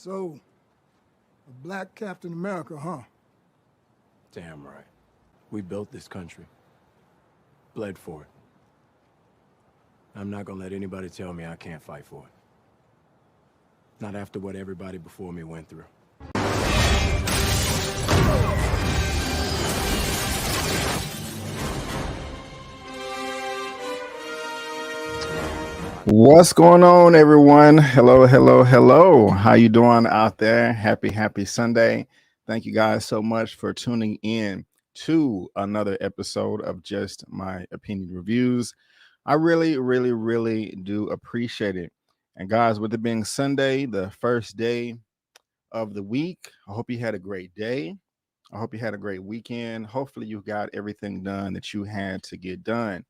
So, a black Captain America, huh? Damn right. We built this country. Bled for it. I'm not gonna let anybody tell me I can't fight for it. Not after what everybody before me went through. What's going on, everyone? Hello. How you doing out there? Happy Sunday. Thank you guys so much for tuning in to another episode of Just My Opinion Reviews. I really do appreciate it. And guys, with it being Sunday, the first day of the week, I hope you had a great day. I hope you had a great weekend. Hopefully you got everything done that you had to get done.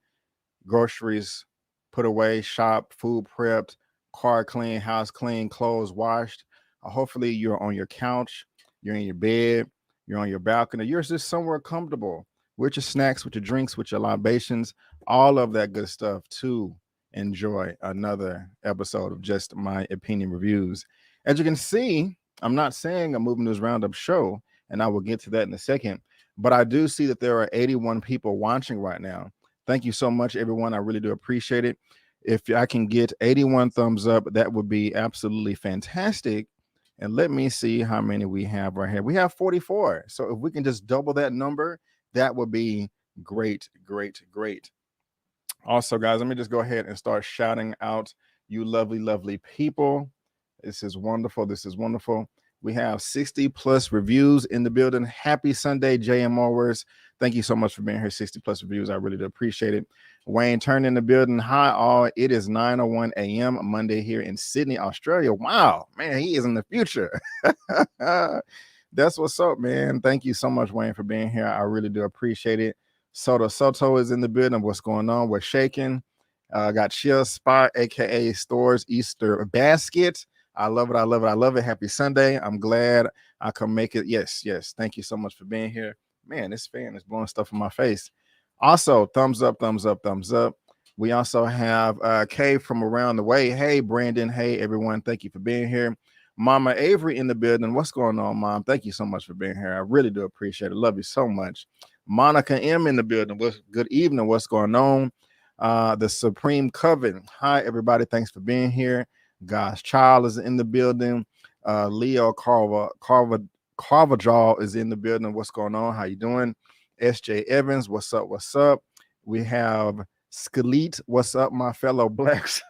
Groceries put away, shop, food prepped, car clean, house clean, clothes washed. Hopefully you're on your couch, you're in your bed, you're on your balcony, you're just somewhere comfortable with your snacks, with your drinks, with your libations, all of that good stuff to enjoy another episode of Just My Opinion Reviews. As you can see, I'm not saying a Movie News Roundup show, and I will get to that in a second, but I do see that there are 81 people watching right now. Thank you so much, everyone. I really do appreciate it. If I can get 81 thumbs up, that would be absolutely fantastic. And let me see how many we have right here. We have 44. So if we can just double that number, that would be great. Also, guys, let me just go ahead and start shouting out you lovely people. This is wonderful. We have 60 plus reviews in the building. Happy Sunday, JM Always. Thank you so much for being here. 60 plus reviews. I really do appreciate it. Wayne Turn in the building. Hi, all. It is 9:01 a.m. Monday here in Sydney, Australia. Wow, man, he is in the future. That's what's up, man. Thank you so much, Wayne, for being here. I really do appreciate it. Soto is in the building. What's going on? We're shaking. Got Chill Spot, aka Stores Easter Basket. I love it. Happy Sunday. I'm glad I can make it. Yes. Thank you so much for being here. Man, this fan is blowing stuff in my face. Also, thumbs up. We also have Kay from around the way. Hey, Brandon. Hey, everyone. Thank you for being here. Mama Avery in the building. What's going on, Mom? Thank you so much for being here. I really do appreciate it. Love you so much. Monica M in the building. Good evening. What's going on? The Supreme Coven. Hi, everybody. Thanks for being here. God's Child is in the building. Leo Carvajal is in the building. What's going on? How you doing? SJ Evans, what's up? We have Skelet. What's up, my fellow blacks?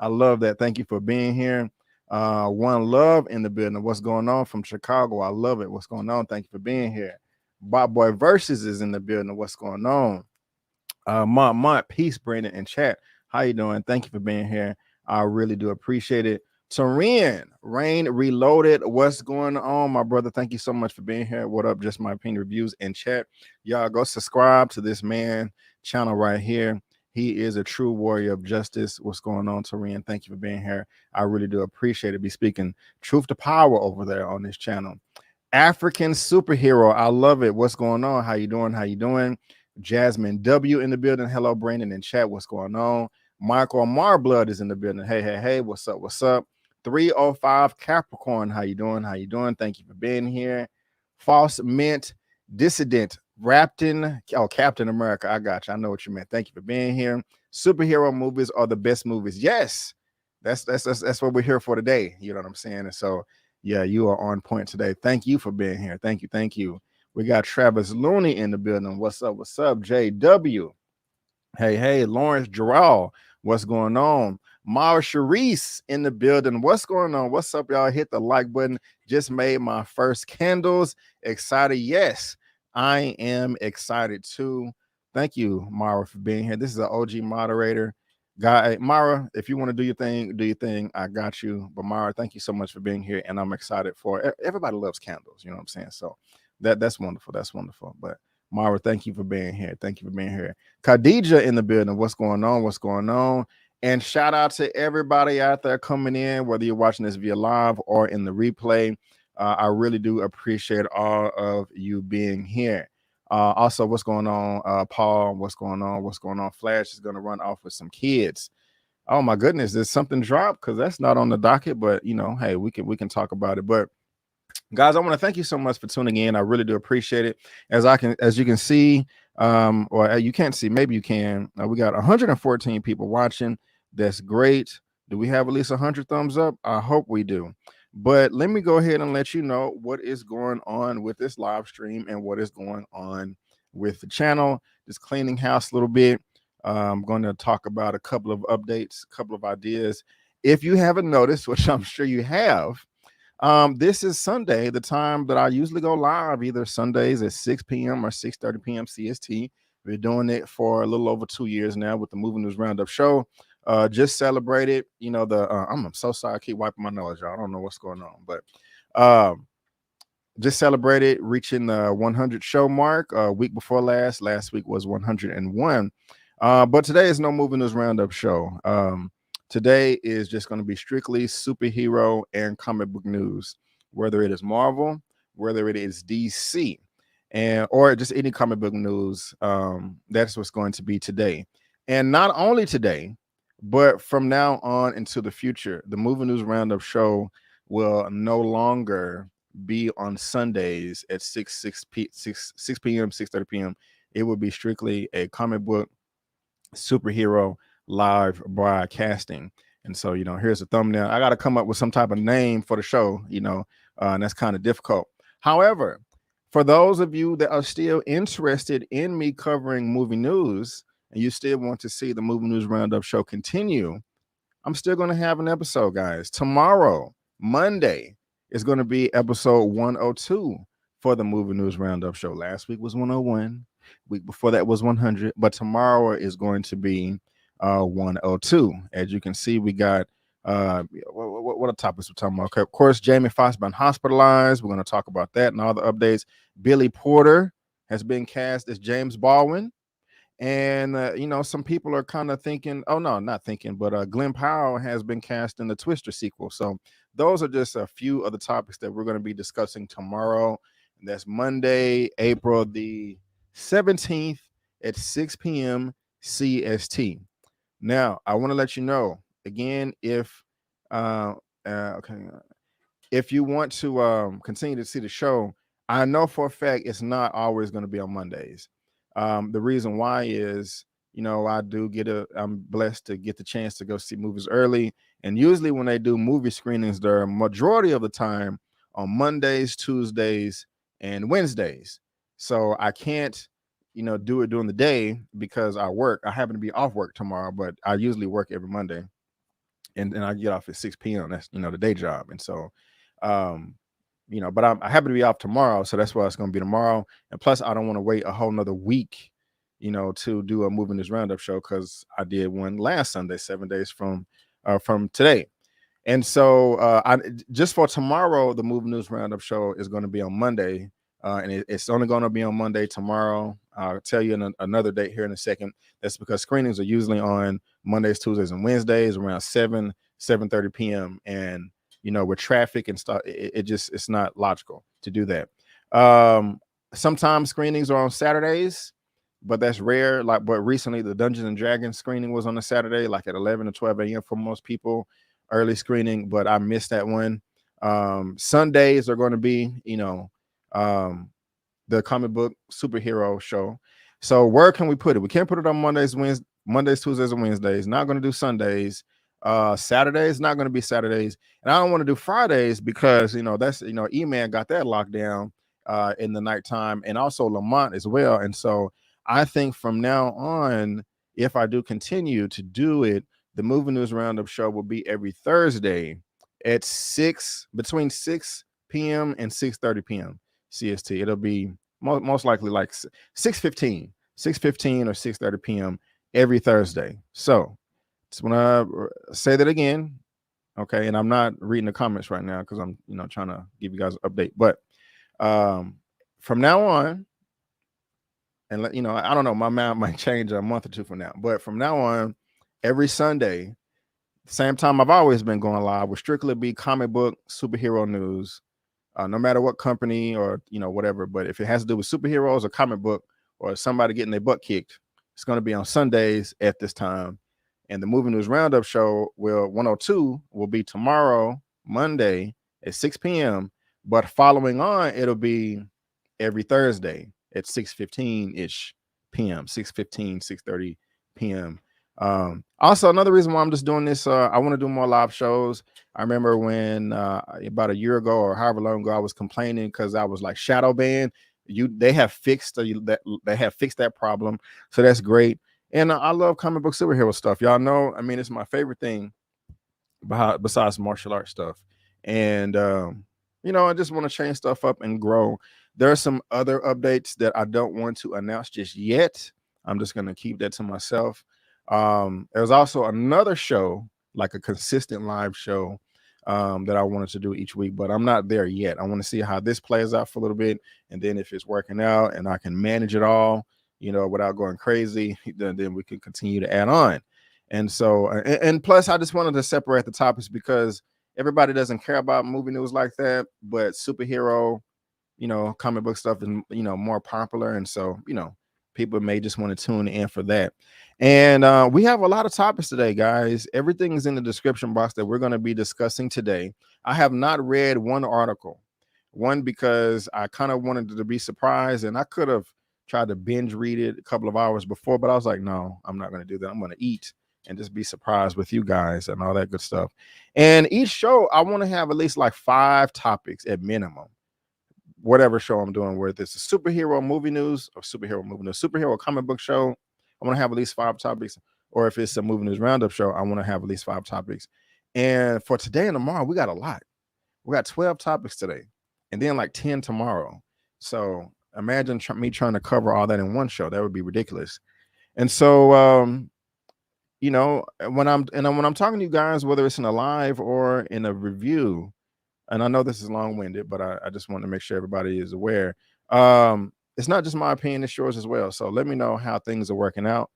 I love that. Thank you for being here. One Love in the building. What's going on from Chicago? I love it. What's going on? Thank you for being here. Bob Boy Versus is in the building. What's going on? Mont, peace, Brandon, and chat. How you doing? Thank you for being here. I really do appreciate it. Rain Reloaded. What's going on, my brother? Thank you so much for being here. What up? Just My Opinion Reviews in chat. Y'all go subscribe to this man channel right here. He is a true warrior of justice. What's going on, Tarin? Thank you for being here. I really do appreciate it. Be speaking truth to power over there on this channel. African superhero. I love it. What's going on? How you doing? Jasmine W in the building. Hello, Brandon in chat. What's going on? Michael Marblood is in the building. Hey, what's up? 305 Capricorn, how you doing? Thank you for being here. False Mint Dissident Captain America. I got you. I know what you meant. Thank you for being here. Superhero movies are the best movies. Yes, that's what we're here for today. You know what I'm saying? And so, yeah, you are on point today. Thank you for being here. Thank you. We got Travis Looney in the building. What's up? JW. Hey, Lawrence Gerald. What's going on? Mara Charisse in the building. What's going on? What's up, y'all? Hit the like button. Just made my first candles. Excited? Yes, I am excited too. Thank you, Mara, for being here. This is an OG moderator. Mara, if you want to do your thing. I got you. But Mara, thank you so much for being here. And I'm excited for it. Everybody loves candles. You know what I'm saying? So that's wonderful. But Mara, thank you for being here. Khadija in the building. What's going on? And shout out to everybody out there coming in, whether you're watching this via live or in the replay. I really do appreciate all of you being here. Also, what's going on, Paul? What's going on? Flash is going to run off with some kids. Oh my goodness, there's something dropped because that's not on the docket. But you know, hey, we can talk about it. But guys, I want to thank you so much for tuning in. I really do appreciate it. As you can see, or you can't see, maybe you can. We got 114 people watching. That's great. Do we have at least 100 thumbs up? I hope we do. But let me go ahead and let you know what is going on with this live stream and what is going on with the channel. Just cleaning house a little bit. I'm going to talk about a couple of updates, a couple of ideas. If you haven't noticed, which I'm sure you have, this is Sunday, the time that I usually go live, either Sundays at 6 p.m. or 6:30 p.m. CST. We're doing it for a little over 2 years now with the Movie News Roundup show. Just celebrated, you know, I'm so sorry, I keep wiping my nose, y'all. I don't know what's going on, but just celebrated reaching the 100 show mark week before last. Last week was 101. But today is no Movie News Roundup show. Today is just going to be strictly superhero and comic book news, whether it is Marvel, whether it is DC, or just any comic book news. That's what's going to be today. And not only today, but from now on into the future, the Movie News Roundup show will no longer be on Sundays at 6 p.m., 6:30 p.m. It will be strictly a comic book superhero live broadcasting. And so, you know, here's a thumbnail. I got to come up with some type of name for the show, you know, and that's kind of difficult. However, for those of you that are still interested in me covering movie news and you still want to see the Movie News Roundup show continue, I'm still going to have an episode, guys. Tomorrow, Monday, is going to be episode 102 for the Movie News Roundup show. Last week was 101. Week before that was 100. But tomorrow is going to be 102. As you can see, we got what topics we're talking about. Okay, of course, Jamie Foxx been hospitalized. We're going to talk about that and all the updates. Billy Porter has been cast as James Baldwin. And, you know, some people are kind of thinking, oh, no, not thinking, but Glenn Powell has been cast in the Twister sequel. So those are just a few of the topics that we're going to be discussing tomorrow. And that's Monday, April the 17th at 6 p.m. CST. Now, I want to let you know, again, if you want to continue to see the show, I know for a fact it's not always going to be on Mondays. The reason why is, you know, I'm blessed to get the chance to go see movies early. And usually when they do movie screenings, they're majority of the time on Mondays, Tuesdays, and Wednesdays. So I can't, you know, do it during the day because I work. I happen to be off work tomorrow, but I usually work every Monday. And I get off at 6 p.m. That's, you know, the day job. And so, you know, but I happen to be off tomorrow, so that's why it's going to be tomorrow. And plus, I don't want to wait a whole nother week, you know, to do a Movie News Roundup show because I did one last Sunday, 7 days from today. And so, just for tomorrow, the Movie News Roundup show is going to be on Monday, and it's only going to be on Monday tomorrow. I'll tell you another date here in a second. That's because screenings are usually on Mondays, Tuesdays, and Wednesdays around 7:30 p.m. And you know, with traffic and stuff, it's not logical to do that. Sometimes screenings are on Saturdays, but that's rare. But recently the Dungeons and Dragons screening was on a Saturday, like at 11 or 12 a.m. for most people, early screening, but I missed that one. Sundays are going to be, you know, the comic book superhero show. So where can we put it? We can't put it on Mondays, Tuesdays, and Wednesdays. Not going to do Sundays. Saturdays, not going to be Saturdays, and I don't want to do Fridays because, you know, that's, you know, Eman got that locked down in the nighttime, and also Lamont as well. And so I think from now on, if I do continue to do it, the Movie News Roundup show will be every Thursday at between 6 p.m. and 6:30 p.m. CST. It'll be most likely like 6:15 or 6:30 p.m. every Thursday. So when I say that again, okay, and I'm not reading the comments right now because I'm, you know, trying to give you guys an update. But from now on, and you know, I don't know, my mind might change a month or two from now, but from now on, every Sunday, same time I've always been going live, will strictly be comic book superhero news, no matter what company or, you know, whatever. But if it has to do with superheroes or comic book or somebody getting their butt kicked, it's going to be on Sundays at this time. And the Movie News Roundup show 102 will be tomorrow, Monday at 6 p.m. But following on, it'll be every Thursday at 6:15-ish p.m., 6:15, 6:30 p.m. Also, another reason why I'm just doing this, I want to do more live shows. I remember when about a year ago or however long ago, I was complaining because I was like shadow banned. They have fixed that problem, so that's great. And I love comic book superhero stuff. Y'all know, I mean, it's my favorite thing besides martial arts stuff. And I just want to change stuff up and grow. There are some other updates that I don't want to announce just yet. I'm just going to keep that to myself. There's also another show, like a consistent live show that I wanted to do each week, but I'm not there yet. I want to see how this plays out for a little bit. And then if it's working out and I can manage it all, without going crazy, then we can continue to add on. And so, and plus, I just wanted to separate the topics because everybody doesn't care about movie news like that, but superhero, comic book stuff is, more popular. And so, people may just want to tune in for that. And we have a lot of topics today, guys. Everything is in the description box that we're going to be discussing today. I have not read one article, because I kind of wanted to be surprised, and I could have tried to binge read it a couple of hours before, but I was like, no, I'm not going to do that. I'm going to eat and just be surprised with you guys and all that good stuff. And each show, I want to have at least like 5 topics at minimum. Whatever show I'm doing, whether it's a superhero movie news or superhero comic book show, I want to have at least 5 topics. Or if it's a movie news roundup show, I want to have at least 5 topics. And for today and tomorrow, we got a lot. We got 12 topics today, and then like 10 tomorrow. So imagine me trying to cover all that in one show. That would be ridiculous. And so, when I'm talking to you guys, whether it's in a live or in a review, and I know this is long-winded, but I just want to make sure everybody is aware. It's not just my opinion, it's yours as well. So let me know how things are working out.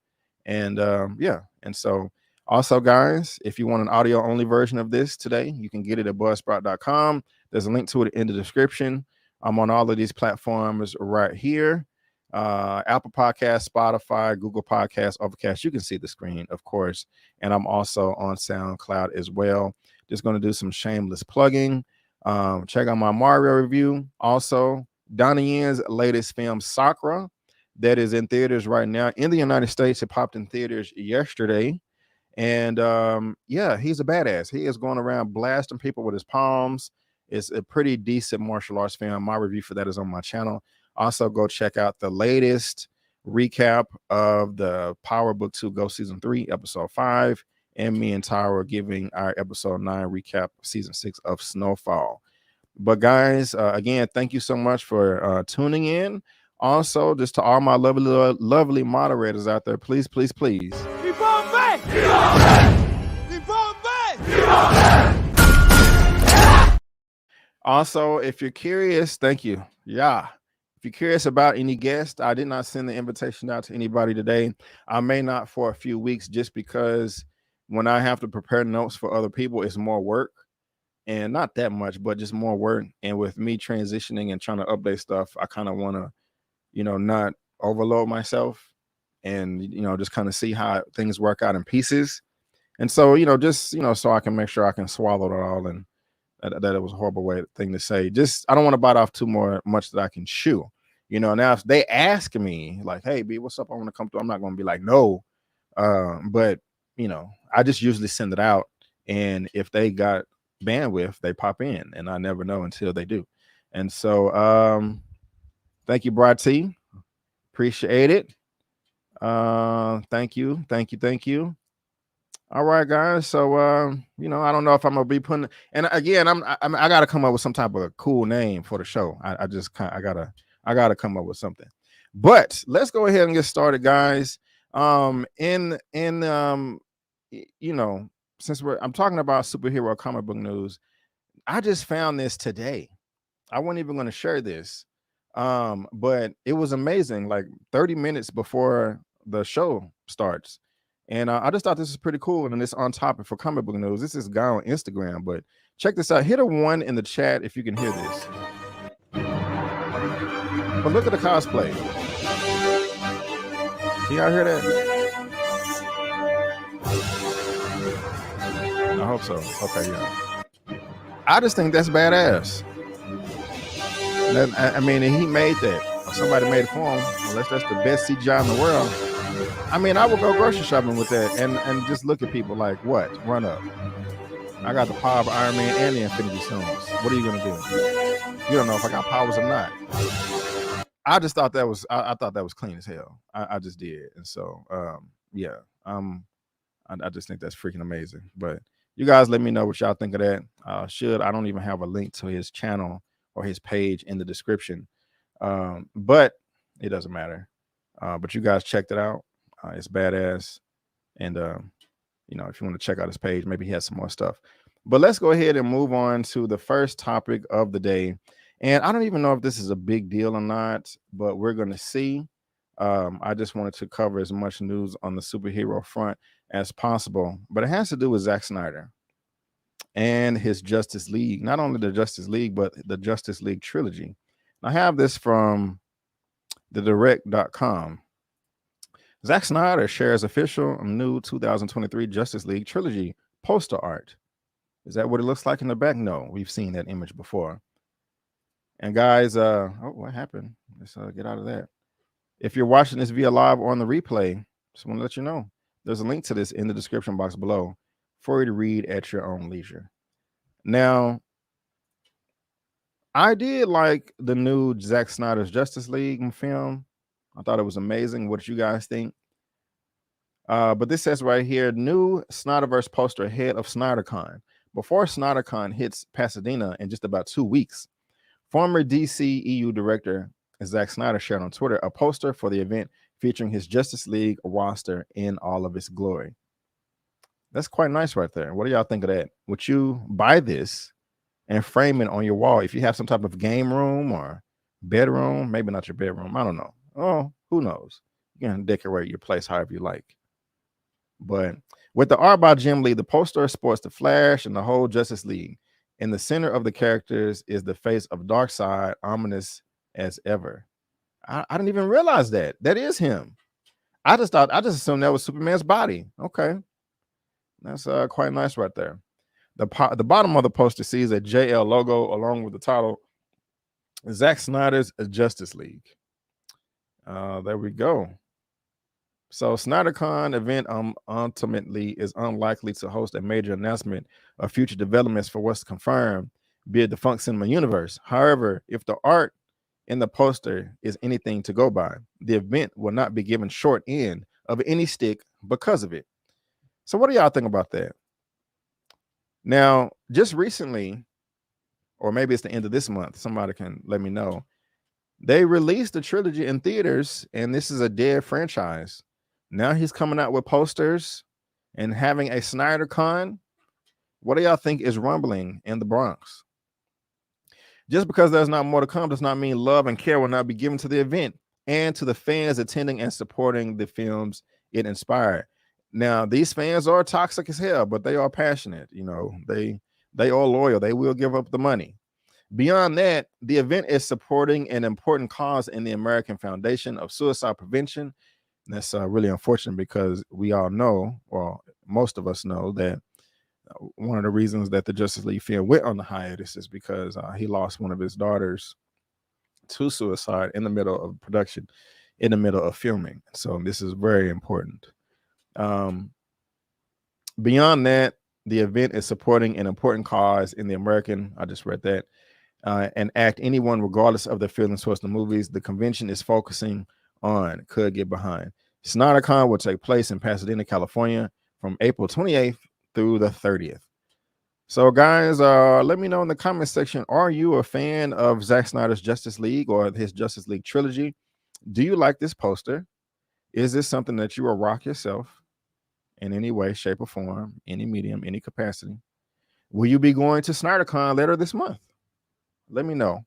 And and so also, guys, if you want an audio-only version of this today, you can get it at buzzsprout.com. There's a link to it in the description. I'm on all of these platforms right here. Apple Podcasts, Spotify, Google Podcasts, Overcast. You can see the screen, of course. And I'm also on SoundCloud as well. Just going to do some shameless plugging. Check out my Mario review. Also, Donnie Yen's latest film, Sakura, that is in theaters right now in the United States. It popped in theaters yesterday. And he's a badass. He is going around blasting people with his palms. It's a pretty decent martial arts film. My review for that is on my channel. Also, go check out the latest recap of the Power Book 2 Go Season 3, Episode 5. And me and Tyra are giving our Episode 9 recap of Season 6 of Snowfall. But guys, again, thank you so much for tuning in. Also, just to all my lovely moderators out there, please, please, please. Keep on back! Keep on back! Keep on back! Keep on back! Also, if you're curious, thank you. Yeah. If you're curious about any guests, I did not send the invitation out to anybody today. I may not for a few weeks, just because when I have to prepare notes for other people, it's more work. And not that much, but just more work. And with me transitioning and trying to update stuff, I kind of want to, not overload myself and, just kind of see how things work out in pieces. And so, so I can make sure I can swallow it all. And that it was a horrible thing to say. Just, I don't want to bite off too much that I can chew. Now if they ask me like, hey, B, what's up? I want to come through. I'm not going to be like, no. But, I just usually send it out. And if they got bandwidth, they pop in, and I never know until they do. And so thank you, Brad T. Appreciate it. Thank you. All right, guys. So I don't know if I'm gonna be putting, and again, I gotta come up with some type of a cool name for the show. I gotta come up with something. But let's go ahead and get started, guys. Since I'm talking about superhero comic book news, I just found this today. I wasn't even going to share this, but it was amazing. Like 30 minutes before the show starts, and I just thought this is pretty cool. And it's on topic for comic book news. This is a guy on Instagram, but check this out. Hit a 1 in the chat if you can hear this. But look at the cosplay. Can y'all hear that? so okay, yeah. I just think that's badass. I mean, and he made that, or somebody made it for him. Unless that's the best CGI in the world. I mean, I would go grocery shopping with that and just look at people like, what? Run up. I got the power of Iron Man and the Infinity Stones. What are you gonna do? You don't know if I got powers or not. I just thought that was I thought that was clean as hell. I just did. And so yeah. I just think that's freaking amazing. But you guys let me know what y'all think of that. I don't even have a link to his channel or his page in the description. But it doesn't matter. But you guys checked it out. It's badass. And you know, if you want to check out his page, maybe he has some more stuff. But let's go ahead and move on to the first topic of the day. And I don't even know if this is a big deal or not, but we're going to see. I just wanted to cover as much news on the superhero front as possible, but it has to do with Zack Snyder and his Justice League. Not only the Justice League, but the Justice League trilogy. I have this from the direct.com. Zack Snyder shares official new 2023 Justice League trilogy poster art. Is that what it looks like in the back? No, we've seen that image before. And guys, oh, what happened? Let's get out of that. If you're watching this via live or on the replay, just want to let you know there's a link to this in the description box below for you to read at your own leisure. Now, I did like the new Zack Snyder's Justice League film. I thought it was amazing. What you guys think? But this says right here, new Snyderverse poster ahead of SnyderCon. Before SnyderCon hits Pasadena in just about 2 weeks, former DC EU director Zack Snyder shared on Twitter a poster for the event featuring his Justice League roster in all of its glory. That's quite nice right there. What do y'all think of that? Would you buy this and frame it on your wall if you have some type of game room or bedroom? Maybe not your bedroom. I don't know. Oh, who knows? You can decorate your place however you like. But with the art by Jim Lee, the poster sports the Flash and the whole Justice League. In the center of the characters is the face of Darkseid, ominous as ever. I didn't even realize that. That is him. I just assumed that was Superman's body. Okay. That's quite nice right there. The bottom of the poster sees a JL logo along with the title Zack Snyder's Justice League. There we go. So SnyderCon event ultimately is unlikely to host a major announcement of future developments for what's confirmed, be it the Funk Cinema universe. However, if the art in the poster is anything to go by, the event will not be given short end of any stick because of it. So what do y'all think about that? Now, just recently, or maybe it's the end of this month, somebody can let me know, they released the trilogy in theaters, and this is a dead franchise. Now he's coming out with posters and having a SnyderCon. What do y'all think is rumbling in the Bronx? Just because there's not more to come does not mean love and care will not be given to the event and to the fans attending and supporting the films it inspired. Now, these fans are toxic as hell, but they are passionate. You know, they are loyal. They will give up the money. Beyond that, the event is supporting an important cause in the American Foundation of Suicide Prevention. And that's really unfortunate because we all know, well, most of us know that one of the reasons that the Justice League film went on the hiatus is because he lost one of his daughters to suicide in the middle of production, in the middle of filming. So this is very important. Beyond that, the event is supporting an important cause in the American, I just read that, and act anyone, regardless of their feelings towards the movies, the convention is focusing on could get behind. SnyderCon will take place in Pasadena, California from April 28th through the 30th. So guys, let me know in the comment section, are you a fan of Zack Snyder's Justice League or his Justice League trilogy? Do you like this poster? Is this something that you will rock yourself in any way, shape, or form, any medium, any capacity? Will you be going to SnyderCon later this month? Let me know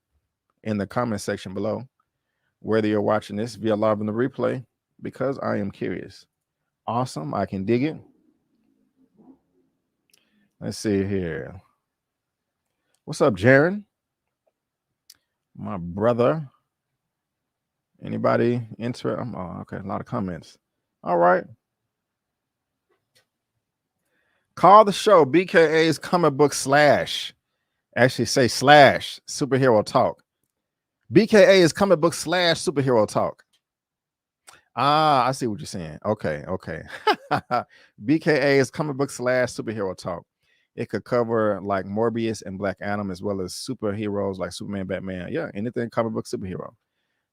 in the comment section below, whether you're watching this via live in the replay, because I am curious. Awesome. I can dig it. Let's see here. What's up, Jaron? My brother. Anybody interested? Oh, okay. A lot of comments. All right. Call the show BKA's comic book slash. Actually say slash superhero talk. BKA is comic book slash superhero talk. Ah, I see what you're saying. Okay. BKA is comic book slash superhero talk. It could cover like Morbius and Black Adam, as well as superheroes like Superman, Batman. Yeah, anything comic book superhero.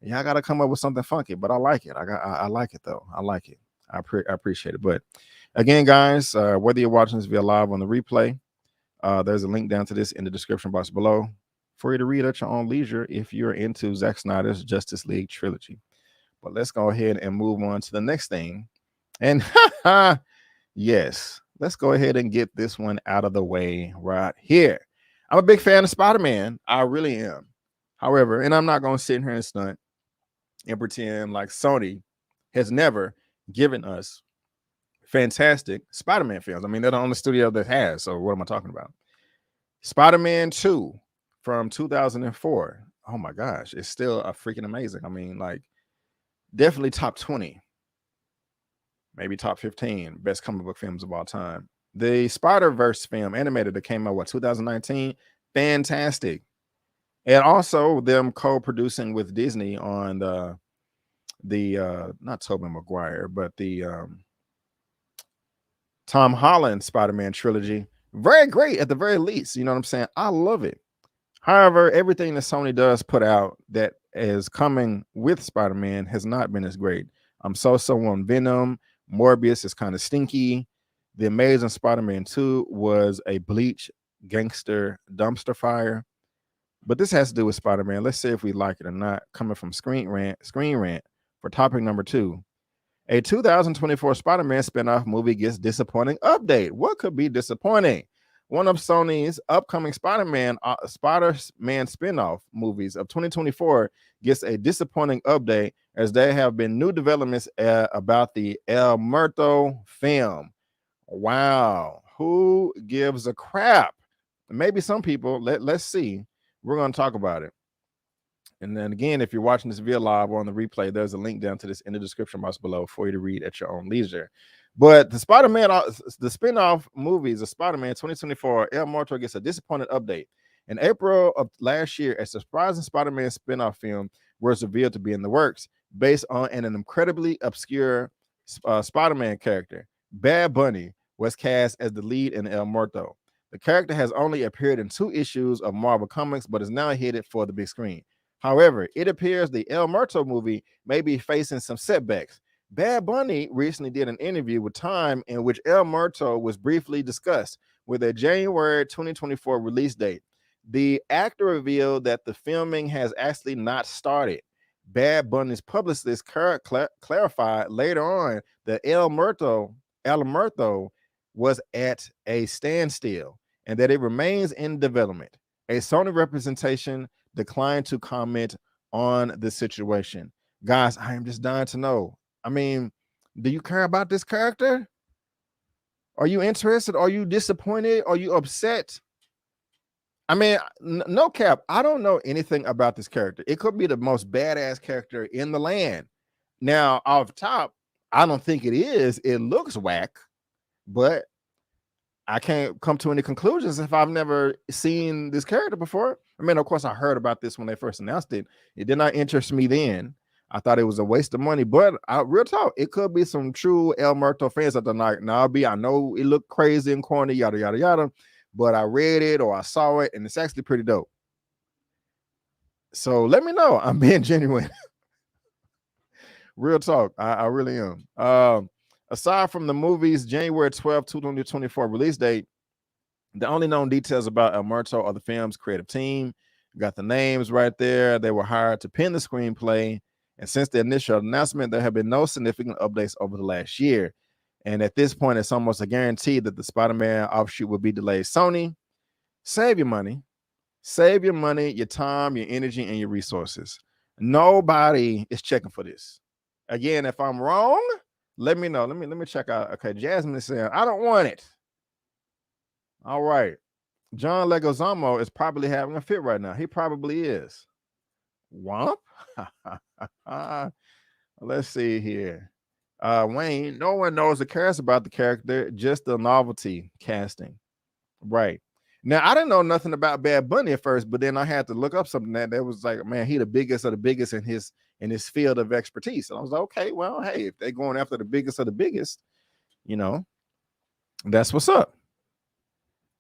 Yeah, I gotta come up with something funky, but I like it. I like it though. I like it. I appreciate it. But again, guys, whether you're watching this via live on the replay, there's a link down to this in the description box below for you to read at your own leisure if you're into Zack Snyder's Justice League trilogy. But let's go ahead and move on to the next thing. And yes, let's go ahead and get this one out of the way right here. I'm a big fan of Spider-Man. I really am. However, and I'm not going to sit here and stunt and pretend like Sony has never given us fantastic Spider-Man films. I mean, they're the only studio that has. So what am I talking about? Spider-Man 2 from 2004. Oh my gosh, it's still a freaking amazing. I mean, like, definitely top 20, maybe top 15 best comic book films of all time. The Spider-Verse film animated that came out, 2019? Fantastic. And also them co-producing with Disney on the not Tobey Maguire, but the Tom Holland Spider-Man trilogy. Very great at the very least. You know what I'm saying? I love it. However, everything that Sony does put out that is coming with Spider-Man has not been as great. I'm so on Venom. Morbius is kind of stinky. The Amazing Spider-Man 2 was a bleach gangster dumpster fire. But this has to do with Spider-Man. Let's see if we like it or not. Coming from Screen Rant for topic number 2. A 2024 Spider-Man spinoff movie gets disappointing update. What could be disappointing? One of Sony's upcoming Spider-Man spinoff movies of 2024 gets a disappointing update, as there have been new developments about the El Muerto film. Wow, who gives a crap? Maybe some people. Let's see. We're going to talk about it. And then again, if you're watching this via live or on the replay, there's a link down to this in the description box below for you to read at your own leisure. But the Spider-Man, the spin-off movies of Spider-Man 2024, El Muerto gets a disappointing update. In April of last year, a surprising Spider-Man spin-off film was revealed to be in the works, based on an incredibly obscure Spider-Man character. Bad Bunny was cast as the lead in El Muerto. The character has only appeared in 2 issues of Marvel Comics, but is now headed for the big screen. However, it appears the El Muerto movie may be facing some setbacks. Bad Bunny recently did an interview with Time in which El Muerto was briefly discussed, with a January 2024 release date. The actor revealed that the filming has actually not started. Bad Bunny's publicist clarified later on that El Muerto was at a standstill and that it remains in development. A Sony representation declined to comment on the situation. Guys, I am just dying to know. I mean, do you care about this character? Are you interested? Are you disappointed? Are you upset? I mean, no cap. I don't know anything about this character. It could be the most badass character in the land. Now, off top, I don't think it is. It looks whack, but I can't come to any conclusions if I've never seen this character before. I mean, of course, I heard about this when they first announced it. It did not interest me then. I thought it was a waste of money, but real talk, it could be some true El Muerto fans that are like, nah, I know it looked crazy and corny, yada, yada, yada, but I read it or I saw it, and it's actually pretty dope. So let me know. I'm being genuine. Real talk. I really am. Aside from the movie's January 12, 2024 release date, the only known details about El Muerto are the film's creative team. You got the names right there. They were hired to pen the screenplay. And since the initial announcement, there have been no significant updates over the last year. And at this point, it's almost a guarantee that the Spider-Man offshoot will be delayed. Sony, save your money. Save your money, your time, your energy, and your resources. Nobody is checking for this. Again, if I'm wrong, let me know. Let me check out. Okay, Jasmine is saying, I don't want it. All right. John Leguizamo is probably having a fit right now. He probably is. Womp. Let's see here. Wayne, no one knows or cares about the character, just the novelty casting. Right. Now, I didn't know nothing about Bad Bunny at first, but then I had to look up something that was like, man, he the biggest of the biggest in his field of expertise. And I was like, okay, well, hey, if they're going after the biggest of the biggest, you know, that's what's up.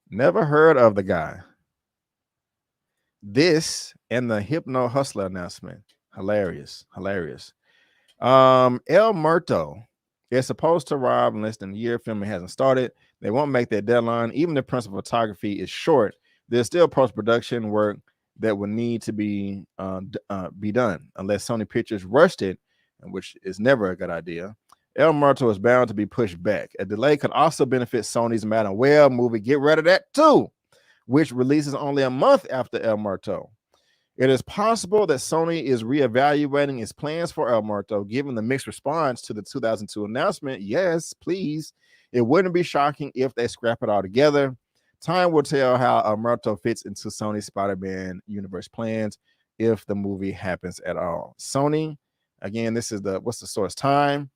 Never heard of the guy. This and the Hypno Hustler announcement. Hilarious. El Muerto is supposed to arrive in less than a year. Filming hasn't started. They won't make that deadline. Even if principal photography is short, there's still post-production work that would need to be done unless Sony Pictures rushed it, which is never a good idea. El Muerto is bound to be pushed back. A delay could also benefit Sony's Madam Web movie. Get rid of that too, which releases only a month after El Muerto. It is possible that Sony is reevaluating its plans for El Muerto, given the mixed response to the 2002 announcement. Yes, please. It wouldn't be shocking if they scrap it all together. Time will tell how El Muerto fits into Sony's Spider-Man universe plans, if the movie happens at all. Sony, again, this is what's the source? Time.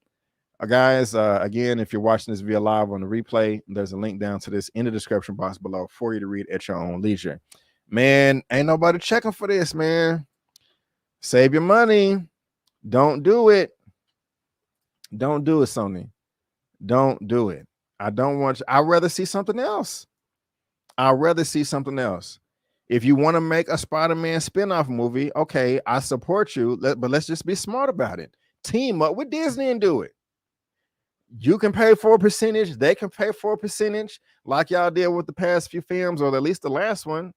Guys, again, if you're watching this via live on the replay, there's a link down to this in the description box below for you to read at your own leisure. Man, ain't nobody checking for this, man. Save your money. Don't do it. Don't do it, Sony. Don't do it. I'd rather see something else. If you want to make a Spider-Man spinoff movie, okay, I support you, but let's just be smart about it. Team up with Disney and do it. You can pay for a percentage. They can pay for a percentage like y'all did with the past few films, or at least the last one.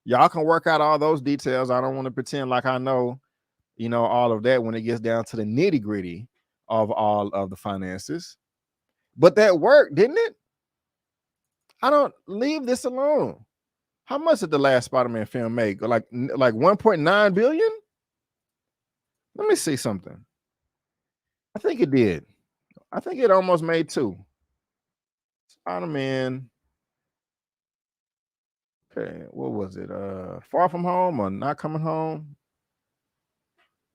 Y'all can work out all those details. I don't want to pretend like I know, all of that when it gets down to the nitty gritty of all of the finances. But that worked, didn't it? I don't leave this alone. How much did the last Spider-Man film make? Like 1.9 billion? Let me see something. I think it did. I think it almost made 2. Spider-Man. Okay, what was it? Far From Home or Not Coming Home?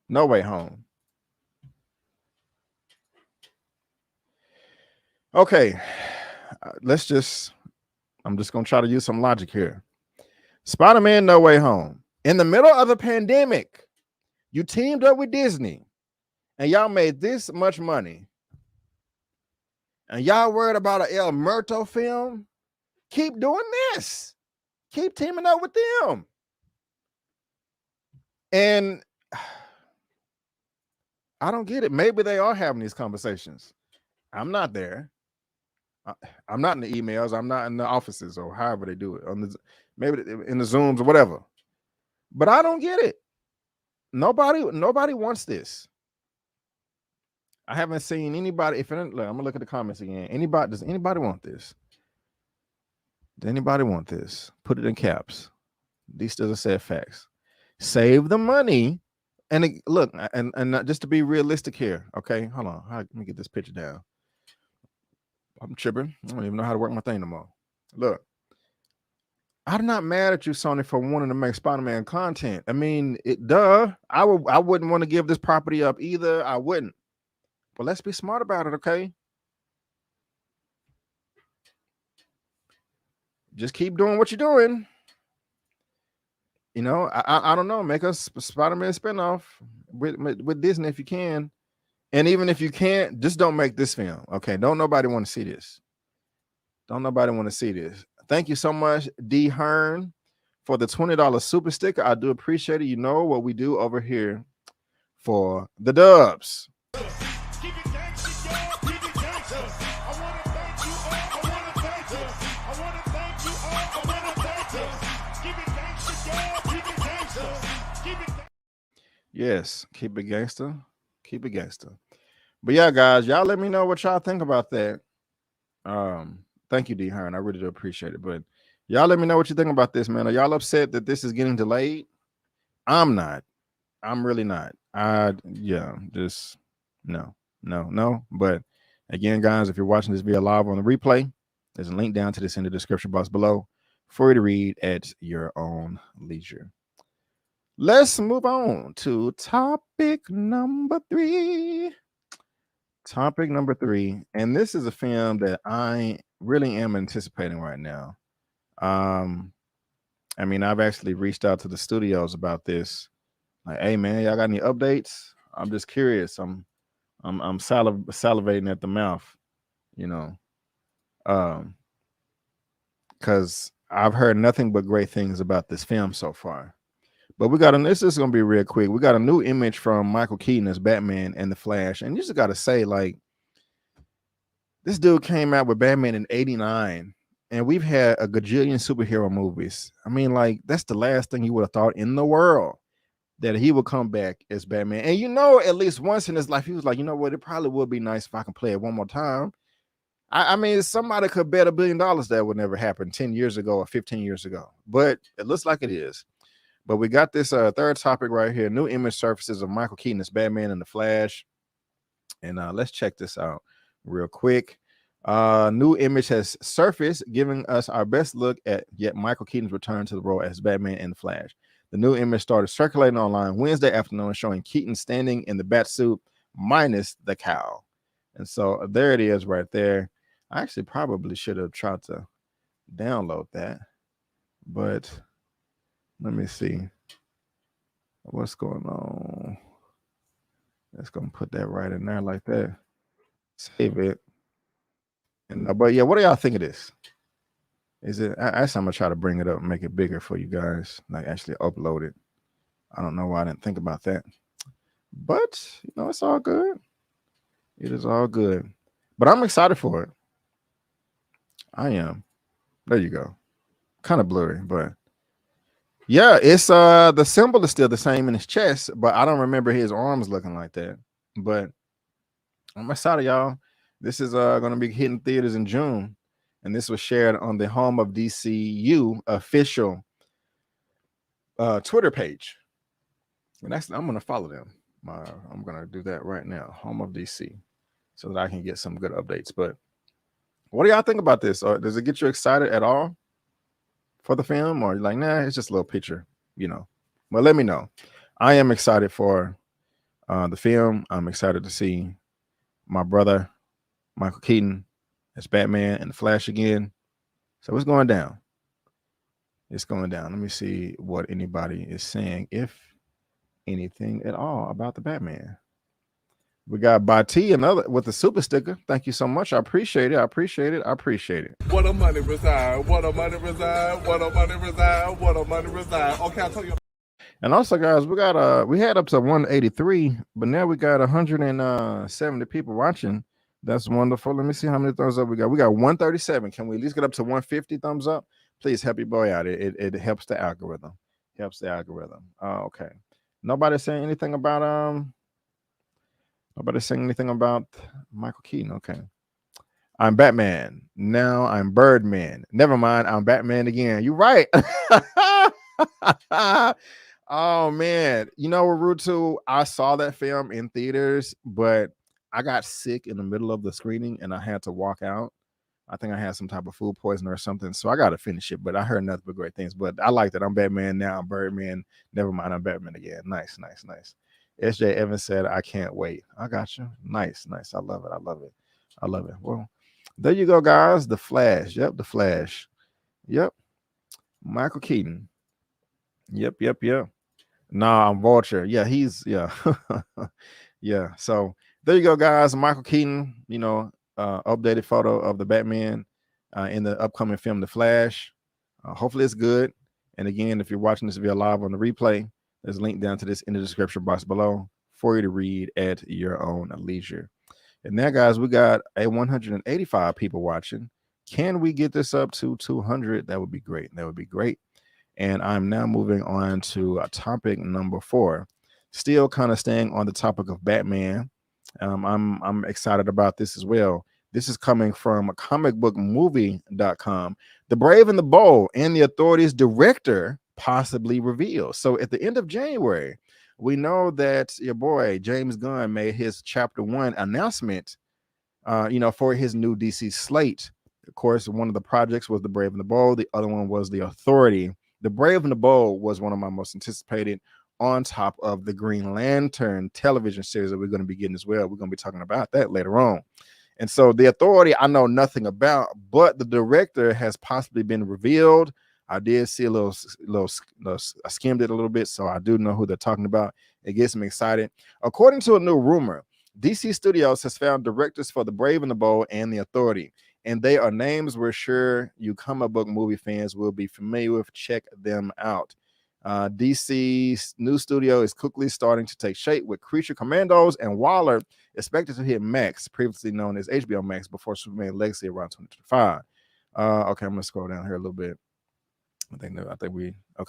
No Way Home. Okay, I'm just gonna try to use some logic here. Spider-Man No Way Home. In the middle of the pandemic, you teamed up with Disney and y'all made this much money. And y'all worried about an El Muerto film? Keep doing this. Keep teaming up with them. And I don't get it. Maybe they are having these conversations. I'm not there. I'm not in the emails. I'm not in the offices or however they do it. Maybe in the Zooms or whatever. But I don't get it. Nobody wants this. I haven't seen anybody. I'm gonna look at the comments again. Does anybody want this? Does anybody want this? Put it in caps. These doesn't say facts. Save the money. And look, and just to be realistic here. Okay, hold on. Let me get this picture down. I'm tripping. I don't even know how to work my thing no more. Look, I'm not mad at you, Sony, for wanting to make Spider-Man content. I mean, I wouldn't want to give this property up either. I wouldn't. But let's be smart about it, okay? Just keep doing what you're doing. I don't know. Make a Spider-Man spinoff with Disney if you can. And even if you can't, just don't make this film, okay? Don't nobody want to see this. Thank you so much, D. Hearn, for the $20 super sticker. I do appreciate it. You know what we do over here for the dubs. Yes, keep it gangster. Keep it gangster. But yeah, guys, y'all let me know what y'all think about that. Thank you, D. Hearn. I really do appreciate it. But y'all let me know what you think about this, man. Are y'all upset that this is getting delayed? I'm not. I'm really not. Just no. But again, guys, if you're watching this via live on the replay, there's a link down to this in the description box below for you to read at your own leisure. Let's move on to topic number 3. Topic number 3, and this is a film that I really am anticipating right now. I mean, I've actually reached out to the studios about this. Like, hey man, y'all got any updates? I'm just curious. I'm salivating at the mouth, you know. Because I've heard nothing but great things about this film so far. But we got this is gonna be real quick. We got a new image from Michael Keaton as Batman and the Flash, and you just gotta say, like, this dude came out with Batman in '89, and we've had a gajillion superhero movies. I mean, like, that's the last thing you would have thought in the world that he would come back as Batman. And you know, at least once in his life, he was like, you know what, it probably would be nice if I can play it one more time. I mean, somebody could bet $1 billion that would never happen 10 years ago or 15 years ago, but it looks like it is. But we got this third topic right here. New image surfaces of Michael Keaton as Batman and the Flash. And let's check this out real quick. New image has surfaced, giving us our best look at yet Michael Keaton's return to the role as Batman and the Flash. The new image started circulating online Wednesday afternoon, showing Keaton standing in the bat suit minus the cowl. And so there it is right there. I actually probably should have tried to download that, but let me see what's going on. Let's go and put that right in there like that. Save it. And but yeah, what do y'all think of this? Is it? I'm gonna try to bring it up and make it bigger for you guys. Like actually upload it. I don't know why I didn't think about that, but you know, it's all good. It is all good. But I'm excited for it. I am. There you go. Kind of blurry, but yeah, it's the symbol is still the same in his chest, but I don't remember his arms looking like that. But I'm excited, y'all. This is gonna be hitting theaters in June, and this was shared on the Home of DCU official Twitter page. And I'm gonna follow them. I'm gonna do that right now. Home of DC, so that I can get some good updates. But what do y'all think about this? Or does it get you excited at all for the film, or like, nah, it's just a little picture, you know? Well, let me know. I am excited for the film. I'm excited to see my brother Michael Keaton as Batman and the Flash again. So it's going down. It's going down. Let me see what anybody is saying, if anything at all, about the Batman. We got Bati, another with the super sticker. Thank you so much. I appreciate it. I appreciate it. I appreciate it. What a money reside. What a money reside. What a money reside. What a money reside. Okay, I'll tell you. And also, guys, we had up to 183, but now we got 170 people watching. That's wonderful. Let me see how many thumbs up we got. We got 137. Can we at least get up to 150 thumbs up? Please help your boy out. It helps the algorithm. Helps the algorithm. Okay. Nobody saying anything about Nobody's saying anything about Michael Keaton. Okay. I'm Batman. Now I'm Birdman. Never mind. I'm Batman again. You're right. Oh, man. You know, Rutu, I saw that film in theaters, but I got sick in the middle of the screening and I had to walk out. I think I had some type of food poisoning or something. So I got to finish it, but I heard nothing but great things. But I like that. I'm Batman. Now I'm Birdman. Never mind. I'm Batman again. Nice, nice, nice. SJ Evans said, I can't wait. I got you. Nice, nice. I love it. I love it. I love it. Well, there you go, guys. The Flash. Yep, the Flash. Yep. Michael Keaton. Yep. Nah, I'm Vulture. Yeah, yeah. Yeah. So there you go, guys. Michael Keaton, you know, updated photo of the Batman in the upcoming film, The Flash. Hopefully it's good. And again, if you're watching this video live on the replay, there's a link down to this in the description box below for you to read at your own leisure. And now, guys, we got 185 people watching. Can we get this up to 200? That would be great. That would be great. And I'm now moving on to topic number 4. Still kind of staying on the topic of Batman. I'm excited about this as well. This is coming from comicbookmovie.com. The Brave and the Bold and the Authorities director possibly revealed. So at the end of January, we know that your boy James Gunn made his chapter 1 announcement, you know, for his new DC slate. Of course, one of the projects was The Brave and the Bold. The other one was The Authority. The Brave and the Bold was one of my most anticipated, on top of the Green Lantern television series that we're going to be getting as well. We're going to be talking about that later on. And so the Authority, I know nothing about, but the director has possibly been revealed. I did see I skimmed it a little bit, so I do know who they're talking about. It gets me excited. According to a new rumor, DC Studios has found directors for The Brave and the Bold and The Authority, and they are names we're sure you comic book movie fans will be familiar with. Check them out. DC's new studio is quickly starting to take shape, with Creature Commandos and Waller expected to hit Max, previously known as HBO Max, before Superman Legacy around 2025. Okay, I'm gonna scroll down here a little bit.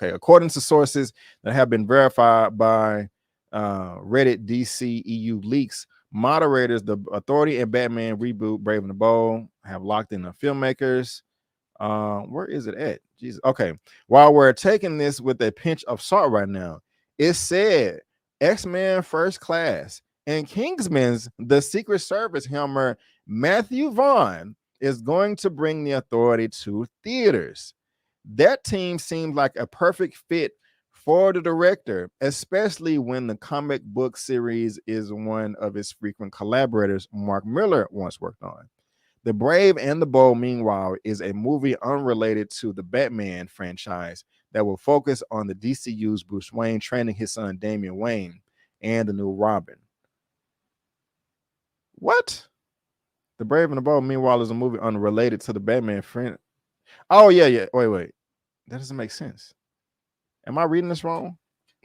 According to sources that have been verified by Reddit DC EU leaks, moderators, The Authority and Batman reboot Brave and the Bold have locked in the filmmakers. Where is it at? Jesus. Okay. While we're taking this with a pinch of salt right now, it said X-Men First Class and Kingsman's The Secret Service helmer Matthew Vaughn is going to bring The Authority to theaters. That team seems like a perfect fit for the director, especially when the comic book series is one of his frequent collaborators, Mark Miller, once worked on. The Brave and the Bold, meanwhile, is a movie unrelated to the Batman franchise that will focus on the DCU's Bruce Wayne training his son Damian Wayne and the new Robin. What? The Brave and the Bold, meanwhile, is a movie unrelated to the Batman franchise. Oh, yeah. Wait. That doesn't make sense. Am I reading this wrong?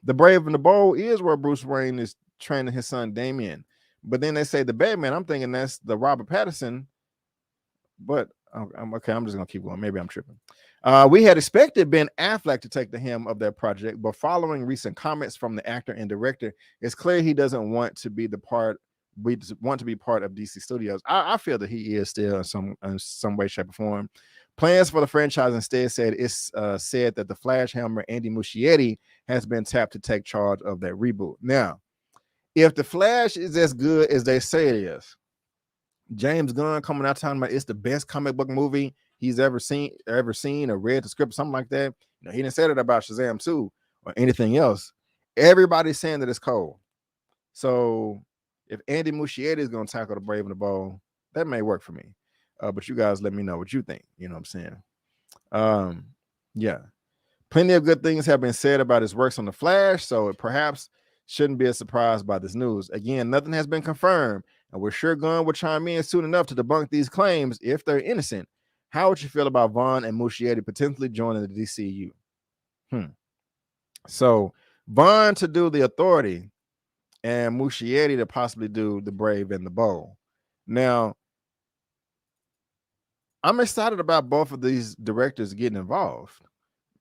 The Brave and the Bold is where Bruce Wayne is training his son Damian. But then they say the Batman, I'm thinking that's the Robert Pattinson. But I'm okay. I'm just going to keep going. Maybe I'm tripping. We had expected Ben Affleck to take the helm of that project, but following recent comments from the actor and director, it's clear he doesn't want to be part of DC Studios. I feel that he is still in some way, shape, or form. Plans for the franchise instead said that the Flash helmer Andy Muschietti has been tapped to take charge of that reboot. Now, if the Flash is as good as they say it is, James Gunn coming out talking about it's the best comic book movie he's ever seen or read the script, something like that. He didn't say that about Shazam 2 or anything else. Everybody's saying that it's cold. So if Andy Muschietti is going to tackle the Brave and the Bold, that may work for me. But you guys let me know what you think. You know what I'm saying? Yeah. Plenty of good things have been said about his works on The Flash, so it perhaps shouldn't be a surprise by this news. Again, nothing has been confirmed, and we're sure Gunn will chime in soon enough to debunk these claims if they're innocent. How would you feel about Vaughn and Muschietti potentially joining the DCU? So Vaughn to do The Authority and Muschietti to possibly do The Brave and the Bold. Now, I'm excited about both of these directors getting involved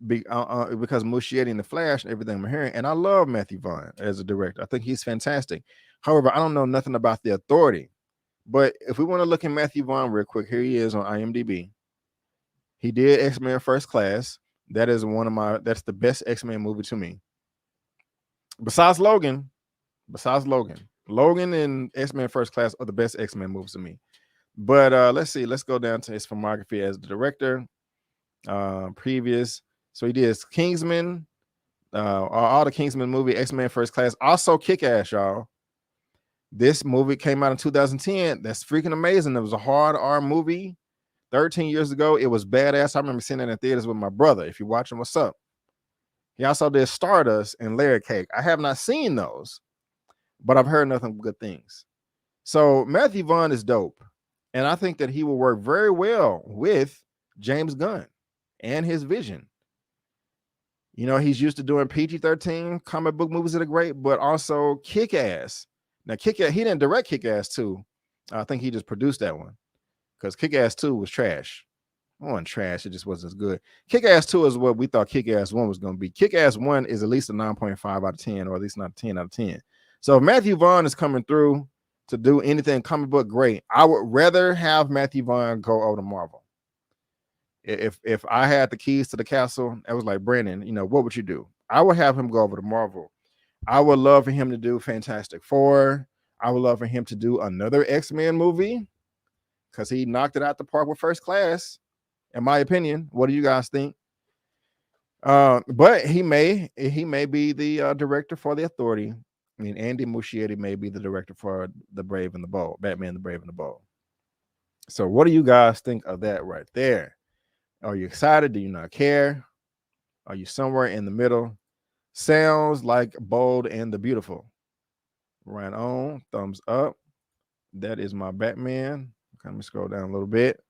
because Muschietti and The Flash and everything I'm hearing, and I love Matthew Vaughn as a director. I think he's fantastic. However, I don't know nothing about The Authority. But if we want to look at Matthew Vaughn real quick, here he is on IMDb. He did X-Men First Class. That is that's the best X-Men movie to me. Besides Logan. Logan and X-Men First Class are the best X-Men movies to me. But let's see. Let's go down to his filmography as the director. Previous. So he did Kingsman, all the Kingsman movie, X-Men First Class. Also Kick-Ass, y'all. This movie came out in 2010. That's freaking amazing. It was a hard R movie 13 years ago. It was badass. I remember seeing that in theaters with my brother. If you're watching, what's up? He also did Stardust and Layer Cake. I have not seen those, but I've heard nothing but good things. So Matthew Vaughn is dope. And I think that he will work very well with James Gunn and his vision. He's used to doing PG-13 comic book movies that are great, but also Kick-Ass. Now, Kick-Ass, he didn't direct Kick-Ass 2. I think he just produced that one because Kick-Ass 2 was trash. It wasn't trash. It just wasn't as good. Kick-Ass 2 is what we thought Kick-Ass 1 was going to be. Kick-Ass 1 is at least a 9.5 out of 10, or at least not a 10 out of 10. So if Matthew Vaughn is coming through to do anything comic book great, I would rather have Matthew Vaughn go over to Marvel. If I had the keys to the castle, I was like, Brandon, what would you do? I would have him go over to Marvel. I would love for him to do Fantastic Four. I would love for him to do another X-Men movie because he knocked it out the park with First Class, in my opinion. What do you guys think? But he may be the director for The Authority. I mean, Andy Muschietti may be the director for The Brave and the Bold, Batman: The Brave and the Bold. So what do you guys think of that right there? Are you excited? Do you not care? Are you somewhere in the middle? Sounds like Bold and the Beautiful. Right on. Thumbs up. That is my Batman. Let me scroll down a little bit.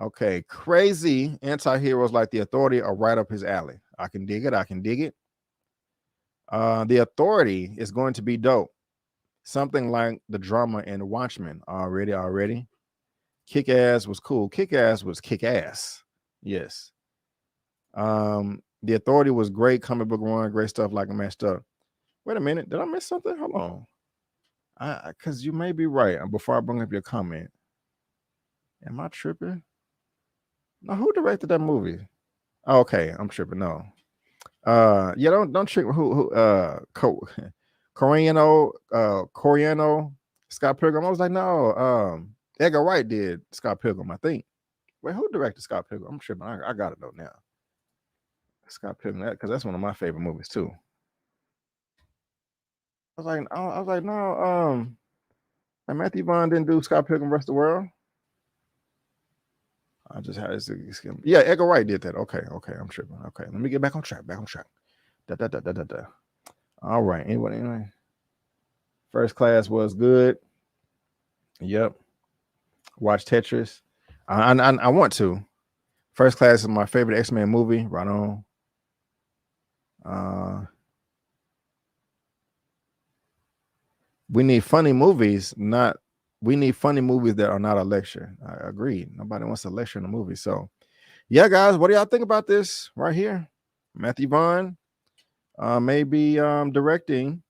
Okay, crazy anti-heroes like The Authority are right up his alley. I can dig it. I can dig it. The Authority is going to be dope. Something like the drama in Watchmen already. Kick-Ass was cool. Kick-Ass was kick-ass. Yes. The Authority was great. Comic book run, great stuff like Matched Up. Wait a minute. Did I miss something? Hold on. Because you may be right. Before I bring up your comment. Am I tripping? No, who directed that movie? Oh, okay, I'm tripping. No. Yeah, don't trick who Coriano, Scott Pilgrim. I was like, no, Edgar Wright did Scott Pilgrim, I think. Wait, who directed Scott Pilgrim? I'm tripping. I gotta know now. Scott Pilgrim, because that's one of my favorite movies too. I was like, no, Matthew Vaughn didn't do Scott Pilgrim vs. the World. I just had this. Yeah, Edgar Wright did that. Okay, I'm tripping. Okay, let me get back on track. Da. All right. Anyway. First Class was good. Yep. Watch Tetris. I want to. First Class is my favorite X-Men movie. Right on. We need funny movies, we need funny movies that are not a lecture. I agree. Nobody wants a lecture in a movie. So, yeah, guys, what do y'all think about this right here? Matthew Vaughn may be directing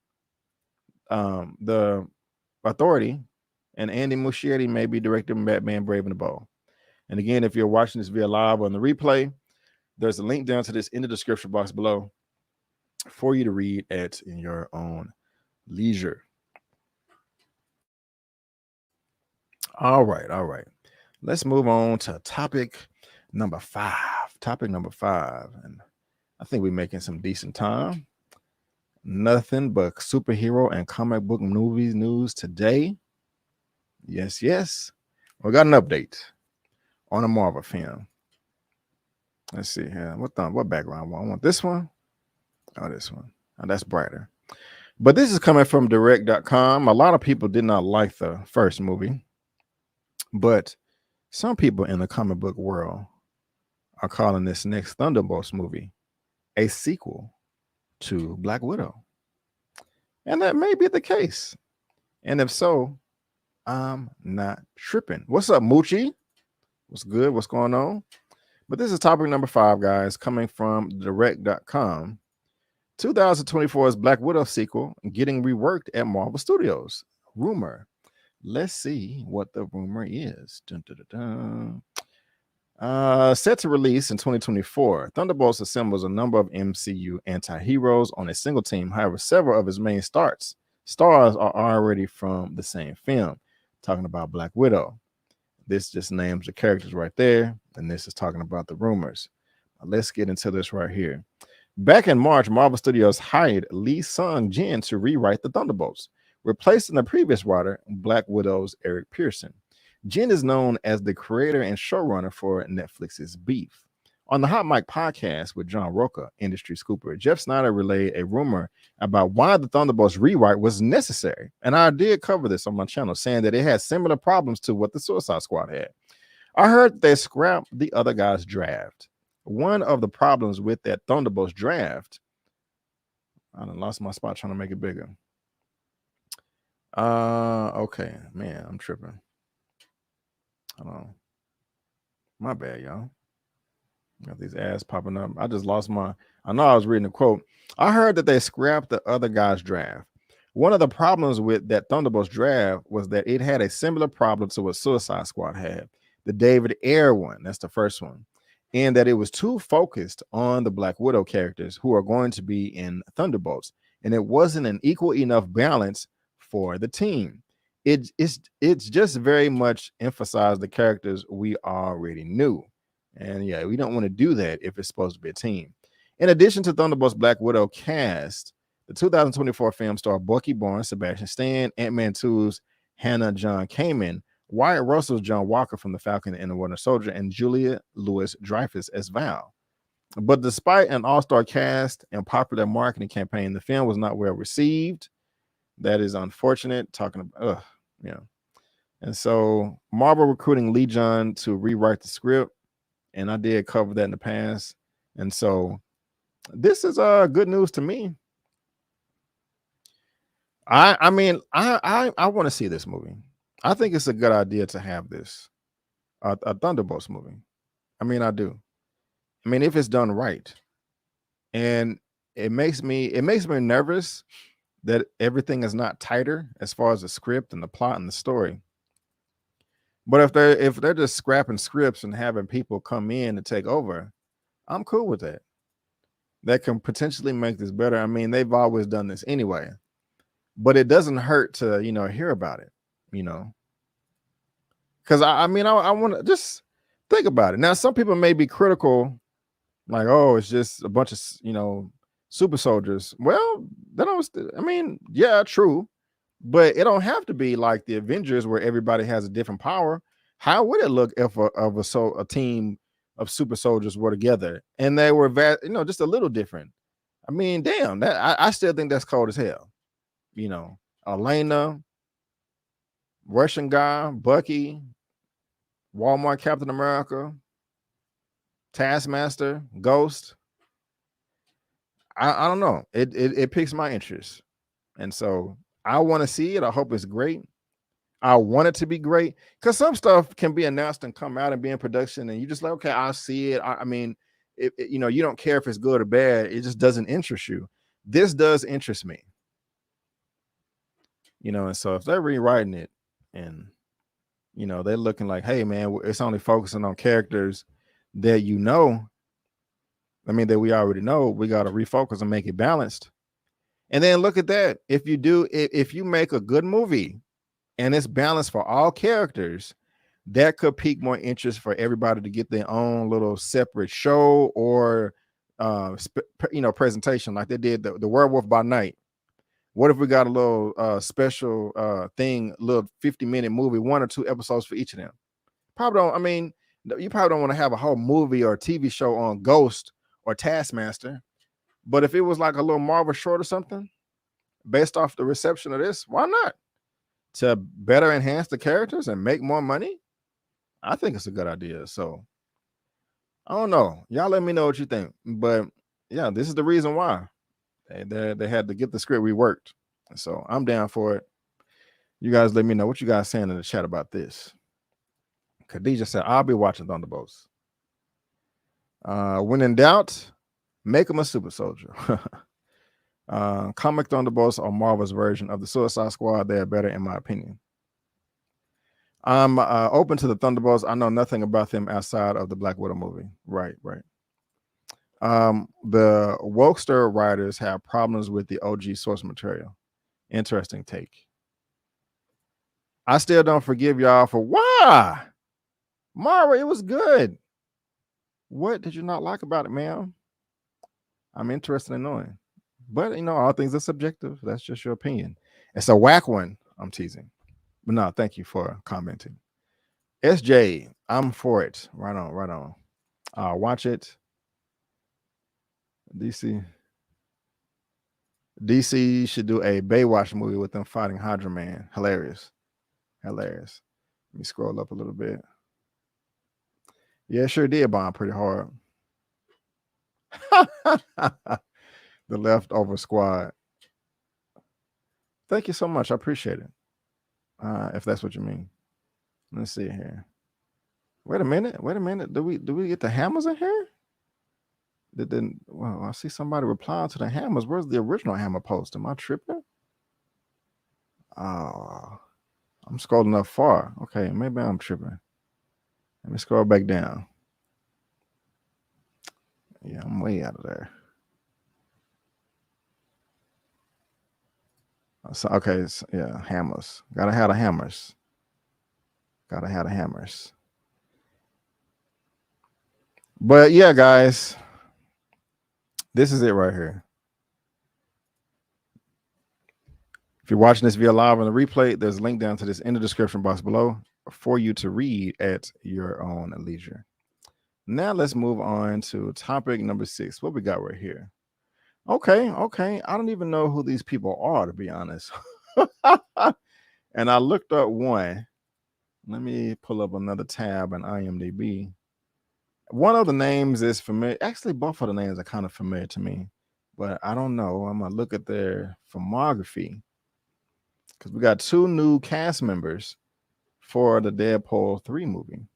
The Authority, and Andy Muschietti may be directing Batman: Brave and the Bold. And again, if you're watching this via live or on the replay, there's a link down to this in the description box below for you to read in your own leisure. All right. Let's move on to topic number 5. And I think we're making some decent time. Nothing but superhero and comic book movies news today. Yes. We got an update on a Marvel film. Let's see here. What background I want? This one? Oh, this one. Oh, that's brighter. But this is coming from direct.com. A lot of people did not like the first movie. But some people in the comic book world are calling this next Thunderbolts movie a sequel to Black Widow. And that may be the case. And if so, I'm not tripping. What's up, Moochie? What's good? What's going on? But this is topic number 5, guys, coming from direct.com. 2024's Black Widow sequel getting reworked at Marvel Studios. Rumor. Let's see what the rumor is. Set to release in 2024, Thunderbolts assembles a number of MCU anti-heroes on a single team. However, several of its main stars are already from the same film. Talking about Black Widow. This just names the characters right there, and this is talking about the rumors. Let's get into this right here. Back in March, Marvel Studios hired Lee Sung-jin to rewrite the Thunderbolts, replacing the previous writer, Black Widow's Eric Pearson. Jin is known as the creator and showrunner for Netflix's Beef. On the Hot Mic podcast with John Roca, industry scooper, Jeff Snyder relayed a rumor about why the Thunderbolts rewrite was necessary. And I did cover this on my channel, saying that it had similar problems to what the Suicide Squad had. I heard they scrapped the other guy's draft. One of the problems with that Thunderbolts draft, I done lost my spot trying to make it bigger. Okay, man, I'm tripping. Hold on. My bad, y'all. Got these ads popping up. I just lost I know I was reading a quote. I heard that they scrapped the other guy's draft. One of the problems with that Thunderbolts draft was that it had a similar problem to what Suicide Squad had. The David Ayer one, that's the first one. And that it was too focused on the Black Widow characters who are going to be in Thunderbolts. And it wasn't an equal enough balance for the team. It's just very much emphasized the characters we already knew. And yeah, we don't want to do that if it's supposed to be a team. In addition to Thunderbolts Black Widow cast, the 2024 film starred Bucky Barnes, Sebastian Stan, Ant-Man 2's Hannah John Kamen, Wyatt Russell's John Walker from The Falcon and the Winter Soldier, and Julia Louis-Dreyfus as Val. But despite an all-star cast and popular marketing campaign, the film was not well received. That is unfortunate. Talking about, yeah. And so Marvel recruiting Lee John to rewrite the script, and I did cover that in the past. And so this is good news to me. I mean, I want to see this movie. I think it's a good idea to have this a Thunderbolts movie. I mean, I do. I mean, if it's done right, and it makes me nervous that everything is not tighter as far as the script and the plot and the story. But if they're just scrapping scripts and having people come in and take over, I'm cool with that. That can potentially make this better. I mean, they've always done this anyway, but it doesn't hurt to, hear about it, because I want to just think about it. Now, some people may be critical, like, oh, it's just a bunch of, super soldiers. Well, they don't, yeah, true. But it don't have to be like the Avengers where everybody has a different power. How would it look if a team of super soldiers were together and they were just a little different? I mean, damn, that I still think that's cold as hell. Elena, Russian guy, Bucky, Walmart Captain America, Taskmaster, Ghost. I don't know. It piques my interest. And so I want to see it. I hope it's great. I want it to be great, because some stuff can be announced and come out and be in production, and you just like, okay, I'll see it. I mean, you don't care if it's good or bad. It just doesn't interest you. This does interest me. And so if they're rewriting it and, they're looking like, hey, man, it's only focusing on characters that that we already know, we got to refocus and make it balanced. And then look at that. If you make a good movie and it's balanced for all characters, that could pique more interest for everybody to get their own little separate show or, presentation like they did the Werewolf by Night. What if we got a little special thing, little 50-minute movie, 1 or 2 episodes for each of them? You probably don't want to have a whole movie or TV show on Ghost or Taskmaster. But if it was like a little Marvel short or something, based off the reception of this, why not? To better enhance the characters and make more money, I think it's a good idea. So, I don't know. Y'all let me know what you think. But, yeah, this is the reason why. They had to get the script reworked. So, I'm down for it. You guys let me know what you guys saying in the chat about this. Khadijah said, I'll be watching Thunderbolts. When in doubt, make him a super soldier. Comic Thunderbolts are Marvel's version of the Suicide Squad. They are better, in my opinion. I'm open to the Thunderbolts. I know nothing about them outside of the Black Widow movie. Right. The Wokester writers have problems with the OG source material. Interesting take. I still don't forgive y'all for why. Mara, it was good. What did you not like about it, ma'am? I'm interested in knowing. But, all things are subjective. That's just your opinion. It's a whack one. I'm teasing. But no, thank you for commenting. SJ, I'm for it. Right on. Watch it. DC should do a Baywatch movie with them fighting Hydra Man. Hilarious. Let me scroll up a little bit. Yeah, sure did bomb pretty hard. The Leftover Squad. Thank you so much. I appreciate it. If that's what you mean. Let's see here. Wait a minute. Do we get the hammers in here? Well, I see somebody replying to the hammers. Where's the original hammer post? Am I tripping? Oh, I'm scrolling up far. Okay, maybe I'm tripping. Let me scroll back down. Yeah, I'm way out of there. So, okay, yeah, hammers. Gotta have the hammers. But yeah, guys, this is it right here. If you're watching this via live on the replay, there's a link down to this in the description box below for you to read at your own leisure. Now let's move on to topic number 6. What we got right here? Okay. I don't even know who these people are, to be honest. And I looked up one. Let me pull up another tab on IMDb. One of the names is familiar. Actually, both of the names are kind of familiar to me, but I don't know. I'm gonna look at their filmography because we got 2 new cast members for the Deadpool 3 movie.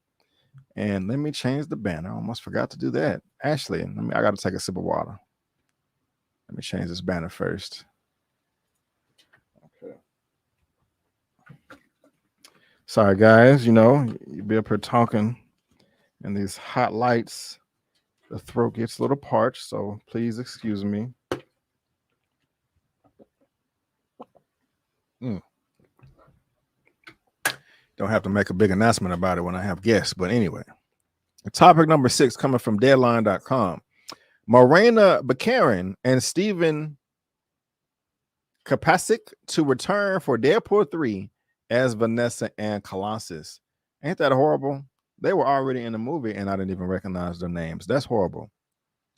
And let me change the banner. I almost forgot to do that. Actually, I got to take a sip of water. Let me change this banner first. Okay. Sorry, guys. You be up here talking, and these hot lights, the throat gets a little parched, so please excuse me. Don't have to make a big announcement about it when I have guests, but anyway. Topic number 6 coming from Deadline.com. Morena Baccarin and Stephen Kapasik to return for Deadpool 3 as Vanessa and Colossus. Ain't that horrible? They were already in the movie and I didn't even recognize their names. That's horrible.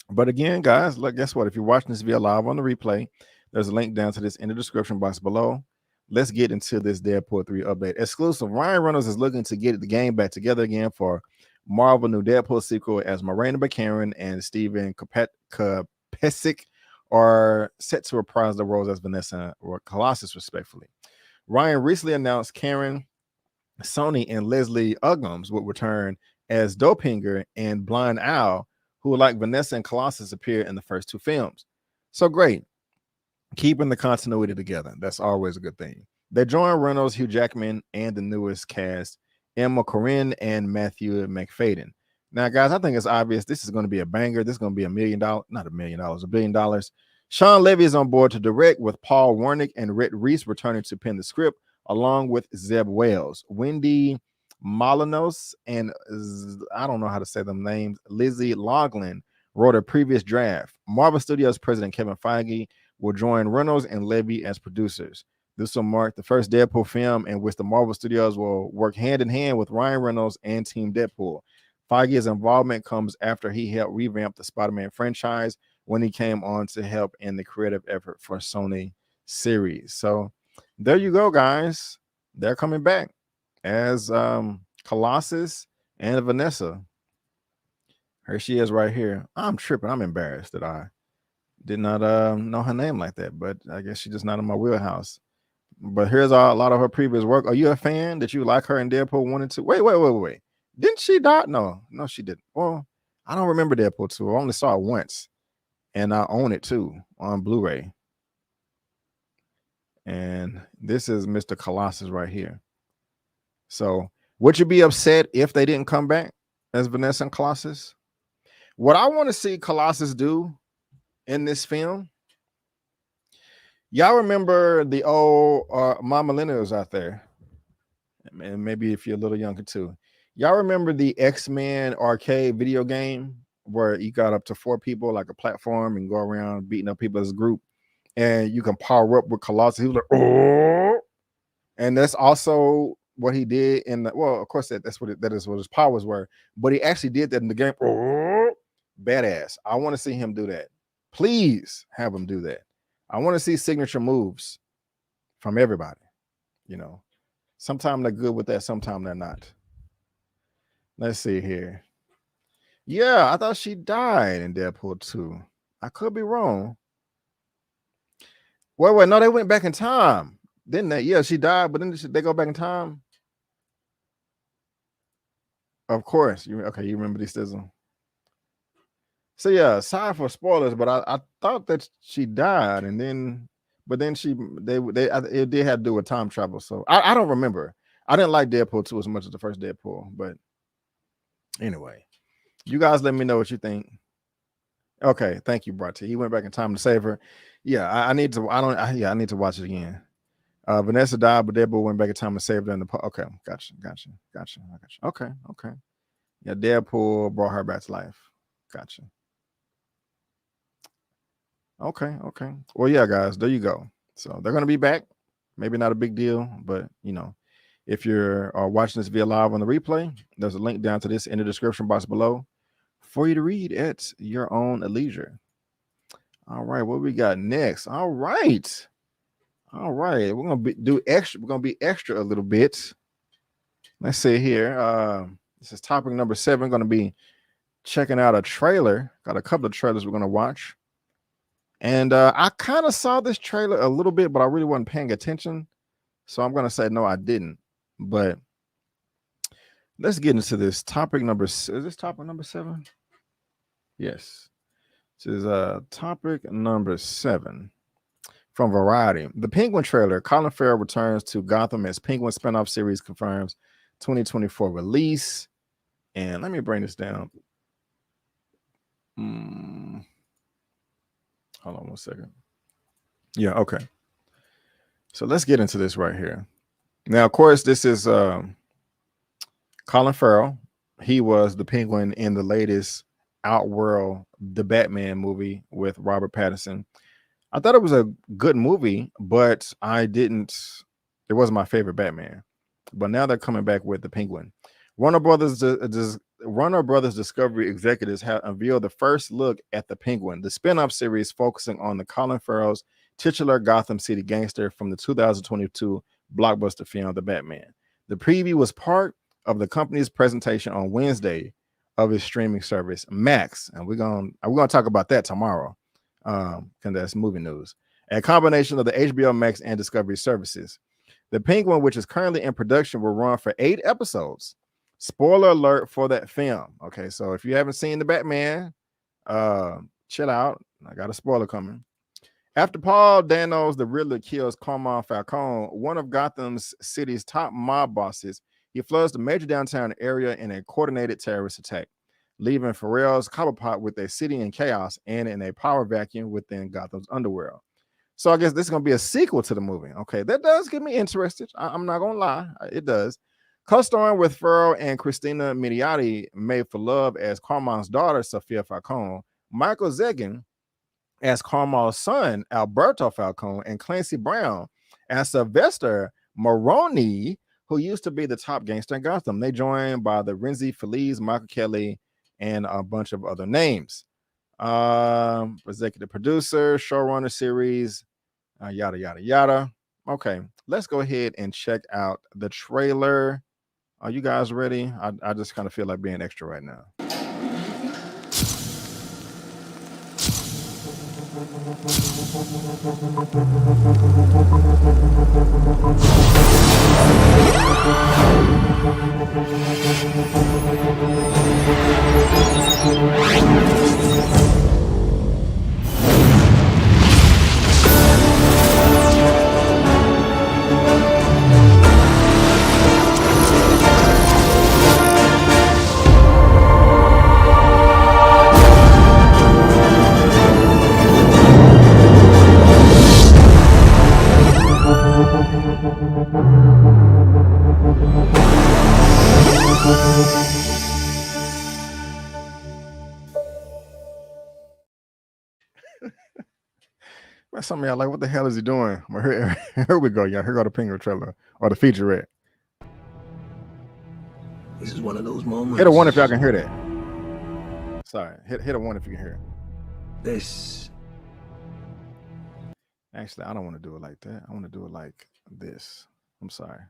But again, guys, look, guess what? If you're watching this via live on the replay, there's a link down to this in the description box below. Let's get into this Deadpool 3 update. Exclusive, Ryan Reynolds is looking to get the game back together again for Marvel new Deadpool sequel as Morena Baccarin and Stephen Kapasik are set to reprise the roles as Vanessa or Colossus, respectively. Ryan recently announced Karen Sony and Leslie Uggams would return as Dopinger and Blind Owl, who, like Vanessa and Colossus, appear in the first 2 films. So great. Keeping the continuity together. That's always a good thing. They join Reynolds, Hugh Jackman, and the newest cast, Emma Corrin and Matthew McFadden. Now, guys, I think it's obvious this is going to be a banger. This is going to be $1 million, not $1 million, $1 billion. Sean Levy is on board to direct, with Paul Wernick and Rhett Reese returning to pen the script, along with Zeb Wells, Wendy Molinos, and I don't know how to say them names. Lizzie Loughlin wrote a previous draft. Marvel Studios president Kevin Feige will join Reynolds and Levy as producers. This will mark the first Deadpool film in which the Marvel Studios will work hand in hand with Ryan Reynolds and Team Deadpool. Feige's involvement comes after he helped revamp the SpiderMan franchise when he came on to help in the creative effort for Sony series. So there you go, guys. They're coming back as Colossus and Vanessa. Here she is right here. I'm tripping. I'm embarrassed that I did not know her name like that, but I guess she's just not in my wheelhouse. But here's a lot of her previous work. Are you a fan? Did you like her in Deadpool 1 and 2? Wait. Didn't she die? No, she didn't. Well, I don't remember Deadpool 2. I only saw it once, and I own it too on Blu-ray. And this is Mr. Colossus right here. So would you be upset if they didn't come back as Vanessa and Colossus? What I want to see Colossus do in this film, y'all remember the old my millennials out there, and maybe if you're a little younger too, y'all remember the X-Men arcade video game where you got up to 4 people, like a platform, and go around beating up people as a group, and you can power up with Colossus. He was like, oh, and that's also what he did in the, well, of course that is what his powers were, but he actually did that in the game. Oh, badass. I want to see him do that. Please have him do that. I want to see signature moves from everybody. Sometimes they're good with that, sometimes they're not. Let's see here. Yeah, I thought she died in Deadpool 2. I could be wrong. Wait, no, they went back in time, didn't they? Yeah, she died, but then they go back in time. Of course. You remember this sizzle. So yeah, sorry for spoilers, but I thought that she died, and then it did have to do with time travel. So I don't remember. I didn't like Deadpool 2 as much as the first Deadpool, but anyway, you guys let me know what you think. Okay, thank you, Brat. He went back in time to save her. Yeah, I need to watch it again. Vanessa died, but Deadpool went back in time and saved her in the okay, gotcha. Okay. Yeah, Deadpool brought her back to life. Gotcha. Okay. Well, yeah, guys, there you go. So they're going to be back. Maybe not a big deal, but you know, if you're watching this via live on the replay, there's a link down to this in the description box below for you to read at your own leisure. All right, what we got next? All right, we're gonna do extra. We're gonna be extra a little bit. Let's see here. This is topic number 7. Going to be checking out a trailer. Got a couple of trailers we're gonna watch. And I kind of saw this trailer a little bit, but I really wasn't paying attention. So I'm going to say, no, I didn't. But let's get into this topic number. Is this topic number 7? Yes. This is topic number 7 from Variety. The Penguin trailer. Colin Farrell returns to Gotham as Penguin Spinoff series confirms 2024 release. And let me bring this down. Hold on one second. Yeah, okay. So let's get into this right here. Now, of course, this is Colin Farrell. He was the Penguin in the latest Outworld, the Batman movie with Robert Pattinson. I thought it was a good movie, but it wasn't my favorite Batman. But now they're coming back with the Penguin. Warner Brothers Discovery executives have unveiled the first look at the Penguin, the spin-off series focusing on the Colin Farrell's titular Gotham City gangster from the 2022 blockbuster film, The Batman. The preview was part of the company's presentation on Wednesday of its streaming service, Max, and we're gonna talk about that tomorrow, because that's movie news. A combination of the HBO Max and Discovery services. The Penguin, which is currently in production, will run for 8 episodes. Spoiler alert for that film. Okay, so if you haven't seen The Batman, chill out. I got a spoiler coming. After Paul Dano's The Riddler kills Carmine Falcone, one of Gotham's city's top mob bosses, he floods the major downtown area in a coordinated terrorist attack, leaving Pharrell's Cobblepot with a city in chaos and in a power vacuum within Gotham's underworld. So I guess this is going to be a sequel to the movie. Okay, that does get me interested. I'm not going to lie. It does. Co-starring with Farrell and Christina Milioti, made for love as Carmine's daughter, Sophia Falcone, Michael Zegan as Carmine's son, Alberto Falcone, and Clancy Brown as Sylvester Maroni, who used to be the top gangster in Gotham. They joined by the Renzi Feliz, Michael Kelly, and a bunch of other names. Executive producer, showrunner series, yada, yada, yada. Okay, let's go ahead and check out the trailer. Are you guys ready? I just kind of feel like being extra right now. Some of y'all like, what the hell is he doing? Well, here we go, y'all. Here go the Penguin trailer or the featurette. This is one of those moments. Hit a 1 if y'all can hear that. Sorry, hit a 1 if you can hear it. This. Actually, I don't want to do it like that. I want to do it like this. I'm sorry.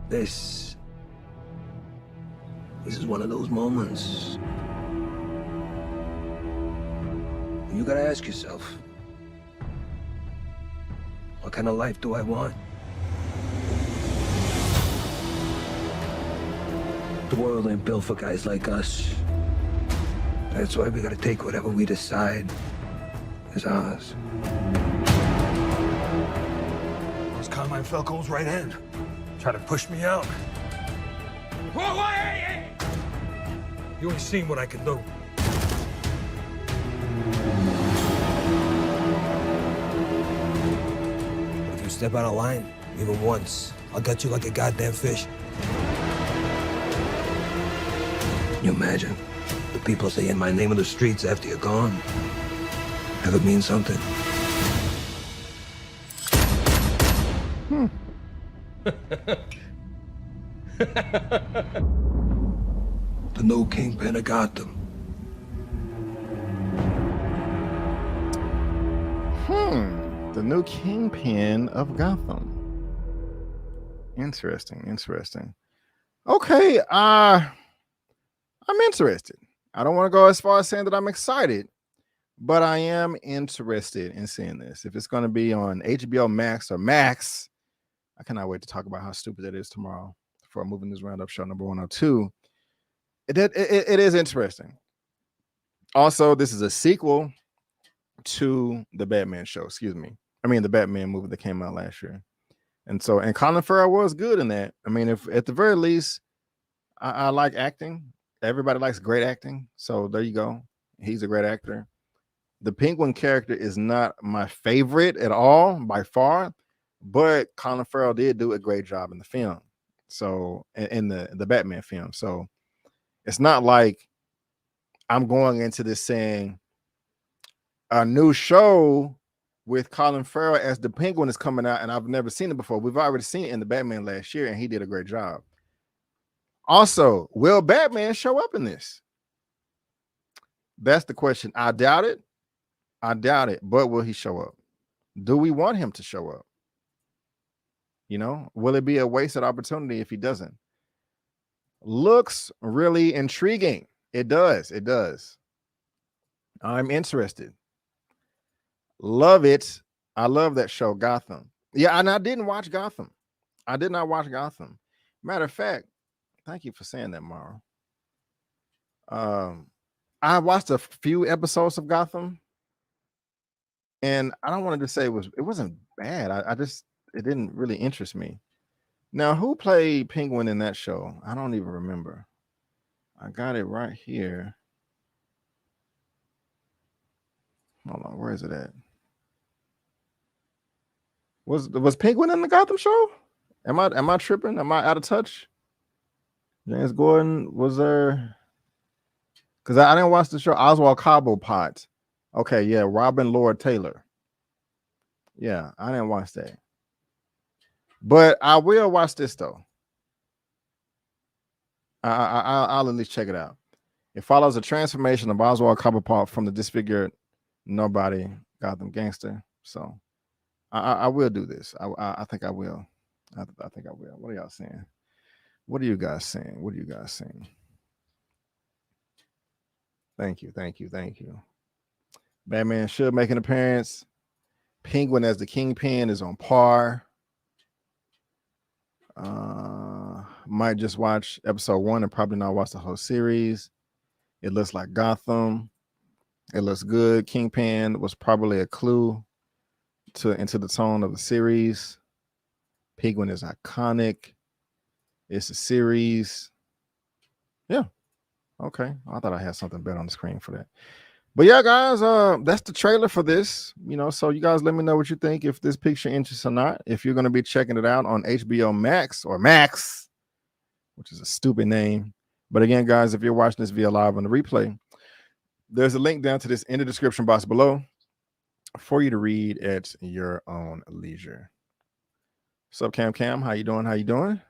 This is one of those moments. You gotta ask yourself, what kind of life do I want? The world ain't built for guys like us. That's why we gotta take whatever we decide is ours. I was Carmine Falcone's right hand. Try to push me out. Whoa, hey! You ain't seen what I can do. If you step out of line, even once, I'll gut you like a goddamn fish. Can you imagine? The people saying my name in the streets after you're gone. Have it mean something. The new kingpin of Gotham. The new kingpin of Gotham. Interesting. Okay, I'm interested. I don't want to go as far as saying that I'm excited, but I am interested in seeing this. If it's going to be on HBO Max or Max, I cannot wait to talk about how stupid that is tomorrow for moving this roundup show number 102. It is interesting. Also, this is a sequel to the Batman show. The Batman movie that came out last year. And Colin Farrell was good in that. I mean, if at the very least, I like acting. Everybody likes great acting. So there you go. He's a great actor. The Penguin character is not my favorite at all by far, but Colin Farrell did do a great job in the film. So in the Batman film. So it's not like I'm going into this saying a new show with Colin Farrell as the Penguin is coming out, and I've never seen it before. We've already seen it in the Batman last year, and he did a great job. Also, will Batman show up in this? That's the question. I doubt it, but will he show up? Do we want him to show up? Will it be a wasted opportunity if he doesn't? Looks really intriguing. It does. I'm interested. Love it. I love that show, Gotham. Yeah, and I didn't watch Gotham. I did not watch Gotham. Matter of fact, thank you for saying that, Mara. I watched a few episodes of Gotham, and I don't want to say it wasn't bad. It didn't really interest me. Now, who played Penguin in that show? I don't even remember. I got it right here. Hold on, where is it at? Was Penguin in the Gotham show? Am I tripping? Am I out of touch? James Gordon was there? Because I didn't watch the show. Oswald Cobblepot. Okay, yeah, Robin Lord Taylor. Yeah, I didn't watch that. But I will watch this though. I'll at least check it out. It follows a transformation of Oswald Cobblepot from the disfigured nobody Gotham gangster. So I will do this. I think I will. I think I will. What are y'all saying? What are you guys saying? Thank you. Batman should make an appearance. Penguin as the Kingpin is on par. Might just watch episode 1 and probably not watch the whole series. It looks like Gotham. It looks good. Kingpin was probably a clue into the tone of the series. Penguin is iconic. It's a series. Yeah. Okay. I thought I had something better on the screen for that. But yeah, guys, that's the trailer for this. So you guys let me know what you think, if this picture interests or not. If you're going to be checking it out on HBO Max or Max, which is a stupid name. But again, guys, if you're watching this via live on the replay, there's a link down to this in the description box below for you to read at your own leisure. What's up, Cam? How you doing?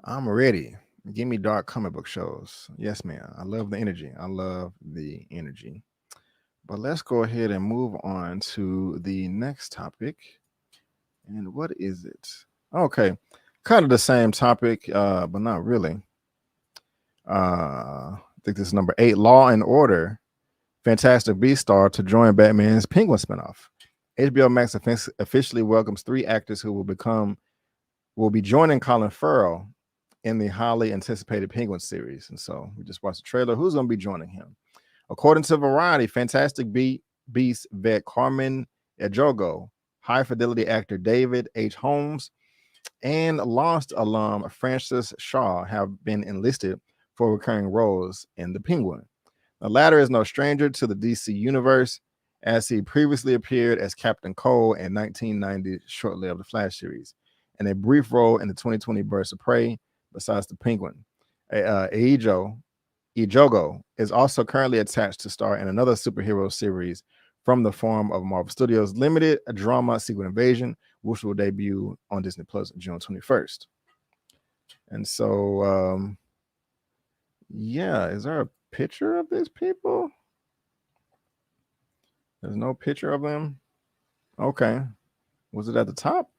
I'm ready. Give me dark comic book shows. Yes, man. I love the energy. But let's go ahead and move on to the next topic. And what is it? Okay. Kind of the same topic, but not really. I think this is number 8. Law and Order. Fantastic Beast star to join Batman's Penguin spinoff. HBO Max officially welcomes 3 actors who will be joining Colin Farrell in the highly anticipated Penguin series. And so we just watched the trailer. Who's going to be joining him? According to Variety, Fantastic Beast vet Carmen Ejogo, high fidelity actor David H. Holmes, and Lost alum Francis Shaw have been enlisted for recurring roles in the Penguin. The latter is no stranger to the DC universe, as he previously appeared as Captain Cole in 1990's short-lived Flash series, and a brief role in the 2020 Birds of Prey besides the Penguin. Ijogo is also currently attached to star in another superhero series from the form of Marvel Studios limited drama Secret Invasion, which will debut on Disney Plus June 21st. And so, yeah, is there a picture of these people? There's no picture of them. Okay. Was it at the top?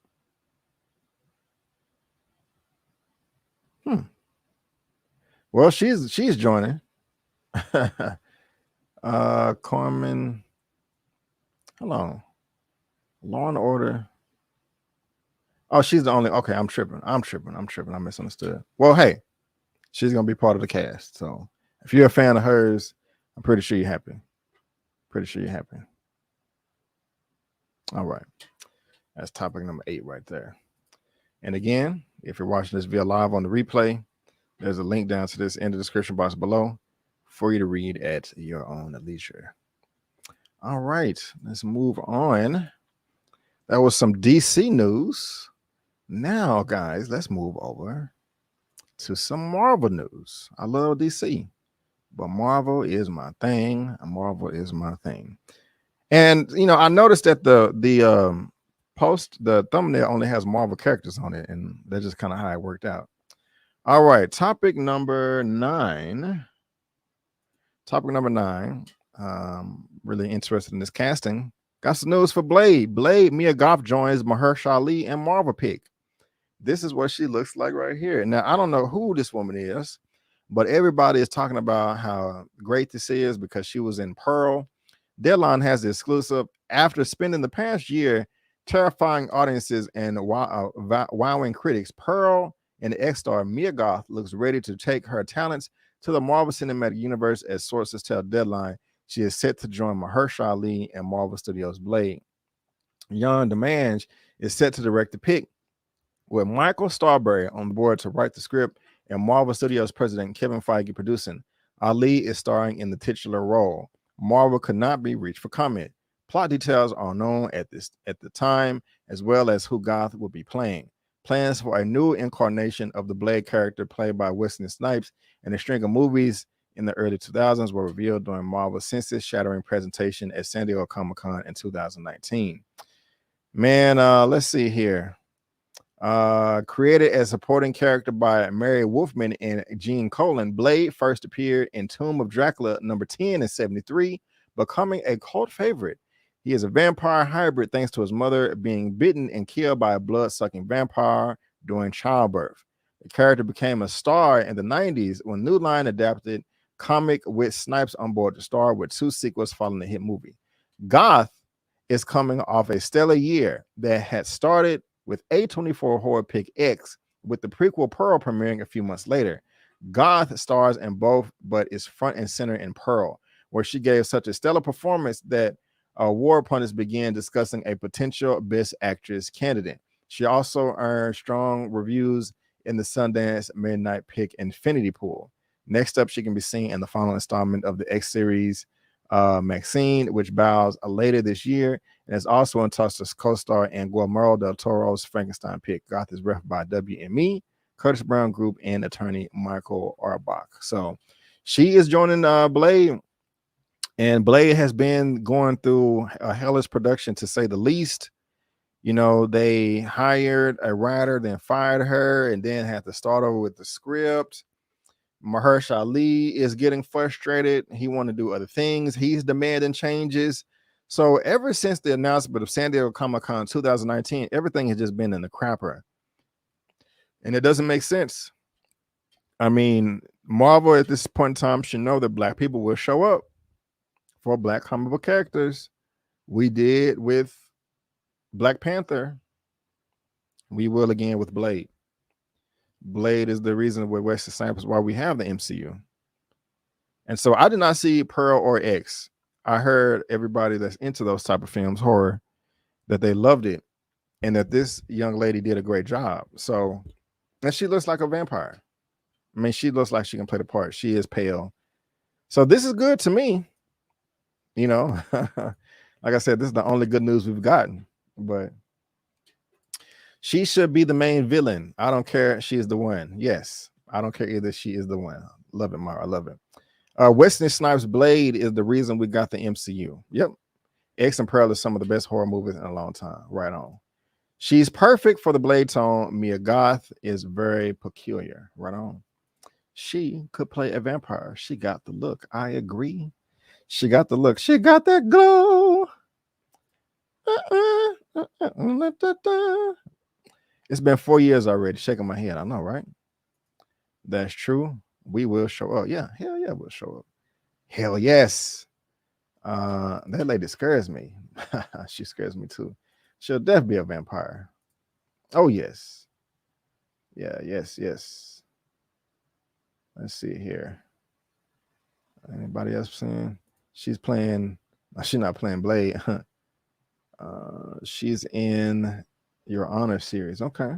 Well, she's joining. Carmen. Hello. Law and Order. Oh, she's the only. Okay, I'm tripping. I misunderstood. Well, hey, she's gonna be part of the cast. So if you're a fan of hers, I'm pretty sure you're happy. All right. That's topic number 8 right there. And again, if you're watching this via live on the replay, there's a link down to this in the description box below for you to read at your own leisure. All right, let's move on. That was some DC news. Now, guys, let's move over to some Marvel news. I love DC, but Marvel is my thing. And you know, I noticed that the thumbnail only has Marvel characters on it, and that's just kind of how it worked out. All right, topic number 9. Really interested in this casting. Got some news for Blade. Mia Goth joins Mahershala Ali and Marvel pick. This is what she looks like right here. Now, I don't know who this woman is, but everybody is talking about how great this is because she was in Pearl. Deadline has the exclusive. After spending the past year terrifying audiences and wowing critics, Pearl and the X-star Mia Goth looks ready to take her talents to the Marvel Cinematic Universe. As sources tell Deadline, she is set to join Mahershala Ali and Marvel Studios' Blade. Jan Demange is set to direct the pick, with Michael Starberry on the board to write the script and Marvel Studios president Kevin Feige producing. Ali is starring in the titular role. Marvel could not be reached for comment. Plot details are known at the time, as well as who Goth will be playing. Plans for a new incarnation of the Blade character played by Wesley Snipes and a string of movies in the early 2000s were revealed during Marvel's census-shattering presentation at San Diego Comic-Con in 2019. Man, let's see here. Created as supporting character by Mary Wolfman and Gene Colan, Blade first appeared in Tomb of Dracula number 10 in 73, becoming a cult favorite. He is a vampire hybrid thanks to his mother being bitten and killed by a blood-sucking vampire during childbirth. The character became a star in the 90s when New Line adapted comic with Snipes on board to star, with 2 sequels following the hit movie. Goth is coming off a stellar year that had started with A24 horror pick X, with the prequel Pearl premiering a few months later. Goth stars in both, but is front and center in Pearl, where she gave such a stellar performance that award pundits began discussing a potential Best Actress candidate. She also earned strong reviews in the Sundance Midnight Pick Infinity Pool. Next up, she can be seen in the final installment of the X series, Maxine, which bows later this year, and is also in talks to co-star in Guillermo del Toro's Frankenstein pick. Goth is ref by WME, Curtis Brown Group, and attorney Michael Arbach. So she is joining Blade, and Blade has been going through a hellish production, to say the least. You know, they hired a writer, then fired her, and then had to start over with the script. Mahershala Ali is getting frustrated. He want to do other things. He's demanding changes. So ever since the announcement of San Diego Comic-Con 2019, everything has just been in the crapper. And it doesn't make sense. I mean, Marvel at this point in time should know that Black people will show up for Black comic book characters. We did with Black Panther. We will again with Blade. Blade is the reason with Wesley Snipes why we have the MCU. And so I did not see Pearl or X. I heard everybody that's into those type of films, horror, that they loved it and that this young lady did a great job. So, and she looks like a vampire. I mean, she looks like she can play the part. She is pale. So this is good to me. You know, like I said, this is the only good news we've gotten, but she should be the main villain. I don't care. She is the one. Yes. I don't care either. She is the one. Love it, Mara. I love it. Wesley Snipes' Blade is the reason we got the MCU. Yep. X and Pearl is some of the best horror movies in a long time. Right on. She's perfect for the Blade tone. Mia Goth is very peculiar. Right on. She could play a vampire. She got the look. I agree. She got the look. She got that glow. It's been 4 years already. Shaking my head. I know, right? That's true. We will show up. Yeah, hell yeah, we'll show up. Hell yes. That lady scares me. She scares me too. She'll definitely be a vampire. Oh yes. Yeah, yes. Let's see here. Anybody else saying she's playing? She's not playing Blade. She's in Your Honor series. Okay.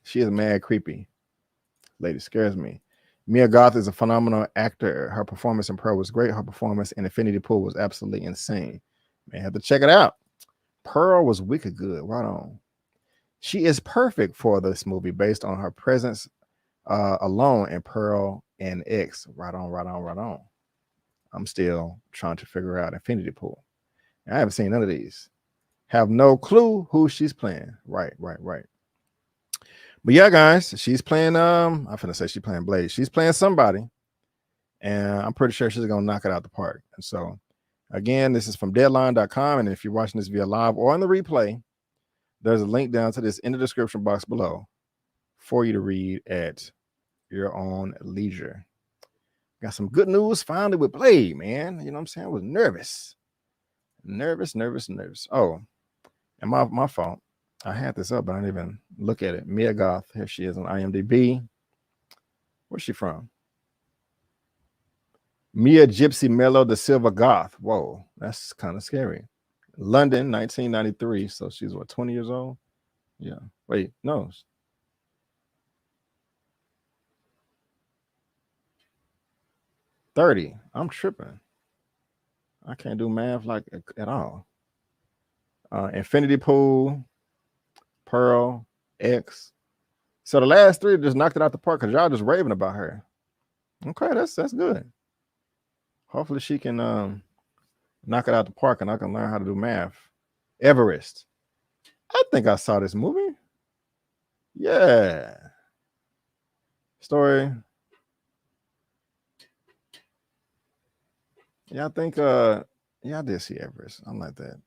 She is mad creepy. Lady scares me. Mia Goth is a phenomenal actor. Her performance in Pearl was great. Her performance in Infinity Pool was absolutely insane. May have to check it out. Pearl was wicked good. Right on. She is perfect for this movie based on her presence alone in Pearl and X. Right on. I'm still trying to figure out Infinity Pool. I haven't seen none of these. Have no clue who she's playing. Right. But yeah, guys, she's playing. I'm finna say she's playing Blade. She's playing somebody, and I'm pretty sure she's gonna knock it out the park. And so, again, this is from Deadline.com, and if you're watching this via live or on the replay, there's a link down to this in the description box below for you to read at your own leisure. Got some good news finally with Blade, man. You know what I'm saying? I was nervous. Oh, and my fault. I had this up, but I didn't even look at it. Mia Goth, here she is on IMDb. Where's she from? Mia Gypsy Mello da Silva Goth. Whoa, that's kind of scary. London, 1993. So she's what, 20 years old? Yeah. Wait, no. $30. I'm tripping. I can't do math like at all. Infinity Pool, Pearl, X. So the last three just knocked it out the park because y'all just raving about her. Okay, that's good. Hopefully she can knock it out the park and I can learn how to do math. Everest. I think I saw this movie. Yeah. Story. Yeah, I think yeah, I did see Everest. I'm like that.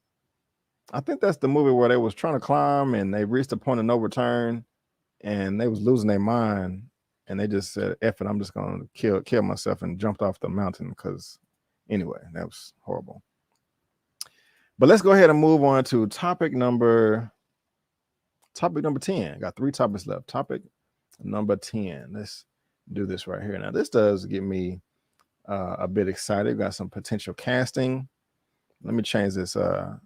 I think that's the movie where they was trying to climb and they reached a point of no return and they was losing their mind and they just said, F it, I'm just gonna kill myself, and jumped off the mountain because anyway, that was horrible. But let's go ahead and move on to topic number 10. Got 3 topics left. Topic number 10. Let's do this right here. Now, this does get me a bit excited. Got some potential casting. Let me change this or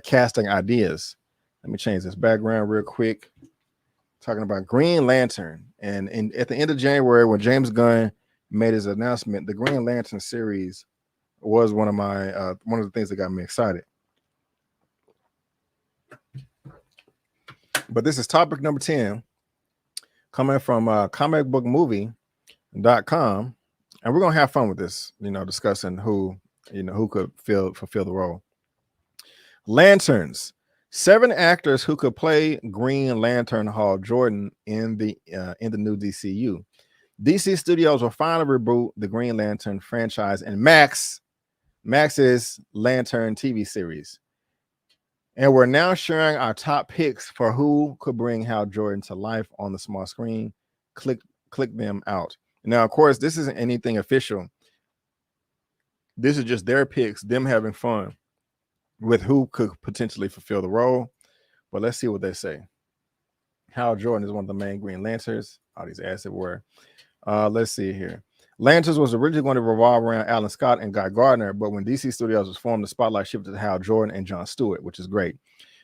casting ideas. Let me change this background real quick. Talking about Green Lantern. And at the end of January, when James Gunn made his announcement, the Green Lantern series was one of the things that got me excited. But this is topic number 10, coming from comicbookmovie.com. And we're gonna have fun with this, discussing who could fulfill the role. Lanterns. 7 actors who could play Green Lantern Hal Jordan in the new DCU. DC Studios will finally reboot the Green Lantern franchise and Max's Lantern TV series. And we're now sharing our top picks for who could bring Hal Jordan to life on the small screen. Click them out. Now, of course, this isn't anything official. This is just their picks, them having fun with who could potentially fulfill the role. But let's see what they say. Hal Jordan is one of the main Green Lanterns. All these ads were. Let's see here. Lanterns was originally going to revolve around Alan Scott and Guy Gardner, but when DC Studios was formed, the spotlight shifted to Hal Jordan and Jon Stewart, which is great.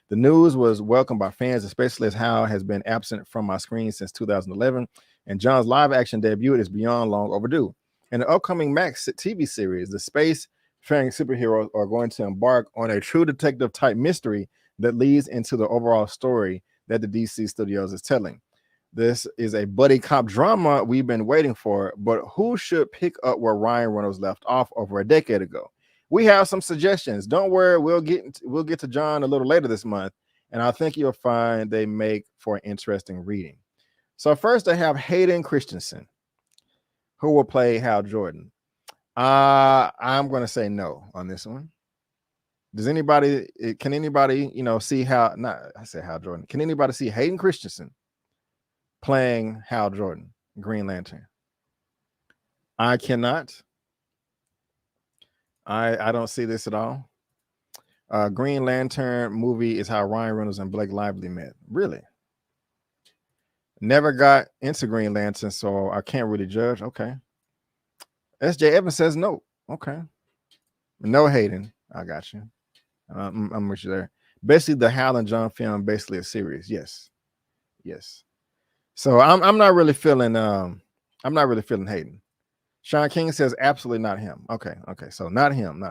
The news was welcomed by fans, especially as Hal has been absent from my screen since 2011, and Jon's live-action debut is beyond long overdue. In the upcoming Max TV series, the space-faring superheroes are going to embark on a true detective-type mystery that leads into the overall story that the DC Studios is telling. This is a buddy cop drama we've been waiting for, but who should pick up where Ryan Reynolds left off over a decade ago? We have some suggestions. Don't worry, we'll get to John a little later this month, and I think you'll find they make for an interesting reading. So first, I have Hayden Christensen, who will play Hal Jordan. I'm going to say no on this one. Can anybody, see how? Not I said Hal Jordan. Can anybody see Hayden Christensen playing Hal Jordan, Green Lantern? I cannot. I don't see this at all. Green Lantern movie is how Ryan Reynolds and Blake Lively met. Really? Never got into Green Lantern, so I can't really judge. Okay. S.J. Evans says no. Okay. No, Hayden. I got you. I'm with you there. Basically, the Hal and John film, basically a series. Yes. So I'm not really feeling Hayden. Sean King says absolutely not him. Okay. So not him.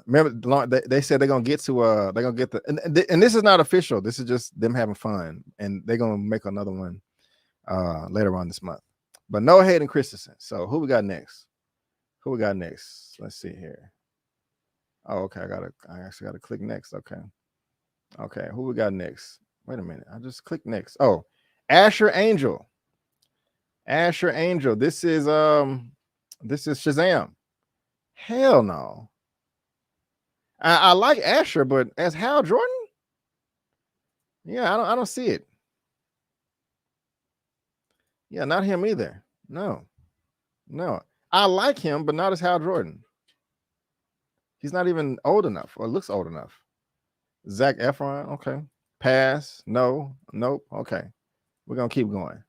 Remember they said they're gonna get the and this is not official. This is just them having fun, and they're gonna make another one later on this month. But no Hayden Christensen. So who we got next? Let's see here. Oh, okay. I actually gotta click next. Okay. Who we got next? Wait a minute. I just clicked next. Oh, Asher Angel. This is Shazam. Hell no. I like Asher, but as Hal Jordan? Yeah, I don't see it. Yeah, not him either. No. I like him, but not as Hal Jordan. He's not even old enough or looks old enough. Zac Efron, okay. Pass. No. Nope. Okay. We're gonna keep going.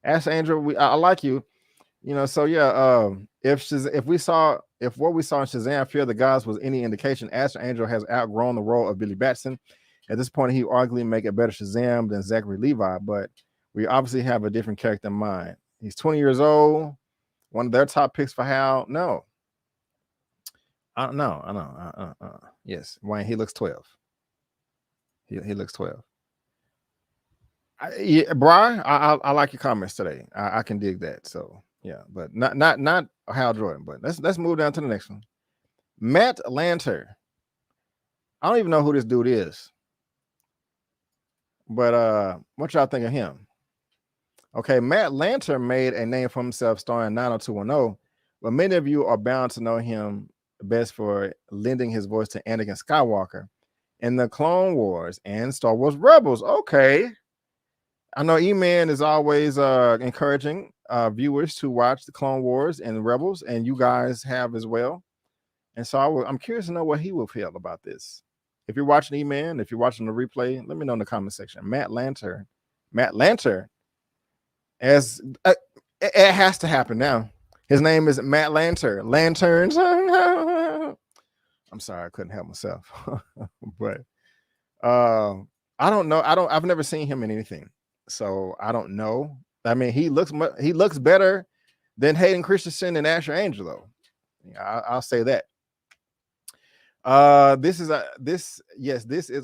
Ash Angel, I like you. So yeah, if what we saw in Shazam Fear the Gods was any indication, Ash Angel has outgrown the role of Billy Batson. At this point, he arguably make a better Shazam than Zachary Levi, but we obviously have a different character in mind. He's 20 years old, one of their top picks for Hal. No. I know. Yes, Wayne, he looks 12. He looks 12. Brian, I like your comments today. I can dig that. So yeah, but not Hal Jordan. But let's move down to the next one. Matt Lanter. I don't even know who this dude is. But what y'all think of him? Okay, Matt Lanter made a name for himself starring 90210, but many of you are bound to know him best for lending his voice to Anakin Skywalker in the Clone Wars and Star Wars Rebels. Okay. I know Eman is always encouraging viewers to watch the Clone Wars and Rebels, and you guys have as well. And so I'm curious to know what he will feel about this. If you're watching Eman, if you're watching the replay, let me know in the comment section. Matt Lanter, as it has to happen now. His name is Matt Lanter. Lanterns. I'm sorry, I couldn't help myself. But I don't know. I've never seen him in anything. So I don't know. I mean, he looks better than Hayden Christensen and Asher Angel, though. I'll say that. This is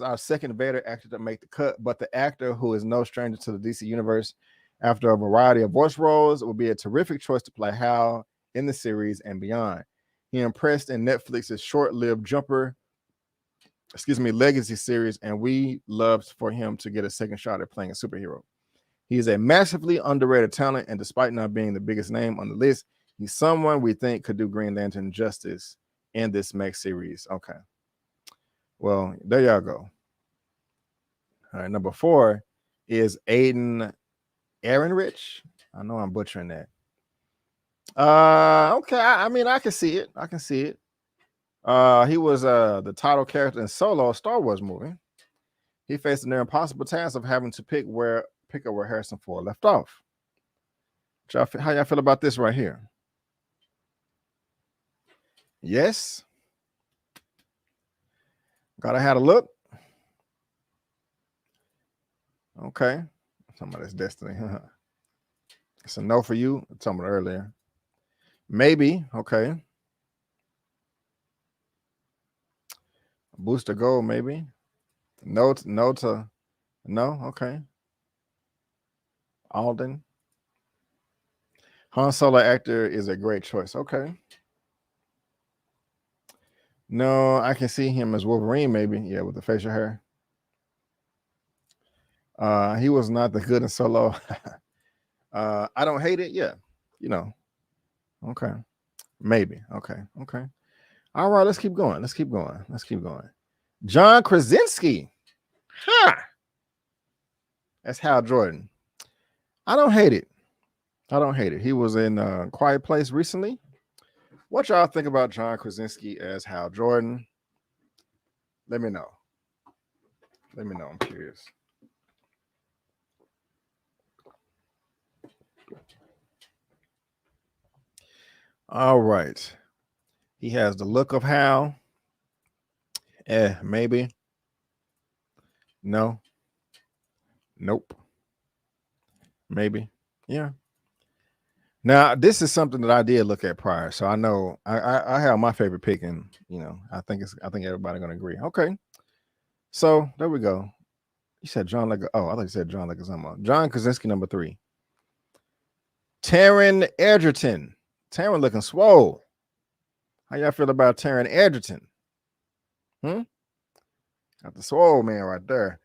our second Vader actor to make the cut, but the actor who is no stranger to the DC universe, after a variety of voice roles, will be a terrific choice to play Hal in the series and beyond. He impressed in Netflix's short-lived Legacy series, and we loved for him to get a second shot at playing a superhero. He is a massively underrated talent, and despite not being the biggest name on the list, he's someone we think could do Green Lantern justice in this next series. Okay. Well, there y'all go. All right, number 4 is Aiden Ehrenreich. I know I'm butchering that. Okay. I mean, I can see it. He was the title character in Solo, a Star Wars movie. He faced the near impossible task of having to pick up where Harrison Ford left off. How y'all feel about this right here? Yes. Gotta have a look. Okay. Somebody's destiny. It's a no for you. I told me earlier. Maybe. Okay. Booster gold, maybe. No. Okay. Alden. Han Solo actor is a great choice. Okay. No, I can see him as Wolverine, maybe. Yeah, with the facial hair. He was not the good in Solo. I don't hate it. Yeah, you know. Okay, maybe. Okay. All right, let's keep going. John Krasinski. Ha! That's Hal Jordan. I don't hate it. He was in Quiet Place recently. What y'all think about John Krasinski as Hal Jordan? Let me know. I'm curious. All right. He has the look of Hal. Maybe. No. Nope. Maybe. Yeah. Now, this is something that I did look at prior, so I know I have my favorite pick, and I think everybody's gonna agree. Okay, so there we go. You said John I thought you said John Leguizamo. John Krasinski, number 3. Taron Egerton. Taron looking swole. How y'all feel about Taron Egerton? Got the swole man right there.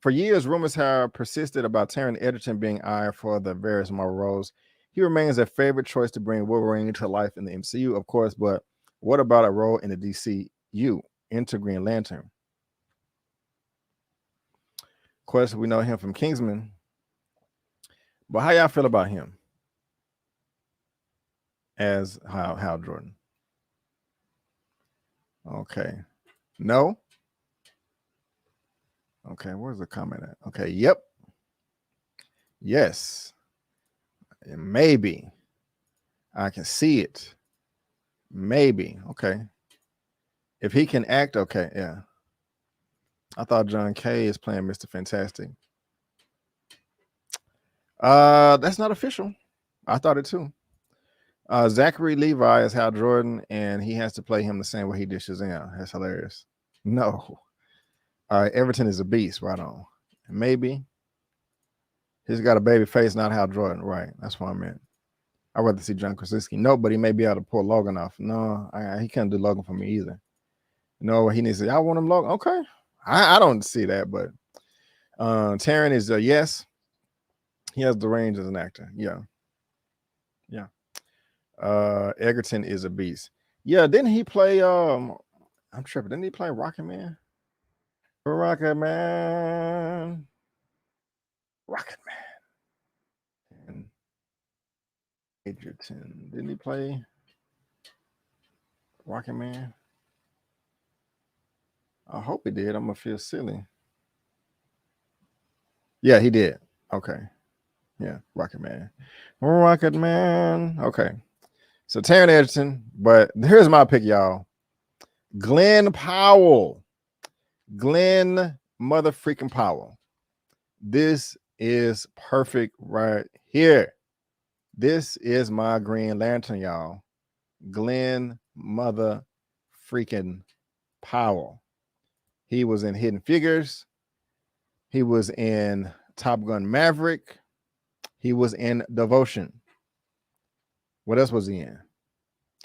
For years, rumors have persisted about Taron Egerton being eyed for the various Marvel roles. He remains a favorite choice to bring Wolverine to life in the MCU, of course, but what about a role in the DCU? Enter Green Lantern. Of course, we know him from Kingsman. But how y'all feel about him as Hal Jordan? Okay. No? Okay, where's the comment at? Okay, yep. Yes. And maybe. I can see it. Maybe. Okay. If he can act, okay, yeah. I thought John Kay is playing Mr. Fantastic. That's not official. I thought it too. Zachary Levi is Hal Jordan, and he has to play him the same way he did Shazam. That's hilarious. No. Everton is a beast, right on. Maybe. He's got a baby face, not Hal Jordan. Right. That's what I meant. I'd rather see John Krasinski. No, but he may be able to pull Logan off. No, he can't do Logan for me either. No, he needs to. I want him Logan. Okay. I don't see that, but Taron is a yes. He has the range as an actor. Yeah. Egerton is a beast. Yeah, didn't he play I'm tripping. Didn't he play Rocket Man? Rocket Man. And Egerton. Didn't he play Rocket Man? I hope he did. I'm gonna feel silly. Yeah, he did. Okay. Yeah, Rocket Man. Okay. So Taron Egerton, but here's my pick, y'all. Glenn Powell. Glenn mother freaking Powell. This is perfect right here. This is my Green Lantern, y'all. Glenn mother freaking Powell. He was in Hidden Figures. He was in Top Gun Maverick. He was in Devotion. What else was he in?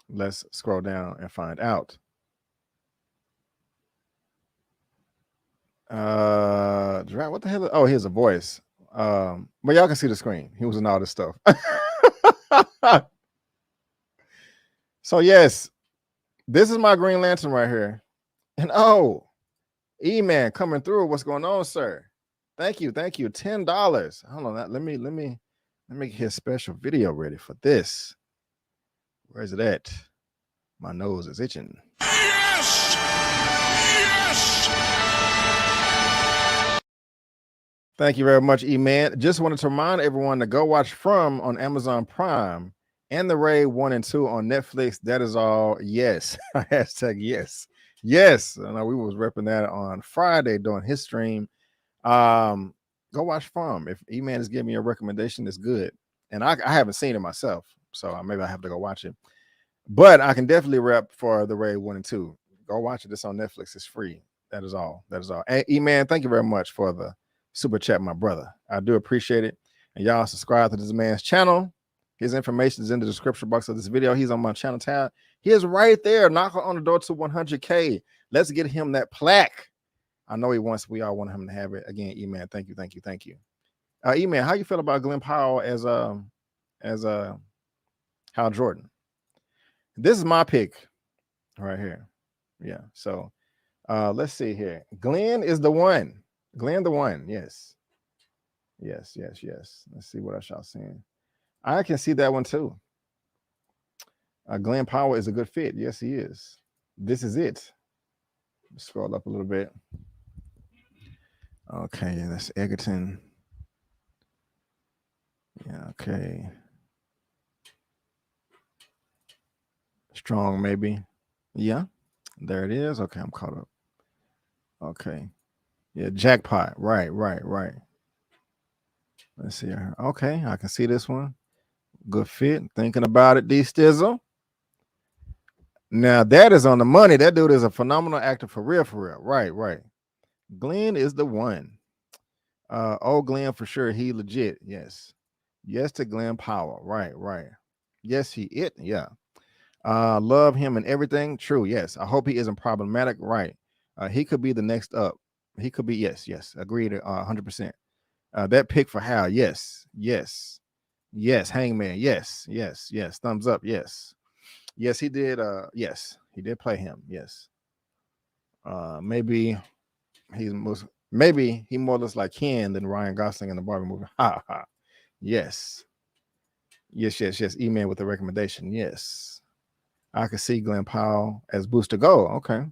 Let's scroll down and find out. What the hell? Oh, here's a voice. But y'all can see the screen. He was in all this stuff. So yes, this is my Green Lantern right here. And oh, Eman coming through. What's going on, sir? Thank you. $10. Hold on. Let me get his special video ready for this. Where is it at? My nose is itching. Yes! Thank you very much, Eman. Just wanted to remind everyone to go watch From on Amazon Prime and The Raid 1 and 2 on Netflix. That is all. Yes. Hashtag yes. Yes. I know we was repping that on Friday during his stream. Go watch From. If Eman is giving me a recommendation, it's good. And I haven't seen it myself, so maybe I have to go watch it. But I can definitely rep for The Raid 1 and 2. Go watch it. It's on Netflix. It's free. That is all. Hey, Eman, thank you very much for the super chat, my brother. I do appreciate it. And y'all subscribe to this man's channel. His information is in the description box of this video. He's on my channel tab. He is right there. Knock on the door to 100K. Let's get him that plaque. I know he wants. We all want him to have it. Again, Eman, thank you. Eman, how you feel about Glenn Powell as Hal Jordan? This is my pick right here. Yeah. So let's see here. Glenn is the one. Glenn the one. Yes. Let's see what else y'all seeing. I can see that one too. Glenn Powell is a good fit. Yes, he is. This is it. Scroll up a little bit. Okay, that's Egerton. Yeah, okay. Strong, maybe. Yeah, there it is. Okay, I'm caught up. Okay. Yeah, jackpot. Right. Let's see here. Okay, I can see this one. Good fit. Thinking about it, D Stizzle. Now that is on the money. That dude is a phenomenal actor for real. Right. Glenn is the one. Glenn for sure. He legit. Yes to Glenn Powell. Right. Yes, he it. Yeah. Love him and everything. True. Yes. I hope he isn't problematic. Right. He could be the next up. He could be. Yes. Agreed. 100%. That pick for Hal. Yes. Hangman. Yes. Thumbs up. Yes, he did. Yes, he did play him. Yes. Maybe he more looks like Ken than Ryan Gosling in the Barbie movie. Ha. Yes. Eman with the recommendation. Yes. I could see Glenn Powell as Booster Gold. Okay.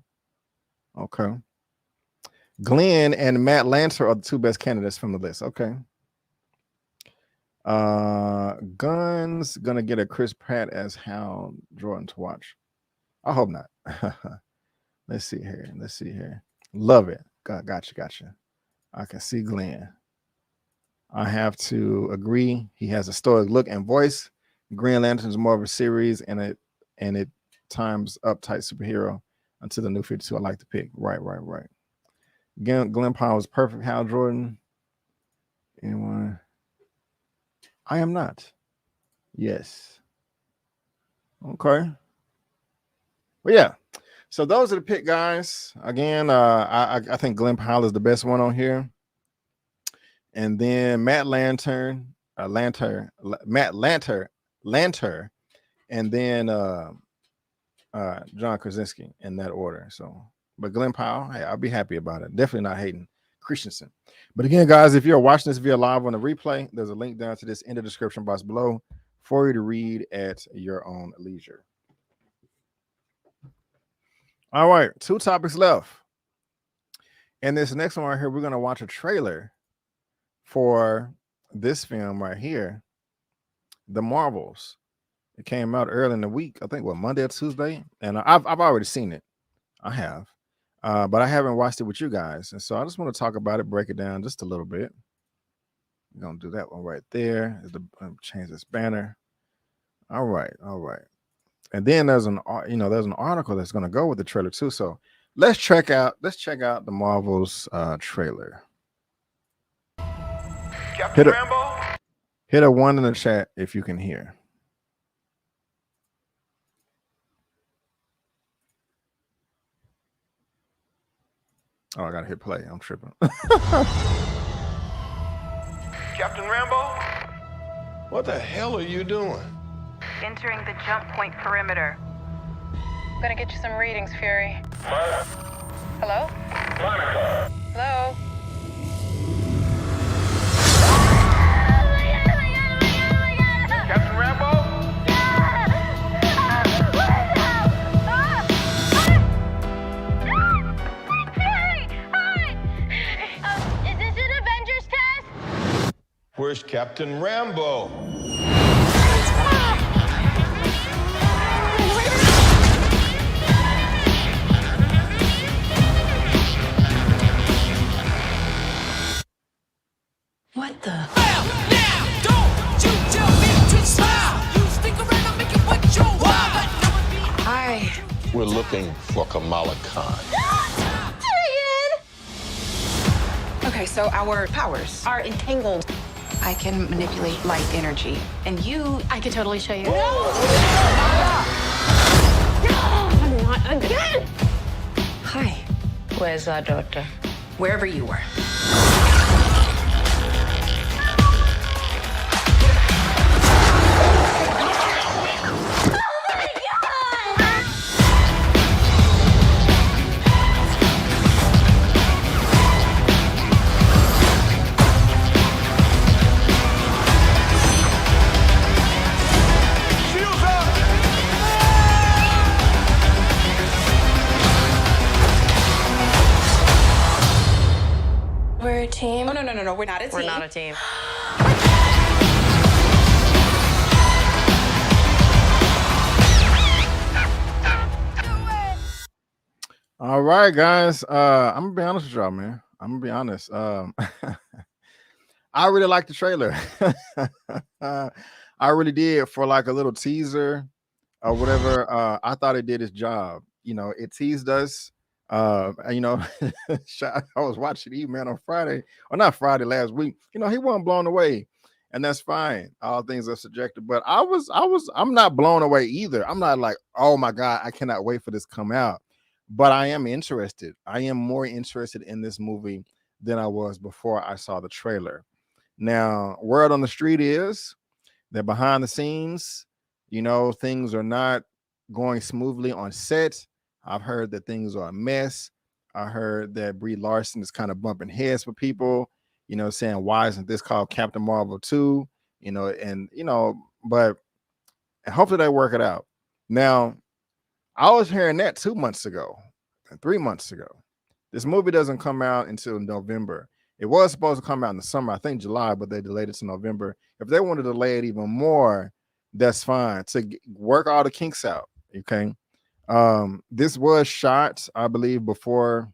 Glenn and Matt Lancer are the two best candidates from the list. Okay. Guns gonna get a Chris Pratt as Hal Jordan to watch. I hope not. Let's see here. Love it. Gotcha. I can see Glenn. I have to agree. He has a stoic look and voice. Green Lantern is more of a series and it times uptight superhero until the new 52. I like the pick. Right. Glenn Powell is perfect. Hal Jordan. Anyone? I am not. Yes. Okay. Well, yeah. So those are the pick, guys. Again, I think Glenn Powell is the best one on here. And then Matt Lanter, and then John Krasinski in that order. So, but Glenn Powell, hey, I'll be happy about it. Definitely not hating Christensen. But again, guys, if you're watching this via live on the replay, there's a link down to this in the description box below for you to read at your own leisure. All right, 2 topics left. And this next one right here, we're going to watch a trailer for this film right here, The Marvels. It came out early in the week, I think, Monday or Tuesday? And I've already seen it. I have. But I haven't watched it with you guys. And so I just want to talk about it, break it down just a little bit. We're going to do that one right there. Change this banner. All right. And then there's an article that's going to go with the trailer too. So let's check out the Marvels trailer. Hit a 1 in the chat if you can hear. Oh, I gotta hit play. I'm tripping. Captain Rambo? What the hell are you doing? Entering the jump point perimeter. I'm gonna get you some readings, Fury. Hello? Monica. Hello? Captain Rambo? Is this an Avengers test? Where's Captain Rambo? What the? Hi. We're looking for Kamala Khan. Okay. Okay, so our powers are entangled. I can manipulate light energy. And I could totally show you. No! Not again! Hi. Where's our daughter? Wherever you were. We're a team. Oh, no, we're not a team. We're not a team. All right, guys. I'm gonna be honest with y'all, man. I'm gonna be honest. I really like the trailer. I really did for like a little teaser or whatever. I thought it did its job. You know, it teased us. You know, I was watching Eman on Friday, or not Friday, last week. You know, he wasn't blown away, and that's fine. All things are subjective, but I'm not blown away either. I'm not like, oh my God, I cannot wait for this to come out. But I am interested. I am more interested in this movie than I was before I saw the trailer. Now, word on the street is that behind the scenes, you know, things are not going smoothly on set. I've heard that things are a mess. I heard that Brie Larson is kind of bumping heads with people, you know, saying, why isn't this called Captain Marvel 2? You know, and, you know, but hopefully they work it out. Now, I was hearing that 2 months ago and 3 months ago. This movie doesn't come out until November. It was supposed to come out in the summer, I think July, but they delayed it to November. If they want to delay it even more, that's fine, to work all the kinks out, okay? This was shot, I believe, before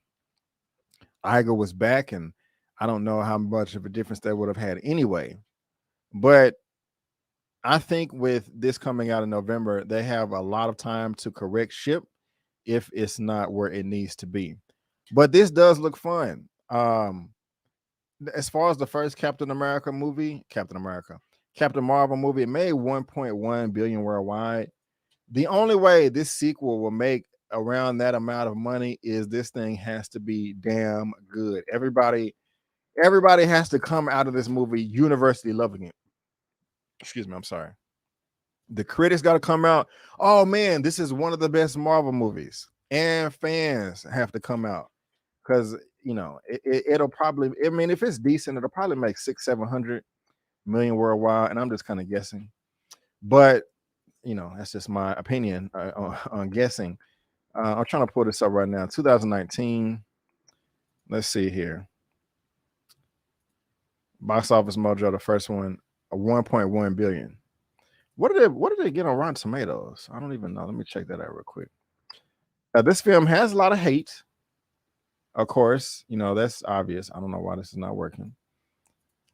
Iger was back, and I don't know how much of a difference that would have had anyway. But I think with this coming out in November, they have a lot of time to correct ship if it's not where it needs to be. But this does look fun. As far as the first Captain Marvel movie, it made 1.1 billion worldwide. The only way this sequel will make around that amount of money is this thing has to be damn good. Everybody has to come out of this movie universally loving it. Excuse me, I'm sorry. The critics got to come out. Oh man, this is one of the best Marvel movies, and fans have to come out because you know it'll probably. I mean, if it's decent, it'll probably make 600-700 million worldwide, and I'm just kind of guessing. But you know, that's just my opinion on guessing. I'm trying to pull this up right now. 2019. Let's see here. Box Office Mojo, the first one, 1.1 billion. What did they get on Rotten Tomatoes? I don't even know. Let me check that out real quick. This film has a lot of hate. Of course, you know, that's obvious. I don't know why this is not working.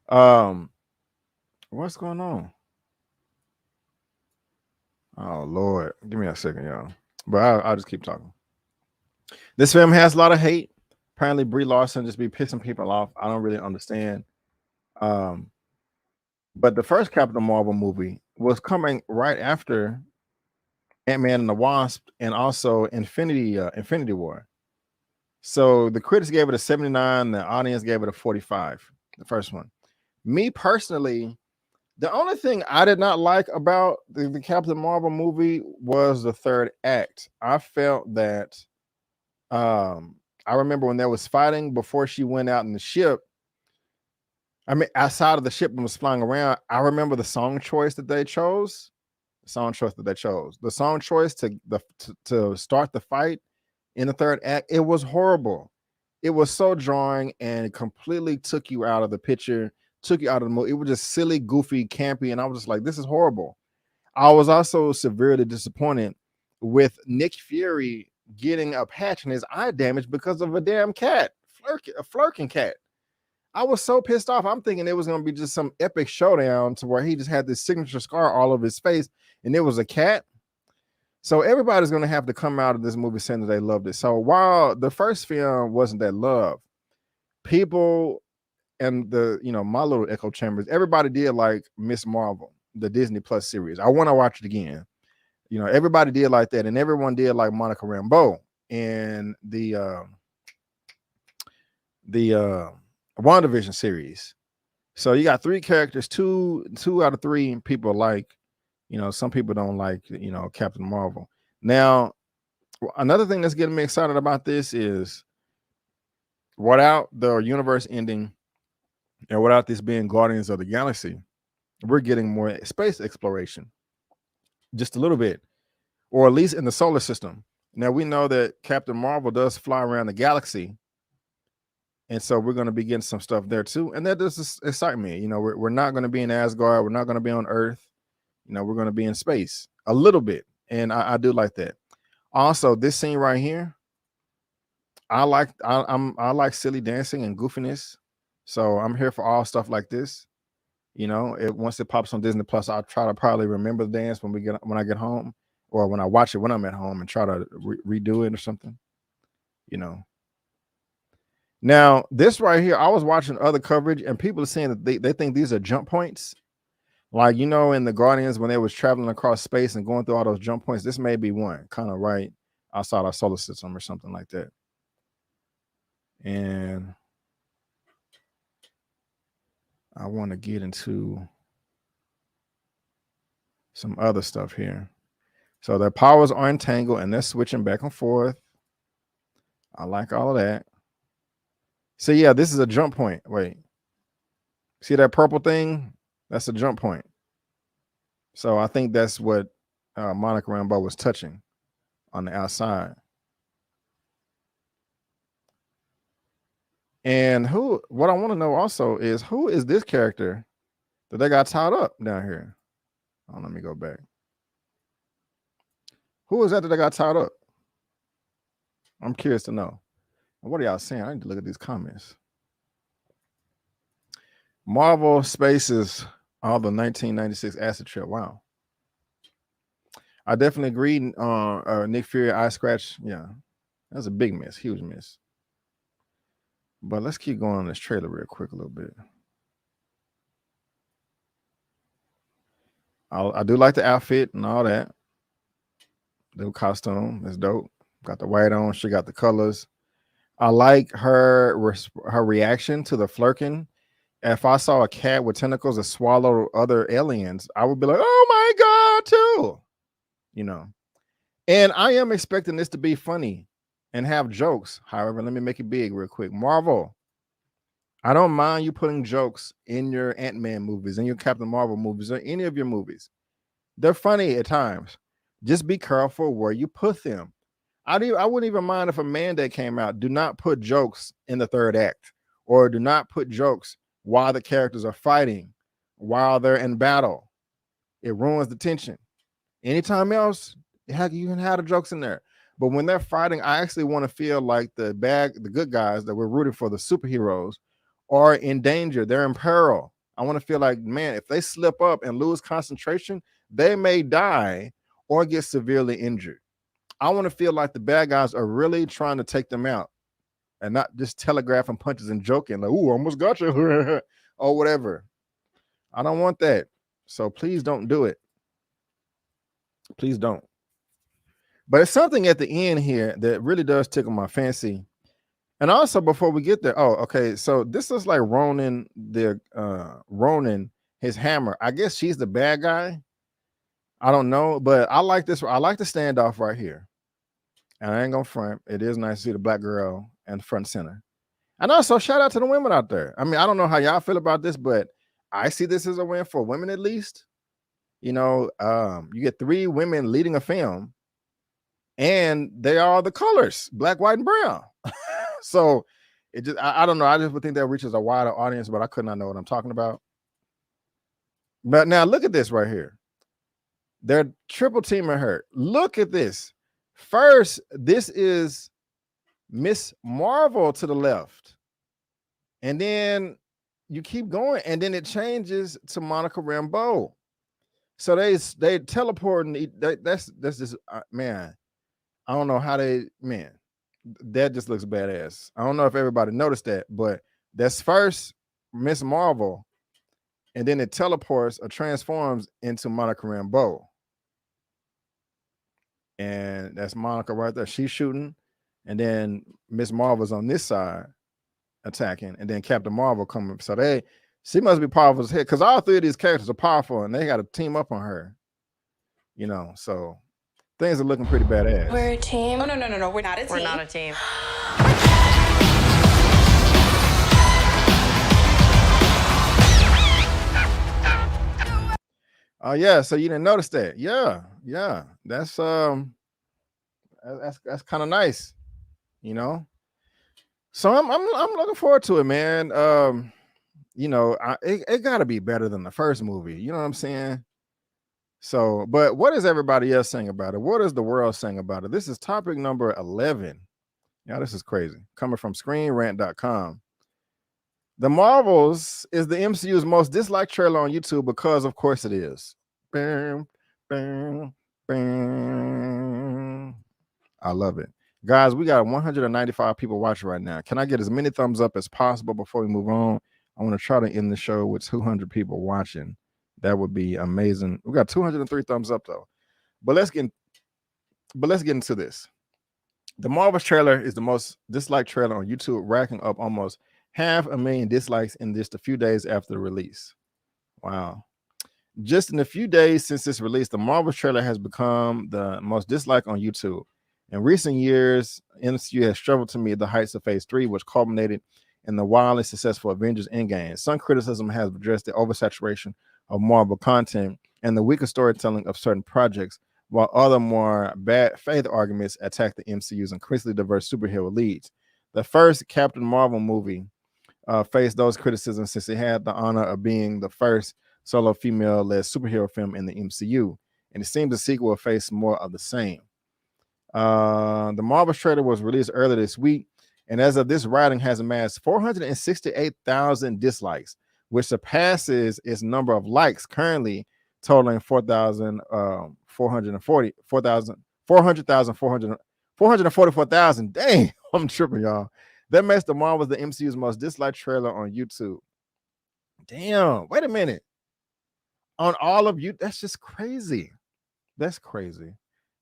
What's going on? Oh Lord, give me a second, y'all. But I'll just keep talking. This film has a lot of hate. Apparently, Brie Larson just be pissing people off. I don't really understand. But the first Captain Marvel movie was coming right after Ant-Man and the Wasp, and also Infinity War. So the critics gave it a 79, the audience gave it a 45. The first one. Me personally, the only thing I did not like about the Captain Marvel movie was the third act. I felt that I remember when there was fighting before she went out in the ship. I mean, outside of the ship and was flying around, I remember the song choice that they chose. The song choice to start the fight in the third act, it was horrible. It was so jarring and completely took you out of the picture, took you out of the movie. It was just silly, goofy, campy, and I was just like, this is horrible. I was also severely disappointed with Nick Fury getting a patch in his eye damage because of a damn cat, a flirking cat. I was so pissed off. I'm thinking it was going to be just some epic showdown to where he just had this signature scar all over his face, and it was a cat. So everybody's going to have to come out of this movie saying that they loved it. So while the first film wasn't that love, people and the, you know, my little echo chambers, everybody did like Miss Marvel, the Disney Plus series. I want to watch it again. You know, everybody did like that, and everyone did like Monica Rambeau in the WandaVision series. So you got 3 characters, two out of 3 people like, you know, some people don't like, you know, Captain Marvel. Now, another thing that's getting me excited about this is without the universe ending and without this being Guardians of the Galaxy, we're getting more space exploration, just a little bit, or at least in the solar system. Now, we know that Captain Marvel does fly around the galaxy, and so we're going to be getting some stuff there too, and that does excite me. You know, we're not going to be in Asgard, we're not going to be on Earth, you know, we're going to be in space a little bit, and I do like that. Also, this scene right here, I like silly dancing and goofiness, so I'm here for all stuff like this. You know, once it pops on Disney Plus, I'll try to probably remember the dance when I get home, or when I watch it when I'm at home, and try to redo it or something. You know. Now, this right here, I was watching other coverage, and people are saying that they think these are jump points. Like, you know, in the Guardians, when they was traveling across space and going through all those jump points, this may be one, kind of right outside our solar system or something like that. And I want to get into some other stuff here. So their powers are entangled, and they're switching back and forth. I like all of that. So yeah, this is a jump point. Wait, see that purple thing? That's a jump point. So I think that's what Monica Rambeau was touching on the outside. And what I want to know also is, who is this character that they got tied up down here? Oh, let me go back. Who is that they got tied up? I'm curious to know. What are y'all saying? I need to look at these comments. Marvel Spaces, all the 1996 acid trip. Wow. I definitely agree. Nick Fury, eye scratch. Yeah, that's a big miss, huge miss. But let's keep going on this trailer real quick a little bit. I do like the outfit and all that. The costume is dope. Got the white on. She got the colors. I like her reaction to the flirking. If I saw a cat with tentacles that swallow other aliens, I would be like, oh my God, too. You know. And I am expecting this to be funny and have jokes. However, let me make it big real quick. Marvel, I don't mind you putting jokes in your Ant-Man movies, in your Captain Marvel movies, or any of your movies. They're funny at times. Just be careful where you put them. I wouldn't even mind if a mandate came out. Do not put jokes in the third act, or do not put jokes while the characters are fighting, while they're in battle. It ruins the tension. Anytime else, you can have the jokes in there. But when they're fighting, I actually want to feel like the good guys that we're rooting for, the superheroes, are in danger. They're in peril. I want to feel like, man, if they slip up and lose concentration, they may die or get severely injured. I want to feel like the bad guys are really trying to take them out and not just telegraphing punches and joking like, "Ooh, almost got you," or whatever. I don't want that. So please don't do it. Please don't. But it's something at the end here that really does tickle my fancy. And also, before we get there, oh, okay. So this is like Ronan, his hammer. I guess she's the bad guy. I don't know, but I like this. I like the standoff right here. And I ain't gonna front. It is nice to see the black girl and front center. And also, shout out to the women out there. I mean, I don't know how y'all feel about this, but I see this as a win for women at least. You know, you get 3 women leading a film, and they are the colors, black, white, and brown. So it just, I don't know. I just would think that reaches a wider audience, but I could not know what I'm talking about. But now look at this right here. They're triple teaming her. Look at this. First, this is Miss Marvel to the left. And then you keep going, and then it changes to Monica Rambeau. So they teleporting. That's just man. I don't know how that just looks badass. I don't know if everybody noticed that, but that's first Miss Marvel, and then it teleports or transforms into Monica Rambeau. And that's Monica right there. She's shooting, and then Miss Marvel's on this side attacking, and then Captain Marvel coming. So she must be powerful as heck, because all three of these characters are powerful, and they got to team up on her. You know, so things are looking pretty badass. We're a team. Oh, no. We're not a team. We're not a team. Oh yeah, so you didn't notice that? Yeah. That's kind of nice, you know. So I'm looking forward to it, man. You know, it got to be better than the first movie. You know what I'm saying? So, but what is everybody else saying about it? What is the world saying about it? This is topic number 11. Yeah, this is crazy. Coming from ScreenRant.com. The Marvels is the MCU's most disliked trailer on YouTube because, of course, it is. Bam, bam, bam. I love it. Guys, we got 195 people watching right now. Can I get as many thumbs up as possible before we move on? I want to try to end the show with 200 people watching. That would be amazing. We got 203 thumbs up, though. But let's get into this. The Marvels trailer is the most disliked trailer on YouTube, racking up almost 500,000 dislikes in just a few days after the release. Wow. Just in a few days since its release, the Marvels trailer has become the most disliked on YouTube. In recent years, MCU has struggled to meet the heights of Phase 3, which culminated in the wildly successful Avengers Endgame. Some criticism has addressed the oversaturation of Marvel content and the weaker storytelling of certain projects, while other more bad faith arguments attack the MCU's increasingly diverse superhero leads. The first Captain Marvel movie faced those criticisms since it had the honor of being the first solo female-led superhero film in the MCU, and it seems the sequel will face more of the same. The Marvel trailer was released earlier this week, and as of this writing, has amassed 468,000 dislikes, which surpasses its number of likes, currently totaling 444,000. Dang, I'm tripping, y'all. That makes the Marvels the MCU's most disliked trailer on YouTube. Damn, wait a minute. On all of you, that's just crazy. That's crazy.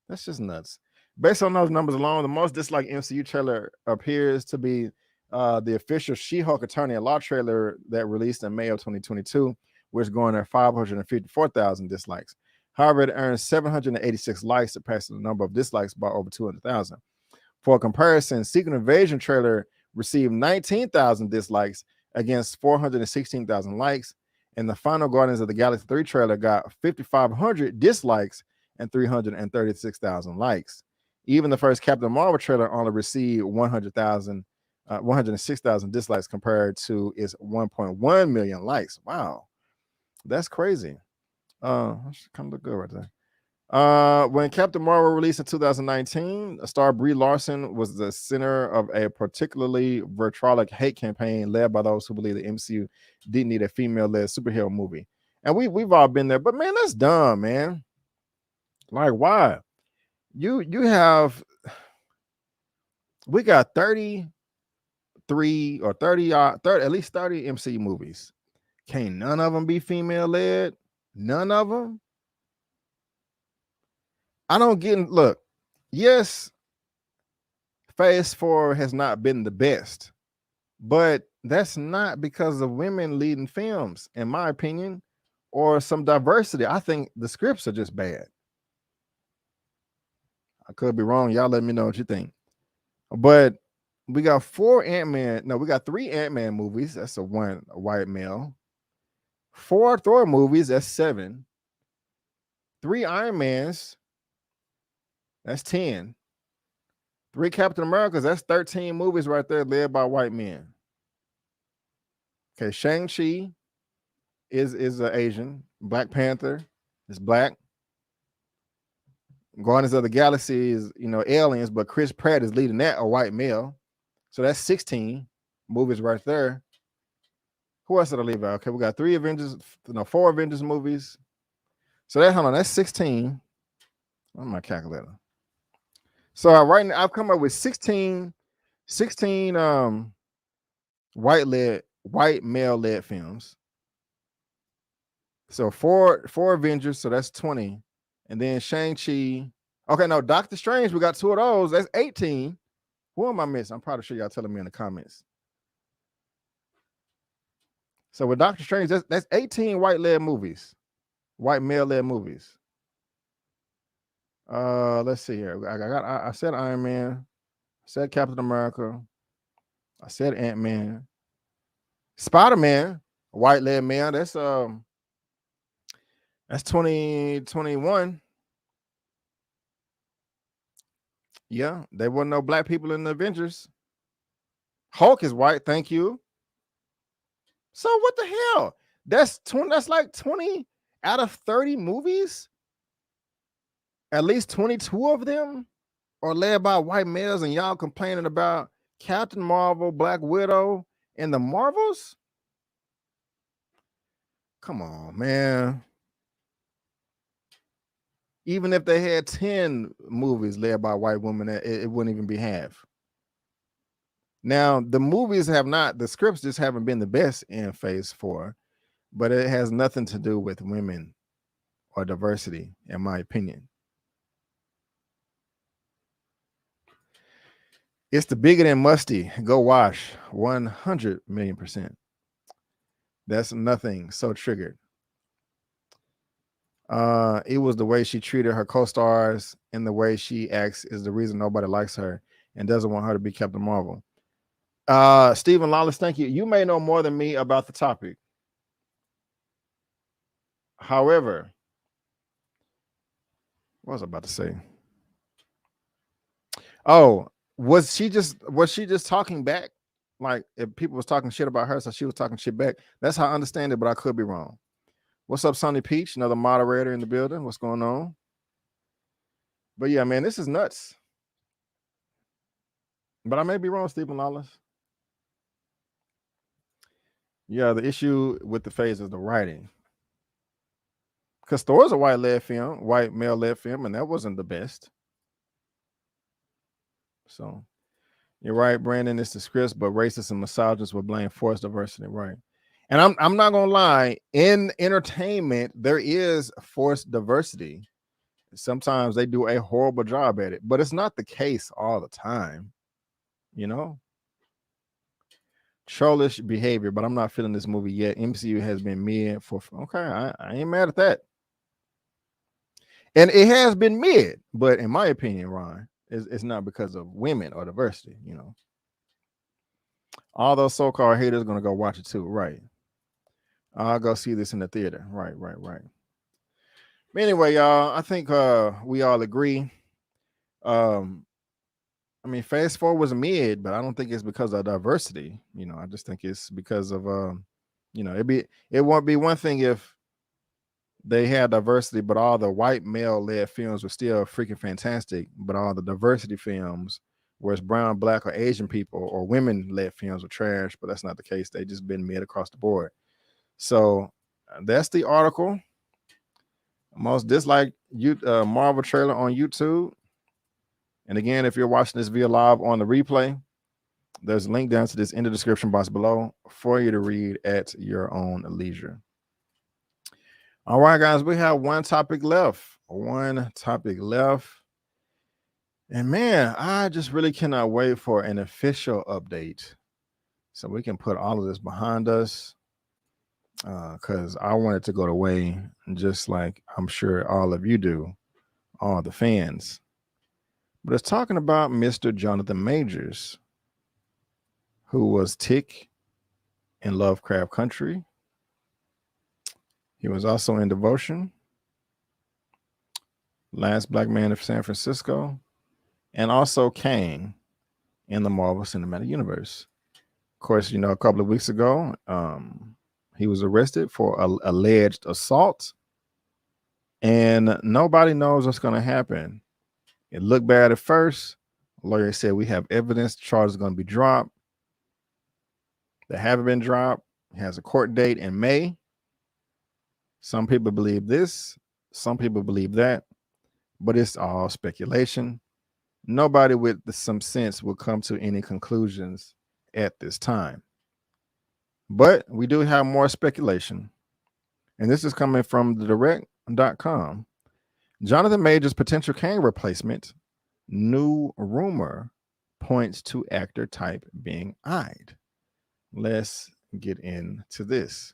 That's just nuts. Based on those numbers alone, the most disliked MCU trailer appears to be the official She-Hulk Attorney at Law trailer that released in May of 2022, which going at 554,000 dislikes. However, it earned 786 likes, surpassing the number of dislikes by over 200,000. For comparison, Secret Invasion trailer received 19,000 dislikes against 416,000 likes, and the final Guardians of the Galaxy 3 trailer got 5,500 dislikes and 336,000 likes. Even the first Captain Marvel trailer only received 106,000 dislikes compared to its 1.1 million likes. Wow, that's crazy. That's kind of look good right there. When Captain Marvel released in 2019, star Brie Larson was the center of a particularly vitriolic hate campaign led by those who believe the MCU didn't need a female-led superhero movie. And we've all been there, but man, that's dumb, man. Like, why? We got 33 or 30, at least 30 MCU movies. Can't none of them be female-led? None of them? I don't get, look, yes, Phase 4 has not been the best, but that's not because of women leading films, in my opinion, or some diversity. I think the scripts are just bad. I could be wrong. Y'all let me know what you think. But we got 3 Ant-Man movies. That's a white male. 4 Thor movies. That's 7. 3 Iron Mans. That's 10. 3 Captain Americas. That's 13 movies right there led by white men. Okay, Shang-Chi is an Asian. Black Panther is black. Guardians of the Galaxy is, aliens, but Chris Pratt is leading that, a white male. So that's 16 movies right there. Who else did I leave out? Okay, we got 4 Avengers movies. So that's 16 on my calculator. So right now I've come up with 16 white-led white male-led films. So four Avengers, so that's 20. And then Shang-Chi. Okay, no, Doctor Strange, we got 2 of those. That's 18. Who am I missing? I'm probably sure y'all telling me in the comments. So with Doctor Strange, that's 18 white-led movies. White male-led movies. Let's see here. I said Iron Man. I said Captain America. I said Ant-Man. SpiderMan, white-led man. That's 2021. Yeah, there wasn't no black people in the Avengers. Hulk is white, thank you. So what the hell? That's like 20 out of 30 movies. At least 22 of them are led by white males, and y'all complaining about Captain Marvel, Black Widow, and the Marvels? Come on, man. Even if they had 10 movies led by white women, it wouldn't even be half. Now, the scripts just haven't been the best in phase 4, but it has nothing to do with women or diversity, in my opinion. It's the bigger than musty. Go wash 100 million%. That's nothing. So triggered. It was the way she treated her co-stars and the way she acts is the reason nobody likes her and doesn't want her to be Captain Marvel. Stephen Lawless, thank you. You may know more than me about the topic. However, what was I about to say? Oh, was she just talking back? Like if people was talking shit about her, so she was talking shit back. That's how I understand it, but I could be wrong. What's up, Sonny Peach? Another moderator in the building. What's going on? But yeah, man, this is nuts. But I may be wrong, Stephen Lawless. Yeah, the issue with the phase is the writing. Because Thor's a white male-led film, and that wasn't the best. So you're right, Brandon. It's the scripts, but racists and misogynists will blame forced diversity, right? And I'm not gonna lie, in entertainment, there is forced diversity. Sometimes they do a horrible job at it, but it's not the case all the time, you know. Trollish behavior, but I'm not feeling this movie yet. MCU has been mid for okay. I ain't mad at that. And it has been mid, but in my opinion, Ron, it's not because of women or diversity, you know. All those so-called haters are gonna go watch it too, right? I'll go see this in the theater. Right. But anyway, y'all, I think we all agree. I mean, phase 4 was mid, but I don't think it's because of diversity. You know, I just think it's because of you know, it won't be one thing if they had diversity, but all the white male-led films were still freaking fantastic, but all the diversity films, where it's brown, black, or Asian people or women-led films were trash, but that's not the case. They just been mid across the board. So that's the article. Most disliked Marvel trailer on YouTube. And again, if you're watching this via live on the replay, there's a link down to this in the description box below for you to read at your own leisure. All right, guys, we have one topic left. And man, I just really cannot wait for an official update so we can put all of this behind us. Because I want it to go away, just like I'm sure all of you do, all the fans. But it's talking about Mr. Jonathan Majors, who was Tik in Lovecraft Country. He was also in Devotion, Last Black Man of San Francisco, and also Kang in the Marvel Cinematic Universe. Of course, you know, a couple of weeks ago, he was arrested for alleged assault, and nobody knows what's going to happen. It looked bad at first. The lawyer said we have evidence. Charges are going to be dropped. They haven't been dropped. He has a court date in May. Some people believe this. Some people believe that. But it's all speculation. Nobody with some sense will come to any conclusions at this time. But we do have more speculation. And this is coming from the direct.com. Jonathan Majors' potential Kang replacement, new rumor points to actor type being eyed. Let's get into this.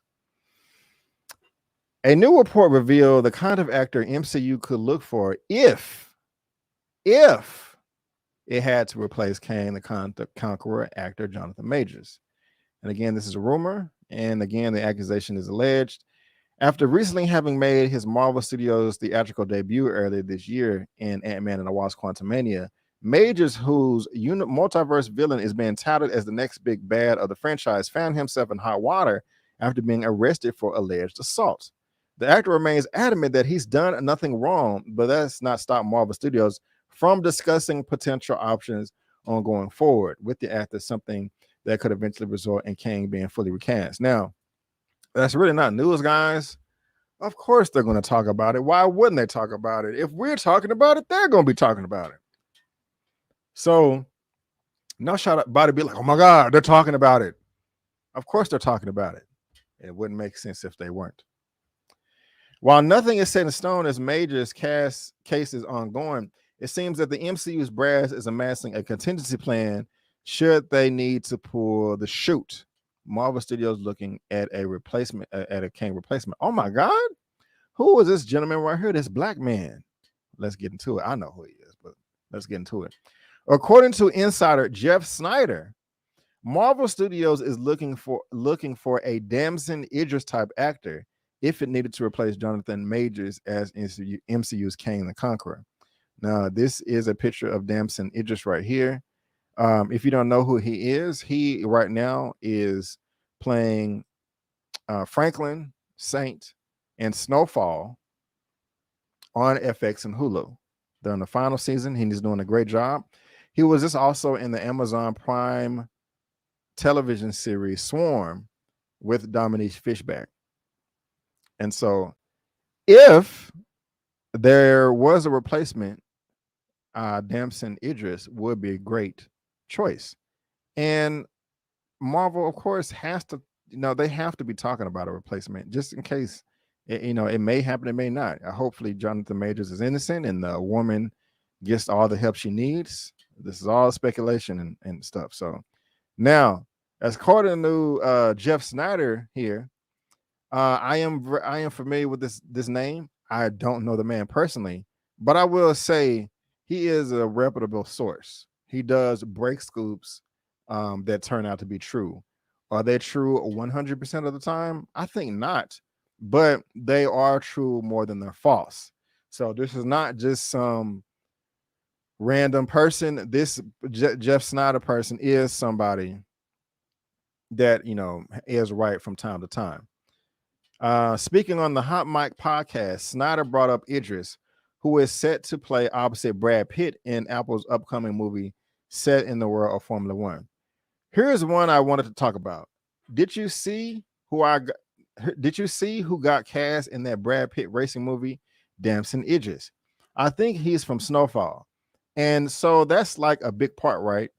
A new report revealed the kind of actor MCU could look for if it had to replace Kang the Conqueror actor Jonathan Majors. And again, this is a rumor. And again, the accusation is alleged. After recently having made his Marvel Studios theatrical debut earlier this year in Ant-Man and the Wasp: Quantumania, Majors, whose multiverse villain is being touted as the next big bad of the franchise, found himself in hot water after being arrested for alleged assault. The actor remains adamant that he's done nothing wrong, but that's not stopped Marvel Studios from discussing potential options on going forward with the actor, something that could eventually result in Kang being fully recast. Now, that's really not news, guys. Of course they're going to talk about it. Why wouldn't they talk about it? If we're talking about it, they're going to be talking about it. So no shout out body be like, oh my God, they're talking about it. Of course they're talking about it. It wouldn't make sense if they weren't. While nothing is set in stone as Major's case is ongoing, it seems that the MCU's brass is amassing a contingency plan should they need to pull the shoot. Marvel Studios looking at a replacement, at a Kang replacement. Oh my God, who is this gentleman right here? This black man. Let's get into it. I know who he is, but let's get into it. According to insider Jeff Snyder, Marvel Studios is looking for a Damson Idris type actor if it needed to replace Jonathan Majors as MCU's Kang the Conqueror. Now, this is a picture of Damson Idris right here. If you don't know who he is, he right now is playing Franklin, Saint, and Snowfall on FX and Hulu. They're in the final season. He's doing a great job. He was just also in the Amazon Prime television series Swarm with Dominique Fishback. And so if there was a replacement, Damson Idris would be a great choice. And Marvel, of course, has to, they have to be talking about a replacement just in case, it may happen, it may not. Hopefully Jonathan Majors is innocent and the woman gets all the help she needs. This is all speculation and stuff. So now, as according to Jeff Snyder here, I am familiar with this name. I don't know the man personally, but I will say he is a reputable source. He does break scoops that turn out to be true. Are they true 100% of the time? I think not, but they are true more than they're false. So this is not just some random person. This Jeff Snyder person is somebody that, is right from time to time. Speaking on the Hot Mic podcast, Snyder brought up Idris, who is set to play opposite Brad Pitt in Apple's upcoming movie set in the world of Formula One. Here's one I wanted to talk about. Did you see who got cast in that Brad Pitt racing movie? Damson Idris. I think he's from Snowfall. And so that's like a big part, right?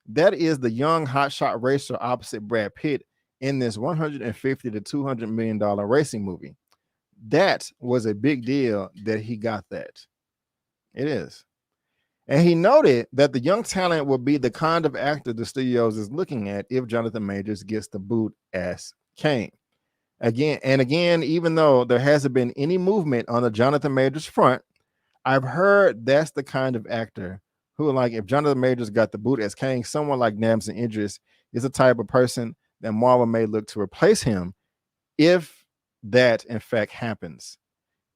That is the young hotshot racer opposite Brad Pitt in this $150 to $200 million racing movie. That was a big deal that he got that. It is. And he noted that the young talent will be the kind of actor the studios is looking at if Jonathan Majors gets the boot as Kang. Again, even though there hasn't been any movement on the Jonathan Majors front, I've heard that's the kind of actor who, like, if Jonathan Majors got the boot as Kang, someone like Damson Idris is the type of person that Marvel may look to replace him if that in fact happens.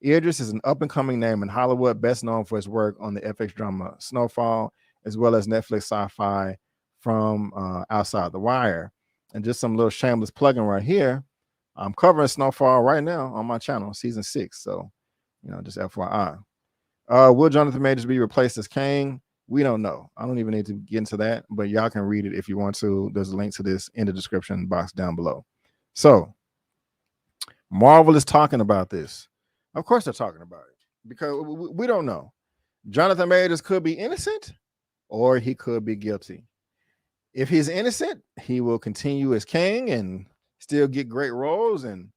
Idris is an up-and-coming name in Hollywood, best known for his work on the FX drama Snowfall, as well as Netflix sci-fi from Outside the Wire. And just some little shameless plugging right here. I'm covering Snowfall right now on my channel, season 6. So, just FYI. Will Jonathan Majors be replaced as Kang? We don't know. I don't even need to get into that, but y'all can read it if you want to. There's a link to this in the description box down below. So, Marvel is talking about this. Of course they're talking about it because we don't know. Jonathan Majors could be innocent or he could be guilty. If he's innocent, he will continue as Kang and still get great roles. And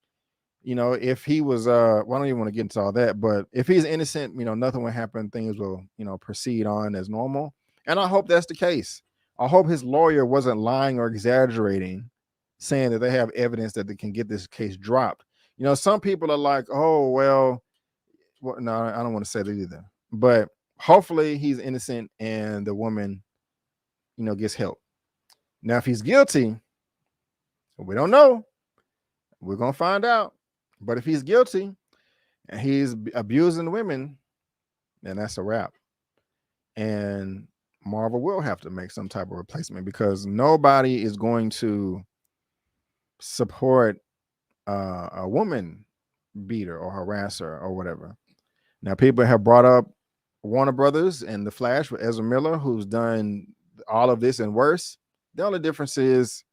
you know, if he was well, I don't even want to get into all that, but if he's innocent, you know, nothing will happen. Things will, you know, proceed on as normal. And I hope that's the case. I hope his lawyer wasn't lying or exaggerating, saying that they have evidence that they can get this case dropped. You know, some people are like, oh, well, no, I don't want to say that either. But hopefully he's innocent and the woman, you know, gets help. Now, if he's guilty, we don't know. We're going to find out. But if he's guilty and he's abusing women, then that's a wrap. And Marvel will have to make some type of replacement, because nobody is going to support a woman beater or harasser or whatever. Now, people have brought up Warner Brothers and The Flash with Ezra Miller, who's done all of this and worse. The only difference is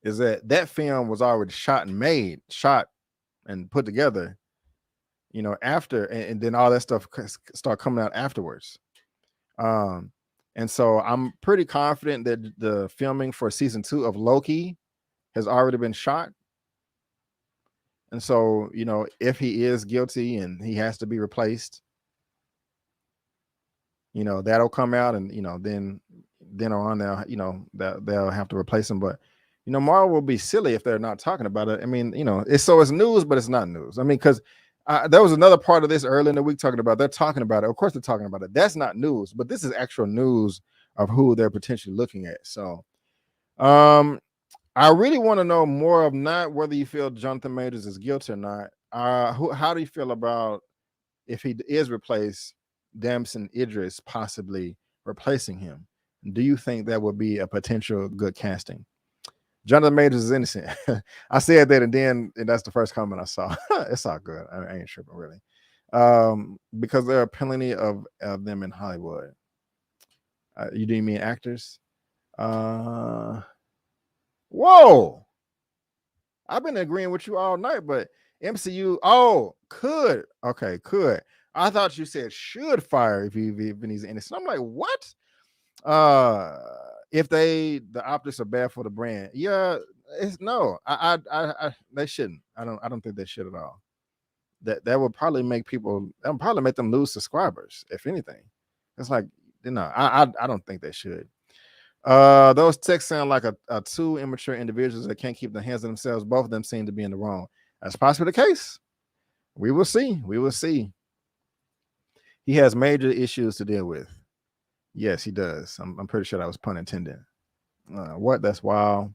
that film was already shot and put together, you know, after, and then all that stuff start coming out afterwards. And so I'm pretty confident that the filming for season 2 of Loki has already been shot. And so, you know, if he is guilty and he has to be replaced, you know, that'll come out, and, you know, then on there, you know, that they'll have to replace him. But, you know, Marvel will be silly if they're not talking about it. I mean, you know, it's news, but it's not news. I mean, because there was another part of this early in the week talking about, they're talking about it. Of course they're talking about it. That's not news, but this is actual news of who they're potentially looking at. So I really want to know more of not whether you feel Jonathan Majors is guilty or not. How do you feel about if he is replaced, Damson Idris possibly replacing him? Do you think that would be a potential good casting? Jonathan Majors is innocent. I said that, and that's the first comment I saw. It's all good. I ain't tripping really, because there are plenty of them in Hollywood. You do mean actors? Whoa! I've been agreeing with you all night, but MCU. Oh, could. Okay, could. I thought you said should fire if he's innocent. I'm like, what? If the optics are bad for the brand, yeah, it's no. They shouldn't. I don't think they should at all. That would probably make them lose subscribers, if anything. It's like, you know, I don't think they should. Those texts sound like a two immature individuals that can't keep their hands on themselves. Both of them seem to be in the wrong. That's possibly the case. We will see. We will see. He has major issues to deal with. Yes, he does. I'm pretty sure that was pun intended. What? That's wild.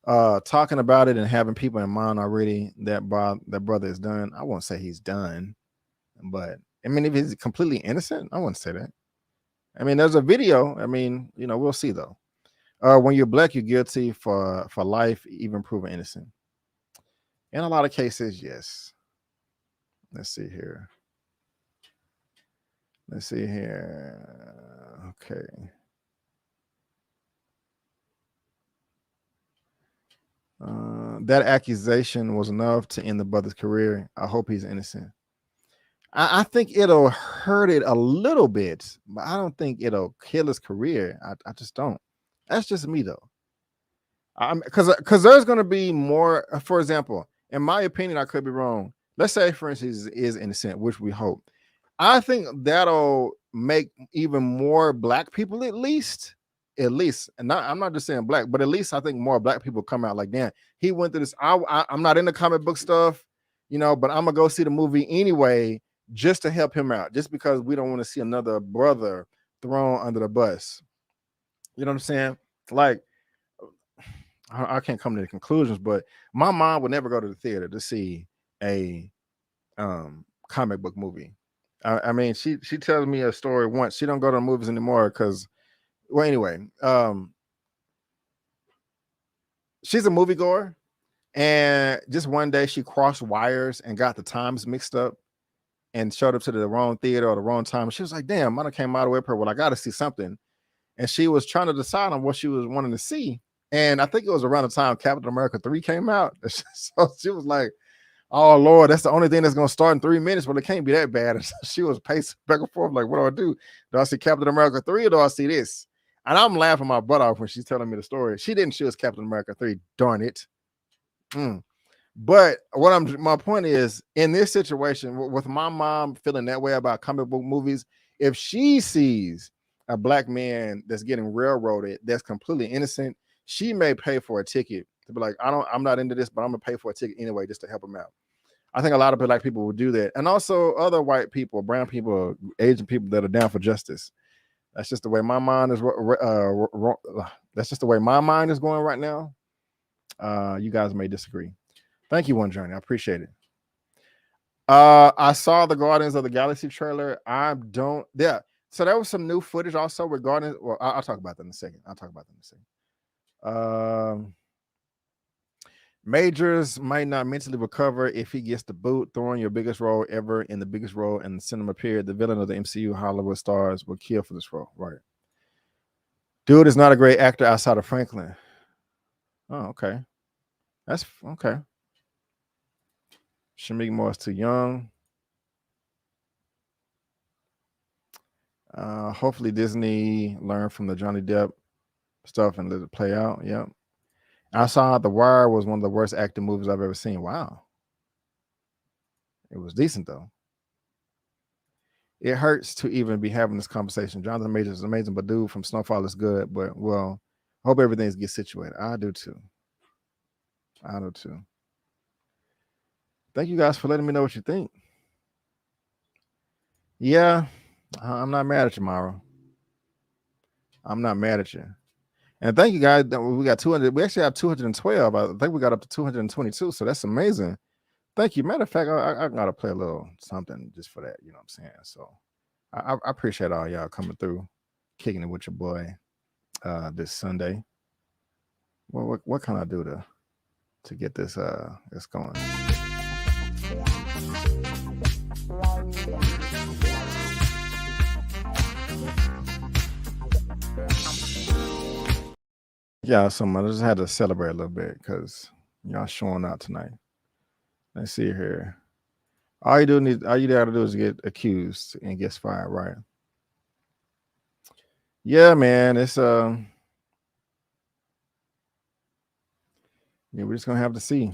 Talking about it and having people in mind already that brother is done. I won't say he's done, but I mean, if he's completely innocent, I wouldn't say that. I mean, there's a video. I mean, you know, we'll see though. When you're black, you're guilty for life, even proven innocent. In a lot of cases, yes. Let's see here. Okay. That accusation was enough to end the brother's career. I hope he's innocent. I think it'll hurt it a little bit, but I don't think it'll kill his career. I just don't. That's just me though. Because there's going to be more. For example, in my opinion, I could be wrong. Let's say, for instance, he is innocent, which we hope. I think that'll make even more black people, at least, and I'm not just saying black, but at least I think more black people come out like, damn, he went through this. I'm not into comic book stuff, you know, but I'm gonna go see the movie anyway, just to help him out, just because we don't want to see another brother thrown under the bus. You know what I'm saying? Like, I can't come to the conclusions, but my mom would never go to the theater to see a comic book movie. I mean, she tells me a story once. She don't go to the movies anymore because, well, anyway, she's a moviegoer, and just one day she crossed wires and got the times mixed up and showed up to the wrong theater or the wrong time. She was like, damn, I came out of it. Well, I got to see something. And she was trying to decide on what she was wanting to see. And I think it was around the time Captain America 3 came out. So she was like, oh, Lord, that's the only thing that's going to start in 3 minutes. Well, it can't be that bad. And so she was pacing back and forth like, what do? Do I see Captain America 3 or do I see this? And I'm laughing my butt off when she's telling me the story. She didn't choose Captain America 3, darn it. But my point is, in this situation, with my mom feeling that way about comic book movies, if she sees a black man that's getting railroaded, that's completely innocent, she may pay for a ticket to be like, I'm not into this, but I'm gonna pay for a ticket anyway just to help him out. I think a lot of black people will do that, and also other white people, brown people, Asian people that are down for justice. That's just the way my mind is. That's just the way my mind is going right now. You guys may disagree. Thank you, One Journey. I appreciate it. I saw the Guardians of the Galaxy trailer. So there was some new footage also with Guardians. Well, I'll talk about that in a second. Majors might not mentally recover if he gets the boot, throwing your biggest role ever in the biggest role in the cinema period. The villain of the MCU Hollywood stars will kill for this role. Right. Dude is not a great actor outside of Franklin. Oh, okay. That's okay. Shamik Moore is too young. Hopefully Disney learned from the Johnny Depp stuff and let it play out. Yep. I saw The Wire was one of the worst acting movies I've ever seen. Wow. It was decent though. It hurts to even be having this conversation. Jonathan Majors is amazing, but dude from Snowfall is good. But well, hope everything gets situated. I do too. Thank you guys for letting me know what you think. Yeah, I'm not mad at you, Mara. I'm not mad at you. And thank you guys. We got 200. We actually have 212. I think we got up to 222. So that's amazing. Thank you. Matter of fact, I gotta play a little something just for that. You know what I'm saying? So I appreciate all y'all coming through, kicking it with your boy this Sunday. Well, what can I do to get this going? Yeah, I just had to celebrate a little bit because y'all showing out tonight. Let's see here. All you gotta do is get accused and gets fired, right? Yeah, man. It's yeah, we're just gonna have to see.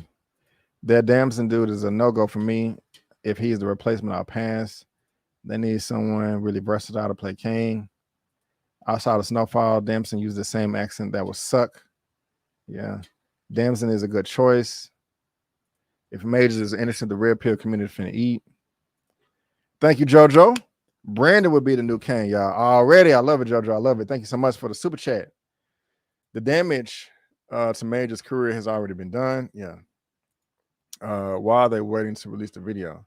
That Damson dude is a no-go for me. If he's the replacement, I'll pass. They need someone really versatile to play Kang. Outside of Snowfall, Damson used the same accent that would suck. Yeah. Damson is a good choice. If Majors is innocent, the red pill community finna eat. Thank you, JoJo. Brandon would be the new Kang, y'all. Already, I love it, JoJo. I love it. Thank you so much for the super chat. The damage to Major's career has already been done. Yeah. While they're waiting to release the video.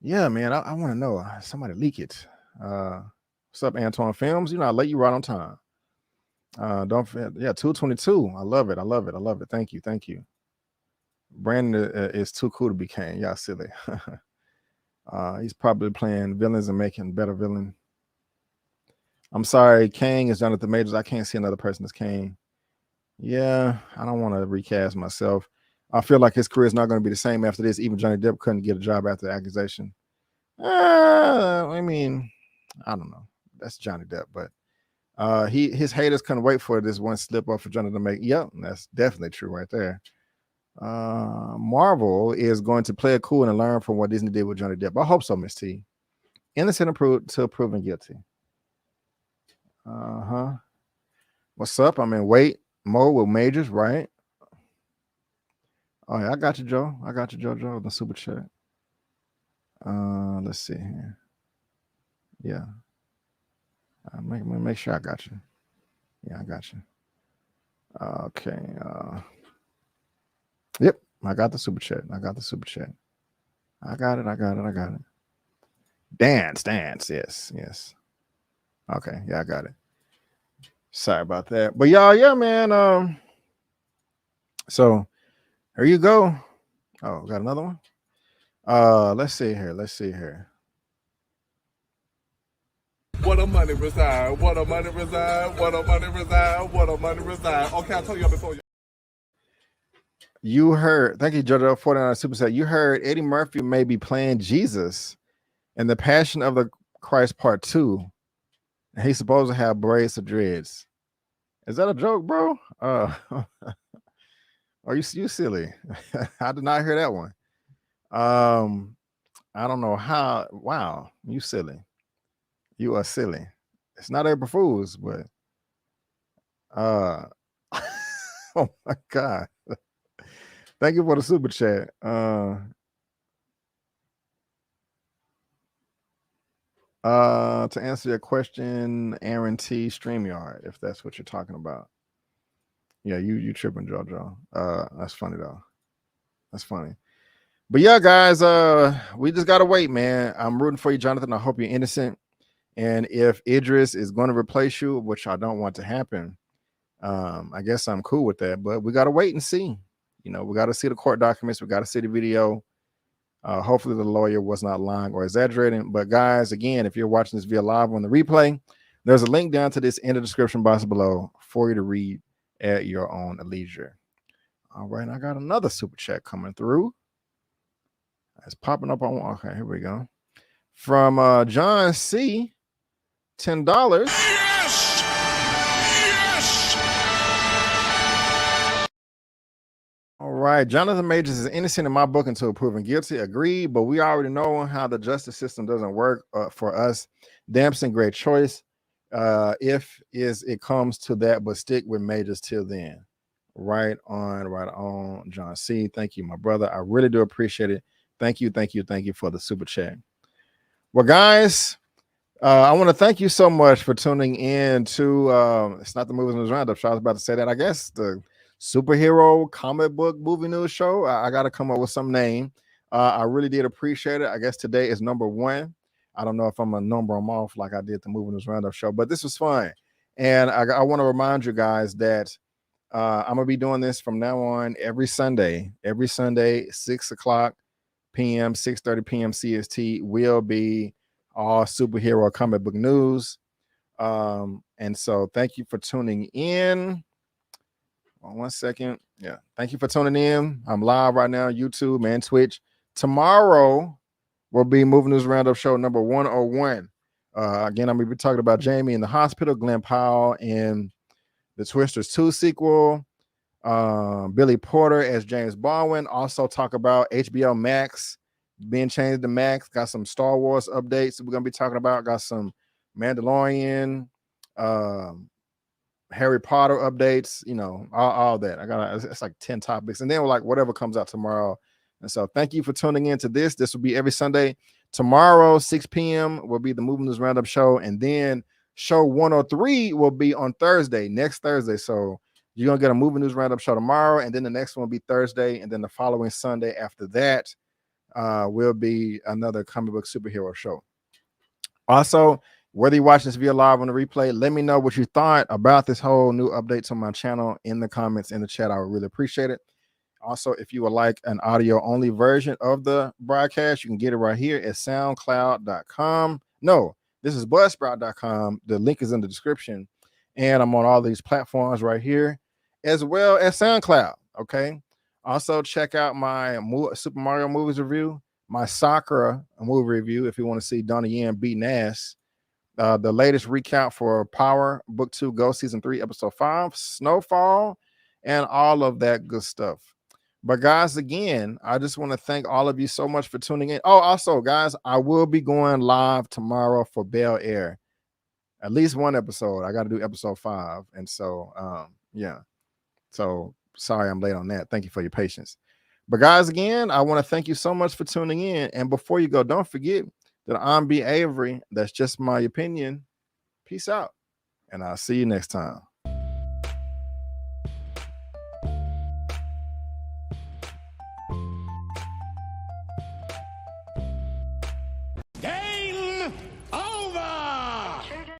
Yeah, man. I want to know. Somebody leak it. What's up, Antoine Films? You know, I let you right on time. Don't forget, 222. I love it. Thank you. Brandon is too cool to be Kang. Y'all silly. He's probably playing villains and making better villain. I'm sorry, Kang is Jonathan Majors. I can't see another person as Kang. Yeah, I don't want to recast myself. I feel like his career is not going to be the same after this. Even Johnny Depp couldn't get a job after the accusation. I mean, I don't know. That's Johnny Depp, but his haters couldn't wait for this one slip up for Johnny to make. Yep, that's definitely true right there. Marvel is going to play it cool and learn from what Disney did with Johnny Depp. I hope so, Miss T. Innocent until proven guilty. What's up? I'm in wait mode with Majors, right? Oh yeah, I got you, Joe. Joe, the super chat. Let's see here. Yeah. Make sure I got you. Yeah, I got you. Okay. Yep, I got the super chat. I got it. Dance. Yes. Okay, yeah, I got it. Sorry about that. But y'all, yeah, man. So here you go. Oh, got another one. Let's see here. What a money reside. Okay, I'll tell you before you. You heard, thank you, JoJo 49 Super Set. You heard Eddie Murphy may be playing Jesus in the Passion of the Christ Part 2. He's supposed to have braids or dreads. Is that a joke, bro? Are you silly? I did not hear that one. I don't know how. Wow, you silly. You are silly. It's not April Fool's, but oh my God. Thank you for the super chat. To answer your question, Aaron T. StreamYard, if that's what you're talking about. Yeah, you tripping, JoJo. That's funny though. That's funny. But yeah, guys, we just gotta wait, man. I'm rooting for you, Jonathan. I hope you're innocent. And if Idris is going to replace you, which I don't want to happen, I guess I'm cool with that. But we gotta wait and see. You know, we gotta see the court documents. We gotta see the video. Hopefully the lawyer was not lying or exaggerating. But guys, again, if you're watching this via live on the replay, there's a link down to this in the description box below for you to read at your own leisure. All right, I got another super chat coming through. It's popping up on. Okay, here we go. From John C. $10. Yes! Yes! All right, Jonathan Majors is innocent in my book until proven guilty. Agreed, but we already know how the justice system doesn't work for us. Damson, great choice. If it comes to that, but stick with Majors till then. Right on, John C. Thank you, my brother. I really do appreciate it. Thank you for the super chat. Well, guys, I want to thank you so much for tuning in to it's not the Movies News Roundup show. I was about to say that. I guess the superhero comic book movie news show. I got to come up with some name. I really did appreciate it. I guess today is number 1. I don't know if I'm gonna number them off like I did the Movie News Roundup show, but this was fun. And I want to remind you guys that I'm gonna be doing this from now on every Sunday, 6 o'clock p.m., 6:30 p.m. CST will be all superhero comic book news. And so thank you for tuning in. One second. Yeah, thank you for tuning in. I'm live right now, YouTube and Twitch. Tomorrow will be Movie News Roundup show number 101. Again, I'm gonna be talking about Jamie in the hospital, Glenn Powell in the Twisters 2 sequel, Billy Porter as James Baldwin. Also talk about HBO Max being changed to Max. Got some Star Wars updates we're gonna be talking about. Got some Mandalorian, Harry Potter updates, you know, all that. It's like 10 topics, and then like whatever comes out tomorrow. And so thank you for tuning in to this. This will be every Sunday. Tomorrow, 6 p.m. will be the Movie News Roundup show, and then show 103 will be on Thursday, next Thursday. So you're gonna get a Movie News Roundup show tomorrow, and then the next one will be Thursday, and then the following Sunday after that will be another comic book superhero show. Also, whether you're watching this via live on the replay, let me know what you thought about this whole new update to my channel in the comments, in the chat. I would really appreciate it. Also, if you would like an audio only version of the broadcast, you can get it right here at soundcloud.com. No, this is buzzsprout.com. The link is in the description, and I'm on all these platforms right here as well as SoundCloud. Okay. Also, check out my Super Mario movies review, my Sakura movie review if you want to see Donnie Yen beating ass. The latest recount for Power Book 2 Go Season 3 Episode 5, Snowfall, and all of that good stuff. But guys, again, I just want to thank all of you so much for tuning in. Oh, also, guys, I will be going live tomorrow for Bel Air. At least one episode. I got to do episode 5. And so, yeah. So sorry I'm late on that. Thank you for your patience. But guys, again, I want to thank you so much for tuning in. And before you go, don't forget that I'm B. Avery. That's just my opinion. Peace out. And I'll see you next time.